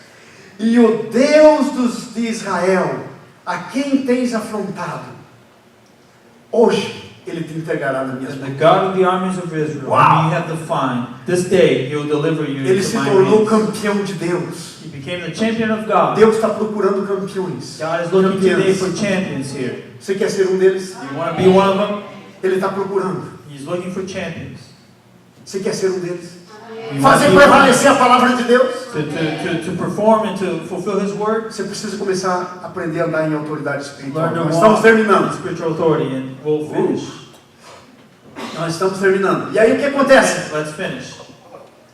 Speaker 1: E o Deus de Israel, a quem tens afrontado, hoje Ele te entregará nas minhas
Speaker 2: And the
Speaker 1: mãos.
Speaker 2: God of the armies of Israel,
Speaker 1: Wow.
Speaker 2: whom you have defined, this day He will deliver you
Speaker 1: Ele
Speaker 2: into
Speaker 1: se
Speaker 2: my
Speaker 1: tornou
Speaker 2: hands.
Speaker 1: campeão de Deus.
Speaker 2: He became the champion of God.
Speaker 1: Deus está procurando campeões.
Speaker 2: God is looking today
Speaker 1: Campeões.
Speaker 2: for champions here.
Speaker 1: Você quer ser um deles?
Speaker 2: You want to be one of them?
Speaker 1: Ele está procurando.
Speaker 2: He's looking for champions.
Speaker 1: Você quer ser um deles?
Speaker 2: You want
Speaker 1: Fazer
Speaker 2: to be one
Speaker 1: prevalecer a palavra de Deus?
Speaker 2: to perform and to fulfill His word.
Speaker 1: Você precisa começar a aprender a andar em autoridade espiritual.
Speaker 2: Learn to
Speaker 1: Nós estamos
Speaker 2: walk in
Speaker 1: terminando.
Speaker 2: spiritual authority, and we'll finish.
Speaker 1: Nós estamos terminando. E aí o que acontece?
Speaker 2: Let's finish.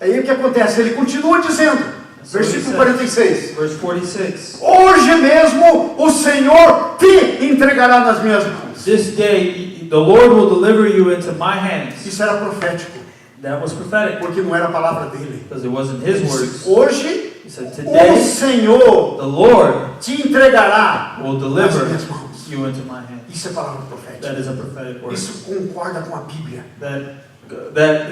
Speaker 1: Aí o que acontece? Ele continua dizendo,
Speaker 2: So he
Speaker 1: versículo
Speaker 2: says,
Speaker 1: 46.
Speaker 2: Verse 46.
Speaker 1: Hoje mesmo o Senhor te entregará nas minhas mãos.
Speaker 2: This day the Lord will deliver you into my hands.
Speaker 1: Isso era profético,
Speaker 2: That was prophetic
Speaker 1: porque não era a palavra dele.
Speaker 2: because it wasn't His words.
Speaker 1: Hoje
Speaker 2: He said,
Speaker 1: o
Speaker 2: today
Speaker 1: Senhor
Speaker 2: the Lord
Speaker 1: te entregará
Speaker 2: will
Speaker 1: nas
Speaker 2: deliver
Speaker 1: minhas mãos.
Speaker 2: you into my hands.
Speaker 1: Isso é palavra profética.
Speaker 2: That is a prophetic word.
Speaker 1: Isso concorda com a Bíblia.
Speaker 2: That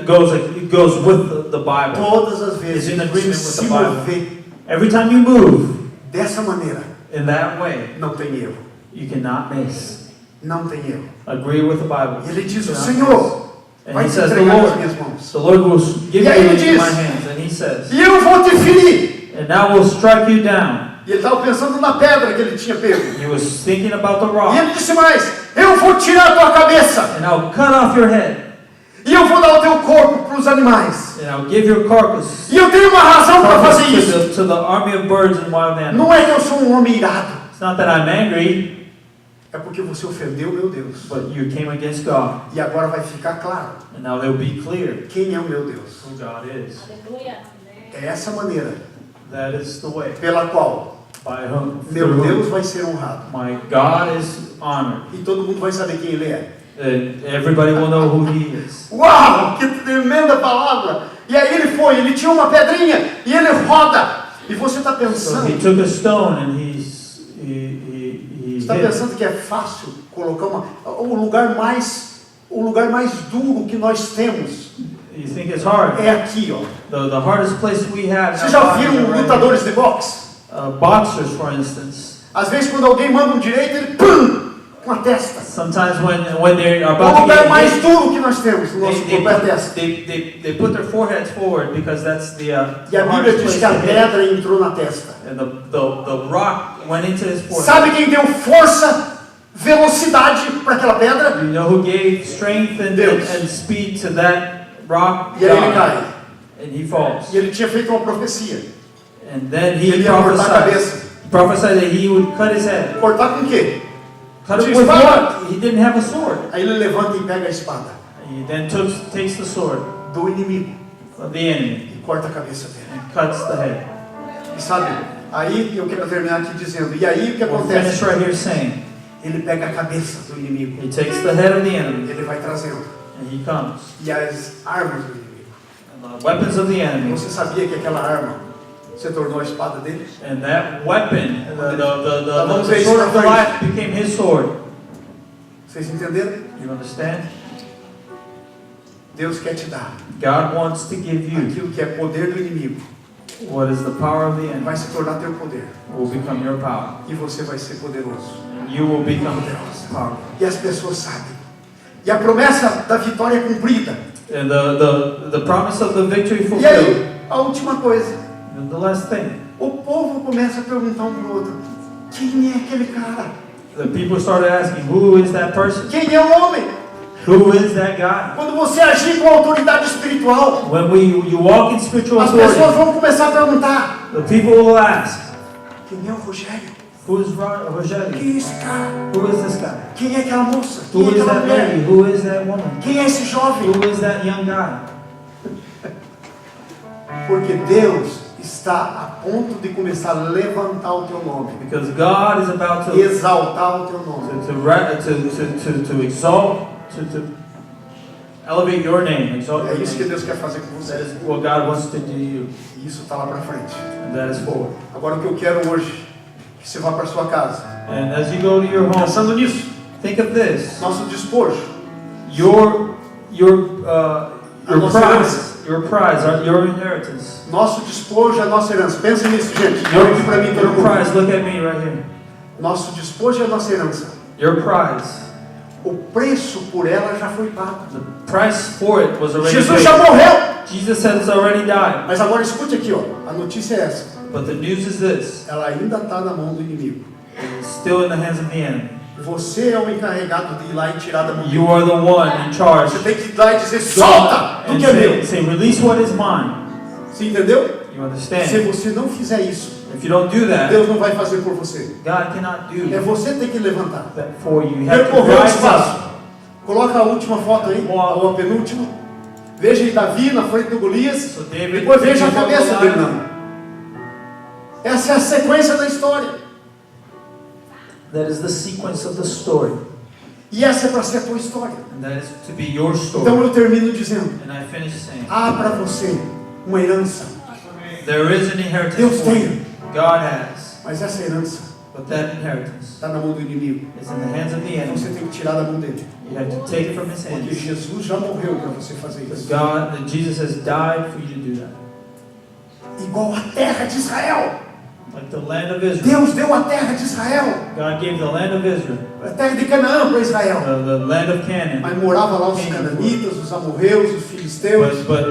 Speaker 2: goes with the Bible.
Speaker 1: Todas as vezes
Speaker 2: Is in
Speaker 1: que
Speaker 2: agreement
Speaker 1: você
Speaker 2: with
Speaker 1: se
Speaker 2: the Bible.
Speaker 1: mover
Speaker 2: Every time you move
Speaker 1: dessa maneira,
Speaker 2: in that way,
Speaker 1: não tem erro.
Speaker 2: you cannot miss.
Speaker 1: Não tem erro.
Speaker 2: Agree with the Bible.
Speaker 1: E ele diz, o
Speaker 2: Cannot
Speaker 1: Senhor
Speaker 2: miss.
Speaker 1: vai
Speaker 2: And He
Speaker 1: te
Speaker 2: says, the
Speaker 1: entregar nas
Speaker 2: Lord,
Speaker 1: minhas mãos.
Speaker 2: the Lord will give
Speaker 1: E aí
Speaker 2: you
Speaker 1: ele
Speaker 2: into
Speaker 1: diz,
Speaker 2: my hands. And He says,
Speaker 1: e eu vou te ferir.
Speaker 2: and now will strike you down.
Speaker 1: E ele estava pensando na pedra que ele tinha pego.
Speaker 2: He was thinking about the
Speaker 1: E
Speaker 2: rock.
Speaker 1: ele disse mais, eu vou tirar a tua cabeça.
Speaker 2: And I'll cut off your head.
Speaker 1: E eu vou dar o teu corpo para os animais.
Speaker 2: And I'll give your carcass
Speaker 1: E eu tenho uma razão para fazer
Speaker 2: to
Speaker 1: isso.
Speaker 2: to the army of birds and wild animals.
Speaker 1: Não é que eu sou um homem irado.
Speaker 2: It's not that I'm angry,
Speaker 1: É porque você ofendeu meu Deus.
Speaker 2: but you came against God.
Speaker 1: E agora vai ficar claro
Speaker 2: And now they'll be clear
Speaker 1: quem é o meu Deus.
Speaker 2: who God is.
Speaker 1: É essa maneira
Speaker 2: That is the way
Speaker 1: pela qual
Speaker 2: by whom
Speaker 1: meu
Speaker 2: through
Speaker 1: Deus
Speaker 2: whom
Speaker 1: vai ser honrado.
Speaker 2: my God is honored.
Speaker 1: E todo mundo vai saber quem ele é.
Speaker 2: And everybody will know who He is.
Speaker 1: Uau, que tremenda palavra! E aí ele tinha uma pedrinha e ele roda. E você está
Speaker 2: So
Speaker 1: pensando,
Speaker 2: He took a stone and he
Speaker 1: está
Speaker 2: hit it.
Speaker 1: pensando que é fácil colocar o lugar mais duro que nós temos
Speaker 2: You think it's hard?
Speaker 1: é aqui, ó.
Speaker 2: The hardest place we have. in
Speaker 1: Vocês
Speaker 2: our
Speaker 1: já
Speaker 2: bodies
Speaker 1: viram
Speaker 2: are right
Speaker 1: lutadores de boxe?
Speaker 2: here. Boxers, for instance.
Speaker 1: Às vezes quando alguém manda um direito, ele pum com a testa.
Speaker 2: Sometimes when they're
Speaker 1: O
Speaker 2: about to
Speaker 1: lugar
Speaker 2: get
Speaker 1: mais
Speaker 2: hit,
Speaker 1: duro que nós temos no nosso corpo é a testa.
Speaker 2: they put their foreheads forward because that's the
Speaker 1: E a Bíblia
Speaker 2: hardest
Speaker 1: diz
Speaker 2: place
Speaker 1: que a
Speaker 2: to hit.
Speaker 1: pedra entrou na testa.
Speaker 2: And the rock went into his forehead.
Speaker 1: Sabe quem deu força, velocidade para aquela pedra?
Speaker 2: You know who gave strength
Speaker 1: Deus.
Speaker 2: and speed to that rock?
Speaker 1: E aí ele
Speaker 2: God.
Speaker 1: cai.
Speaker 2: And he falls.
Speaker 1: E ele tinha feito uma profecia.
Speaker 2: And then
Speaker 1: Ele
Speaker 2: he
Speaker 1: ia cortar a cabeça.
Speaker 2: prophesied that he would cut his head.
Speaker 1: Cortar com o quê?
Speaker 2: Cut it
Speaker 1: Tinha
Speaker 2: with
Speaker 1: espada?
Speaker 2: what? He didn't have a sword.
Speaker 1: Aí ele levanta e pega a espada
Speaker 2: He then takes the sword
Speaker 1: do inimigo
Speaker 2: of the enemy
Speaker 1: e corta a cabeça dele.
Speaker 2: and cuts the head.
Speaker 1: E sabe, aí eu quero terminar aqui dizendo, e aí o que
Speaker 2: We'll finish
Speaker 1: acontece?
Speaker 2: right here saying,
Speaker 1: Ele pega a cabeça do inimigo,
Speaker 2: he takes the head of the enemy
Speaker 1: ele vai trazendo,
Speaker 2: and he comes.
Speaker 1: e as armas do inimigo.
Speaker 2: And the weapons of the enemy.
Speaker 1: Você sabia que aquela arma se tornou a espada dele?
Speaker 2: And that weapon,
Speaker 1: Vamos ver
Speaker 2: the
Speaker 1: isso
Speaker 2: sword
Speaker 1: na
Speaker 2: of
Speaker 1: frente.
Speaker 2: Goliath became his sword.
Speaker 1: Vocês entenderam?
Speaker 2: You understand?
Speaker 1: Deus quer te dar
Speaker 2: God wants to give you
Speaker 1: aquilo que é poder do inimigo.
Speaker 2: what is the power of the enemy
Speaker 1: Vai se tornar teu poder.
Speaker 2: will become your power.
Speaker 1: E você vai ser poderoso.
Speaker 2: You will become powerful.
Speaker 1: E as pessoas sabem. E a promessa da vitória é cumprida.
Speaker 2: And the promise of the victory
Speaker 1: E
Speaker 2: fulfilled.
Speaker 1: aí, a última coisa.
Speaker 2: And the last thing,
Speaker 1: O povo começa a perguntar um pro outro: quem é aquele cara?
Speaker 2: the people started asking, who is that person?
Speaker 1: Quem é o homem?
Speaker 2: Who is that guy?
Speaker 1: Quando você agir com autoridade espiritual,
Speaker 2: When you walk in spiritual
Speaker 1: as pessoas
Speaker 2: authority,
Speaker 1: vão começar a perguntar:
Speaker 2: the people will ask,
Speaker 1: quem é o Rogério?
Speaker 2: who is Rogelio?
Speaker 1: Quem é esse cara?
Speaker 2: Who is this guy?
Speaker 1: Quem é aquela moça? Quem
Speaker 2: Who
Speaker 1: é
Speaker 2: is
Speaker 1: aquela
Speaker 2: that lady?
Speaker 1: mulher?
Speaker 2: Who is that woman?
Speaker 1: Quem é esse jovem?
Speaker 2: Who is that young guy?
Speaker 1: Porque Deus está a ponto de começar a levantar o teu nome,
Speaker 2: Because God is about to
Speaker 1: exaltar o teu nome.
Speaker 2: to exalt, to elevate your name, exalt
Speaker 1: É
Speaker 2: your
Speaker 1: isso que
Speaker 2: name.
Speaker 1: Deus quer fazer com
Speaker 2: That
Speaker 1: você.
Speaker 2: is what God wants to do to you,
Speaker 1: E isso está lá para frente.
Speaker 2: and that is forward.
Speaker 1: Agora o que eu quero hoje, que você vá para sua casa,
Speaker 2: And as you go to your home,
Speaker 1: pensando nisso,
Speaker 2: think of this:
Speaker 1: nosso despojo,
Speaker 2: your
Speaker 1: nossa
Speaker 2: prize, your inheritance.
Speaker 1: nosso despojo é a nossa herança. Pensa nisso, gente.
Speaker 2: Your,
Speaker 1: Olha aqui para mim, todo
Speaker 2: your
Speaker 1: mundo.
Speaker 2: prize. Look at me right here.
Speaker 1: Nosso despojo é a nossa herança.
Speaker 2: Your prize.
Speaker 1: O preço por ela já foi pago.
Speaker 2: The price for it was already
Speaker 1: Jesus
Speaker 2: paid.
Speaker 1: já morreu.
Speaker 2: Jesus has already died.
Speaker 1: Mas agora escute aqui, ó. A notícia é essa.
Speaker 2: But the news is this:
Speaker 1: Ela ainda está na mão do inimigo.
Speaker 2: it's still in the hands of the enemy.
Speaker 1: Você é o encarregado de ir lá e tirar da mão dele.
Speaker 2: You are the one in charge.
Speaker 1: Você tem que ir lá e dizer: solta do
Speaker 2: And
Speaker 1: que é meu.
Speaker 2: say, release what is mine.
Speaker 1: Você entendeu?
Speaker 2: You
Speaker 1: Se
Speaker 2: understand?
Speaker 1: você não fizer isso,
Speaker 2: If you don't do that,
Speaker 1: Deus não vai fazer por você.
Speaker 2: God cannot
Speaker 1: É
Speaker 2: do
Speaker 1: você que tem que levantar.
Speaker 2: that for you. You have to
Speaker 1: Percorreu o
Speaker 2: rise
Speaker 1: espaço.
Speaker 2: up.
Speaker 1: Coloca a última foto aí, ou a penúltima. Veja aí Davi na frente do Golias.
Speaker 2: So David,
Speaker 1: Depois veja a cabeça dele, não. Essa é a sequência da história.
Speaker 2: That is the sequence of the story,
Speaker 1: E essa é para ser a tua história.
Speaker 2: and that is to be your story.
Speaker 1: Então eu termino dizendo:
Speaker 2: And I finish saying,
Speaker 1: há para você uma herança.
Speaker 2: there is an inheritance
Speaker 1: Deus
Speaker 2: for
Speaker 1: tem.
Speaker 2: you. God has,
Speaker 1: Mas essa herança
Speaker 2: but that inheritance
Speaker 1: está na mão do inimigo.
Speaker 2: is in the hands of the
Speaker 1: Então
Speaker 2: enemy.
Speaker 1: você tem que tirar da mão dele.
Speaker 2: You have to take it from his
Speaker 1: Porque
Speaker 2: hands.
Speaker 1: Jesus já morreu para você fazer
Speaker 2: Because
Speaker 1: isso.
Speaker 2: God, Jesus has died for you to do that.
Speaker 1: Igual a terra de Israel.
Speaker 2: Like the land of Israel.
Speaker 1: Deus deu a terra de Israel.
Speaker 2: God gave the land of Israel,
Speaker 1: A terra de Canaã para Israel.
Speaker 2: the land of Canaan.
Speaker 1: Mas morava lá os cananitas, os amorreus, os filisteus.
Speaker 2: But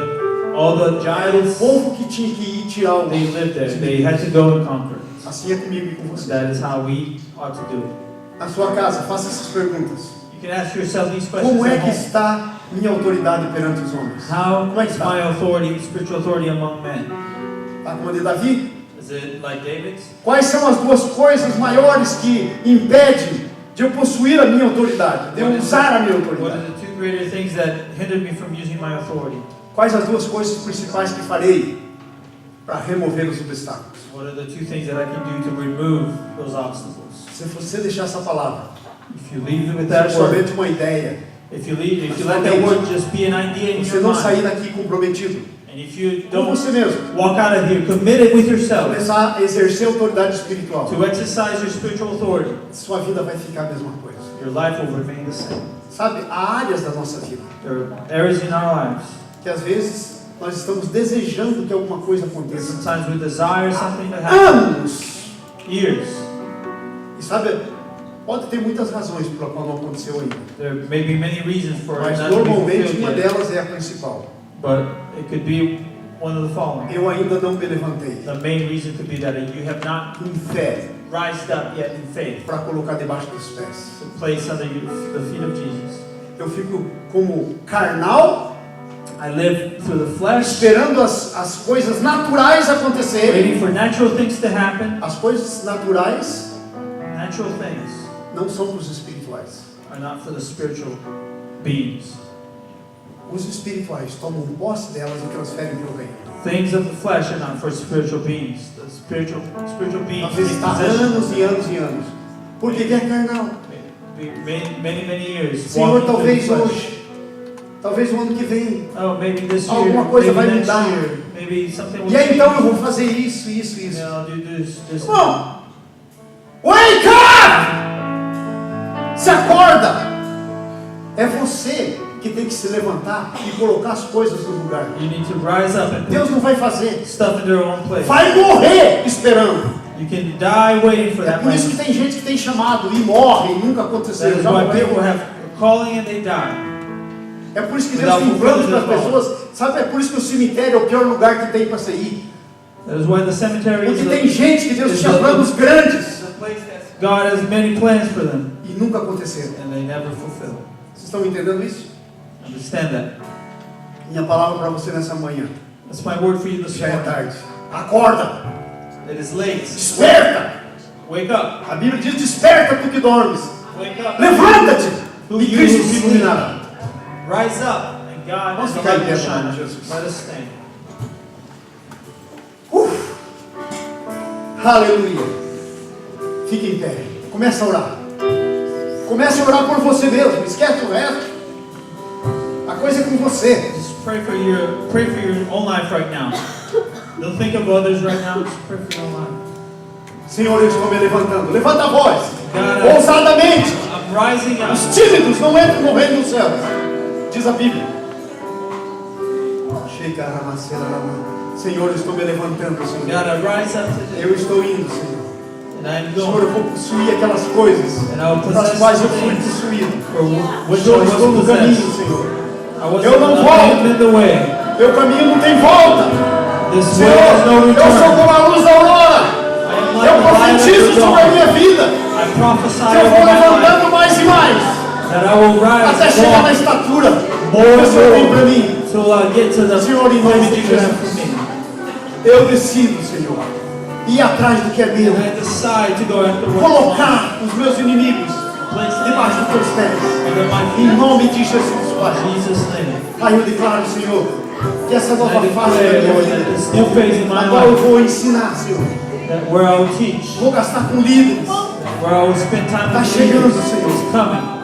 Speaker 2: all the
Speaker 1: Era o
Speaker 2: giants,
Speaker 1: povo que tinha que ir tirar o...
Speaker 2: they lived there. They had to go and conquer.
Speaker 1: Assim é comigo e com você.
Speaker 2: That is how we ought to do it.
Speaker 1: Na sua casa, faça essas perguntas.
Speaker 2: You can ask yourself these questions
Speaker 1: Como é
Speaker 2: at
Speaker 1: que
Speaker 2: home.
Speaker 1: está minha autoridade perante os homens?
Speaker 2: How
Speaker 1: Como é que
Speaker 2: is
Speaker 1: está?
Speaker 2: my authority, spiritual authority among men?
Speaker 1: Está como a de Davi?
Speaker 2: Is it like David's?
Speaker 1: Quais são as duas coisas maiores que impedem de eu possuir a minha autoridade, de eu usar a minha
Speaker 2: What are
Speaker 1: autoridade?
Speaker 2: the two greater things that hindered me from using my authority?
Speaker 1: Quais as duas coisas principais que farei para remover os obstáculos?
Speaker 2: What are the two things that I can do to remove those obstacles?
Speaker 1: Se você deixar essa palavra,
Speaker 2: If you leave with
Speaker 1: se
Speaker 2: that word,
Speaker 1: somente uma ideia,
Speaker 2: if you let that word just be an idea in
Speaker 1: você
Speaker 2: your
Speaker 1: não sair
Speaker 2: mind,
Speaker 1: daqui comprometido
Speaker 2: and if you
Speaker 1: com
Speaker 2: don't
Speaker 1: você mesmo,
Speaker 2: walk out of here committed with yourself
Speaker 1: começar a exercer autoridade espiritual,
Speaker 2: to exercise your spiritual authority,
Speaker 1: sua vida vai ficar a mesma coisa.
Speaker 2: your life will remain the same.
Speaker 1: Sabe, há áreas da nossa vida
Speaker 2: There are areas in our lives.
Speaker 1: que às vezes nós estamos desejando que alguma coisa aconteça.
Speaker 2: Sometimes we desire something to happen.
Speaker 1: Anos!
Speaker 2: Years.
Speaker 1: E sabe, pode ter muitas razões pela qual não aconteceu ainda.
Speaker 2: There may be many reasons for it
Speaker 1: Mas
Speaker 2: not to be
Speaker 1: normalmente
Speaker 2: fulfilled
Speaker 1: uma
Speaker 2: yet,
Speaker 1: delas é a principal.
Speaker 2: but it could be one of the following.
Speaker 1: Eu ainda não me levantei
Speaker 2: The main reason could be that you have not
Speaker 1: em fé
Speaker 2: rised up yet in faith
Speaker 1: para colocar debaixo dos pés.
Speaker 2: to place under the feet of Jesus.
Speaker 1: Eu fico como carnal,
Speaker 2: I live through the flesh,
Speaker 1: esperando as coisas naturais acontecerem.
Speaker 2: waiting for natural things to happen.
Speaker 1: As coisas naturais
Speaker 2: Natural things
Speaker 1: não são para os espirituais.
Speaker 2: are not for the spiritual beings.
Speaker 1: Os espirituais tomam posse delas e transferem para o reino.
Speaker 2: Things of the flesh are not for spiritual beings. The spiritual beings
Speaker 1: Às vezes
Speaker 2: take
Speaker 1: está
Speaker 2: possession.
Speaker 1: anos e anos e anos. Porque é carnal.
Speaker 2: Many years.
Speaker 1: Senhor,
Speaker 2: walking through
Speaker 1: talvez
Speaker 2: the flesh.
Speaker 1: hoje, talvez o ano que vem.
Speaker 2: Oh, maybe this year,
Speaker 1: Alguma coisa
Speaker 2: maybe
Speaker 1: vai
Speaker 2: next
Speaker 1: mudar.
Speaker 2: year, maybe something will
Speaker 1: E aí
Speaker 2: change.
Speaker 1: então eu vou fazer isso, isso, isso.
Speaker 2: Yeah, I'll do this.
Speaker 1: Bom, wake up! Se acorda! É você que tem que se levantar e colocar as coisas no lugar.
Speaker 2: You need to rise up and
Speaker 1: Deus
Speaker 2: put
Speaker 1: não vai fazer.
Speaker 2: stuff in their own place.
Speaker 1: Vai morrer esperando.
Speaker 2: You can die waiting for
Speaker 1: É
Speaker 2: that
Speaker 1: por isso que
Speaker 2: moment.
Speaker 1: tem gente que tem chamado e morre e nunca aconteceu.
Speaker 2: That is
Speaker 1: Já
Speaker 2: why people
Speaker 1: morreu.
Speaker 2: have calling and they die.
Speaker 1: É por isso que Deus tem planos para as pessoas. Sabe, é por isso que o cemitério é o pior lugar que tem para você ir.
Speaker 2: That is why the cemetery is
Speaker 1: Porque tem gente que Deus
Speaker 2: is
Speaker 1: tinha
Speaker 2: the-
Speaker 1: planos grandes
Speaker 2: the place that God has many plans for them
Speaker 1: e nunca aconteceram.
Speaker 2: and they never fulfill.
Speaker 1: Vocês estão entendendo isso?
Speaker 2: Understand that.
Speaker 1: Minha palavra para você nessa manhã.
Speaker 2: That's my word for you this
Speaker 1: Já é
Speaker 2: morning.
Speaker 1: tarde. Acorda.
Speaker 2: It is late.
Speaker 1: Desperta.
Speaker 2: Wake up.
Speaker 1: A Bíblia diz: desperta tu que dormes.
Speaker 2: Wake up.
Speaker 1: Levanta-te.
Speaker 2: Who
Speaker 1: E
Speaker 2: you
Speaker 1: Cristo te
Speaker 2: sleep.
Speaker 1: iluminará.
Speaker 2: Rise up and God
Speaker 1: Vamos
Speaker 2: is the
Speaker 1: ficar em
Speaker 2: light
Speaker 1: pé,
Speaker 2: will shine.
Speaker 1: Senhor Jesus.
Speaker 2: Let us stand.
Speaker 1: Aleluia. Fique em pé. Começa a orar. Comece a orar por você mesmo. Esquece o resto. A coisa é com você.
Speaker 2: Just pray for your own life right now. Don't think of others right now. Just pray for your own life.
Speaker 1: Senhor, eu estou me levantando. Levanta a voz.
Speaker 2: God,
Speaker 1: Ousadamente.
Speaker 2: I'm rising up.
Speaker 1: Os tímidos não entram no reino dos céus. Diz a Bíblia. Senhor, eu estou me levantando, Senhor.
Speaker 2: God, I rise up today.
Speaker 1: Eu estou indo, Senhor.
Speaker 2: And I'm
Speaker 1: Senhor, eu
Speaker 2: going.
Speaker 1: vou possuir aquelas coisas
Speaker 2: And I will
Speaker 1: pelas
Speaker 2: possess
Speaker 1: quais eu
Speaker 2: the
Speaker 1: fui
Speaker 2: things
Speaker 1: possuído.
Speaker 2: for which
Speaker 1: Senhor,
Speaker 2: I
Speaker 1: eu estou
Speaker 2: was
Speaker 1: no caminho,
Speaker 2: possessed.
Speaker 1: Senhor.
Speaker 2: I was
Speaker 1: Eu não volto.
Speaker 2: in the way.
Speaker 1: Meu caminho não tem volta.
Speaker 2: This way
Speaker 1: Senhor,
Speaker 2: has no
Speaker 1: eu sou
Speaker 2: return.
Speaker 1: como a luz da aurora.
Speaker 2: I am like
Speaker 1: Eu
Speaker 2: the light of
Speaker 1: profetizo
Speaker 2: the
Speaker 1: sobre a
Speaker 2: dawn.
Speaker 1: minha vida.
Speaker 2: I prophesy
Speaker 1: Que eu
Speaker 2: over
Speaker 1: vou
Speaker 2: my life
Speaker 1: levantando mais e mais.
Speaker 2: that I will
Speaker 1: Até
Speaker 2: rise
Speaker 1: chegar na
Speaker 2: more
Speaker 1: estatura que
Speaker 2: and
Speaker 1: o Senhor tem para
Speaker 2: more
Speaker 1: mim.
Speaker 2: till I get to the
Speaker 1: Senhor, em nome
Speaker 2: place
Speaker 1: de
Speaker 2: that you have for
Speaker 1: Jesus.
Speaker 2: me.
Speaker 1: Eu decido, Senhor, ir atrás do que é meu.
Speaker 2: And I decide to go after what
Speaker 1: Colocar os meus inimigos debaixo dos teus pés.
Speaker 2: under my
Speaker 1: Em
Speaker 2: feet.
Speaker 1: nome de Jesus, Pai.
Speaker 2: In Jesus' name.
Speaker 1: Pai, eu declaro, Senhor, que essa
Speaker 2: I
Speaker 1: nova fase da
Speaker 2: declare,
Speaker 1: minha
Speaker 2: Lord, that
Speaker 1: vida,
Speaker 2: this new phase in my
Speaker 1: agora eu
Speaker 2: life,
Speaker 1: vou ensinar, Senhor.
Speaker 2: that where I will teach,
Speaker 1: Vou gastar com líderes.
Speaker 2: where I will spend time
Speaker 1: Está
Speaker 2: with
Speaker 1: chegando,
Speaker 2: leaders,
Speaker 1: Senhor.
Speaker 2: is coming.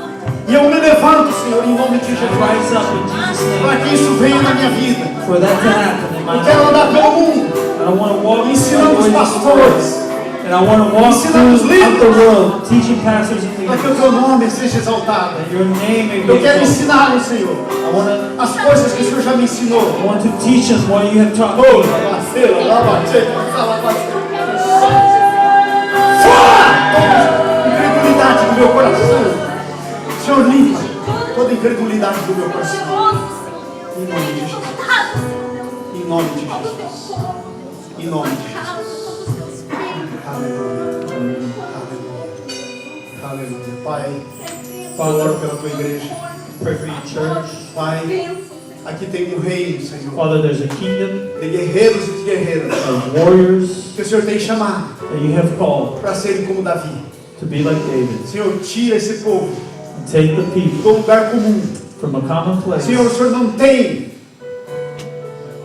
Speaker 1: E eu me levanto, Senhor, em nome de
Speaker 2: And I
Speaker 1: Jesus.
Speaker 2: rise up in Jesus'
Speaker 1: Para
Speaker 2: name
Speaker 1: que isso venha na minha vida.
Speaker 2: for that to happen in my
Speaker 1: Eu quero
Speaker 2: life.
Speaker 1: andar pelo mundo,
Speaker 2: I don't want to walk
Speaker 1: ensinando os
Speaker 2: the way this world.
Speaker 1: pastores,
Speaker 2: And I want to walk
Speaker 1: ensinando os
Speaker 2: throughout the
Speaker 1: líderes,
Speaker 2: world, teaching pastors and
Speaker 1: para que o
Speaker 2: leaders.
Speaker 1: teu nome seja exaltado.
Speaker 2: That your name may be
Speaker 1: Eu quero
Speaker 2: exalted.
Speaker 1: ensinar, Senhor,
Speaker 2: I want to
Speaker 1: as coisas que o Senhor já me ensinou.
Speaker 2: I want to teach us what you have taught
Speaker 1: Oh,
Speaker 2: me.
Speaker 1: labaceira, labaceira, labaceira. Fora! Toda incredulidade do meu coração. Senhor, limpa toda incredulidade do meu coração. Em nome de Jesus. Em nome de Jesus. Em nome de Jesus. Aleluia. Aleluia. Aleluia. Pai, eu oro pela tua igreja.
Speaker 2: Pray for your church.
Speaker 1: Pai, aqui tem um reino, Senhor,
Speaker 2: Father, there's a kingdom
Speaker 1: de guerreiros e de guerreiras
Speaker 2: of warriors
Speaker 1: que o Senhor tem chamado
Speaker 2: that you have called
Speaker 1: para serem como Davi.
Speaker 2: to be like David.
Speaker 1: Senhor, tira esse povo
Speaker 2: And take the people
Speaker 1: do lugar comum.
Speaker 2: from a common place.
Speaker 1: Senhor, o Senhor não tem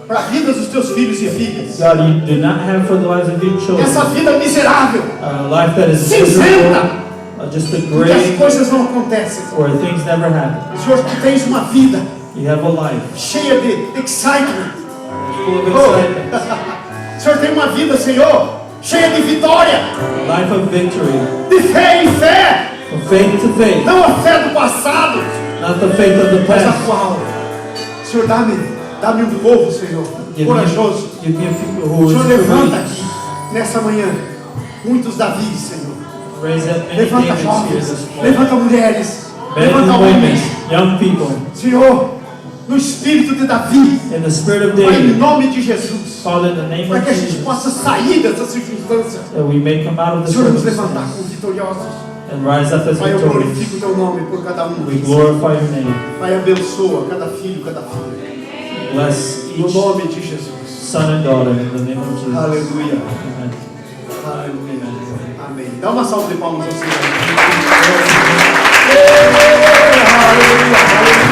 Speaker 1: para a vida dos teus filhos e filhas
Speaker 2: God, you do not have for the lives of your children
Speaker 1: essa vida miserável,
Speaker 2: a life that is
Speaker 1: cinzenta,
Speaker 2: miserable, just a
Speaker 1: porque as
Speaker 2: grave
Speaker 1: coisas não acontecem.
Speaker 2: where things never happen.
Speaker 1: Senhor, tu tens uma vida
Speaker 2: You have a life
Speaker 1: cheia de excitement.
Speaker 2: full of
Speaker 1: Oh.
Speaker 2: excitement,
Speaker 1: O Senhor tem uma vida, Senhor, cheia de vitória,
Speaker 2: a life of victory,
Speaker 1: de fé em fé,
Speaker 2: from faith to faith,
Speaker 1: não a fé do passado,
Speaker 2: not the faith of the
Speaker 1: mas a
Speaker 2: past.
Speaker 1: atual. Senhor, dá-me um povo, Senhor, corajoso.
Speaker 2: Give me people who
Speaker 1: O Senhor
Speaker 2: is
Speaker 1: levanta
Speaker 2: courageous.
Speaker 1: aqui, nessa manhã, muitos Davis, Senhor.
Speaker 2: Raise up many
Speaker 1: Levanta
Speaker 2: Davids here
Speaker 1: jovens,
Speaker 2: this morning.
Speaker 1: levanta mulheres,
Speaker 2: Men
Speaker 1: levanta
Speaker 2: and women,
Speaker 1: homens.
Speaker 2: young people,
Speaker 1: Senhor, no espírito de Davi,
Speaker 2: in the spirit of
Speaker 1: Pai, em
Speaker 2: David,
Speaker 1: nome de Jesus,
Speaker 2: Father, in the name
Speaker 1: para
Speaker 2: of
Speaker 1: que a gente
Speaker 2: Jesus,
Speaker 1: possa sair dessa circunstância.
Speaker 2: that we may come out of the
Speaker 1: Senhor, nos levantar
Speaker 2: circumstance
Speaker 1: como vitoriosos.
Speaker 2: and rise up as
Speaker 1: Pai, eu
Speaker 2: victorious.
Speaker 1: glorifico o teu nome por cada um.
Speaker 2: We glorify your name.
Speaker 1: Pai, abençoa cada filho, cada filha.
Speaker 2: Bless
Speaker 1: No
Speaker 2: each
Speaker 1: nome de Jesus.
Speaker 2: son and daughter in the name of Jesus.
Speaker 1: Aleluia.
Speaker 2: Amen.
Speaker 1: Aleluia. Amém. Dá uma salva de palmas ao Senhor. Aleluia. Aleluia.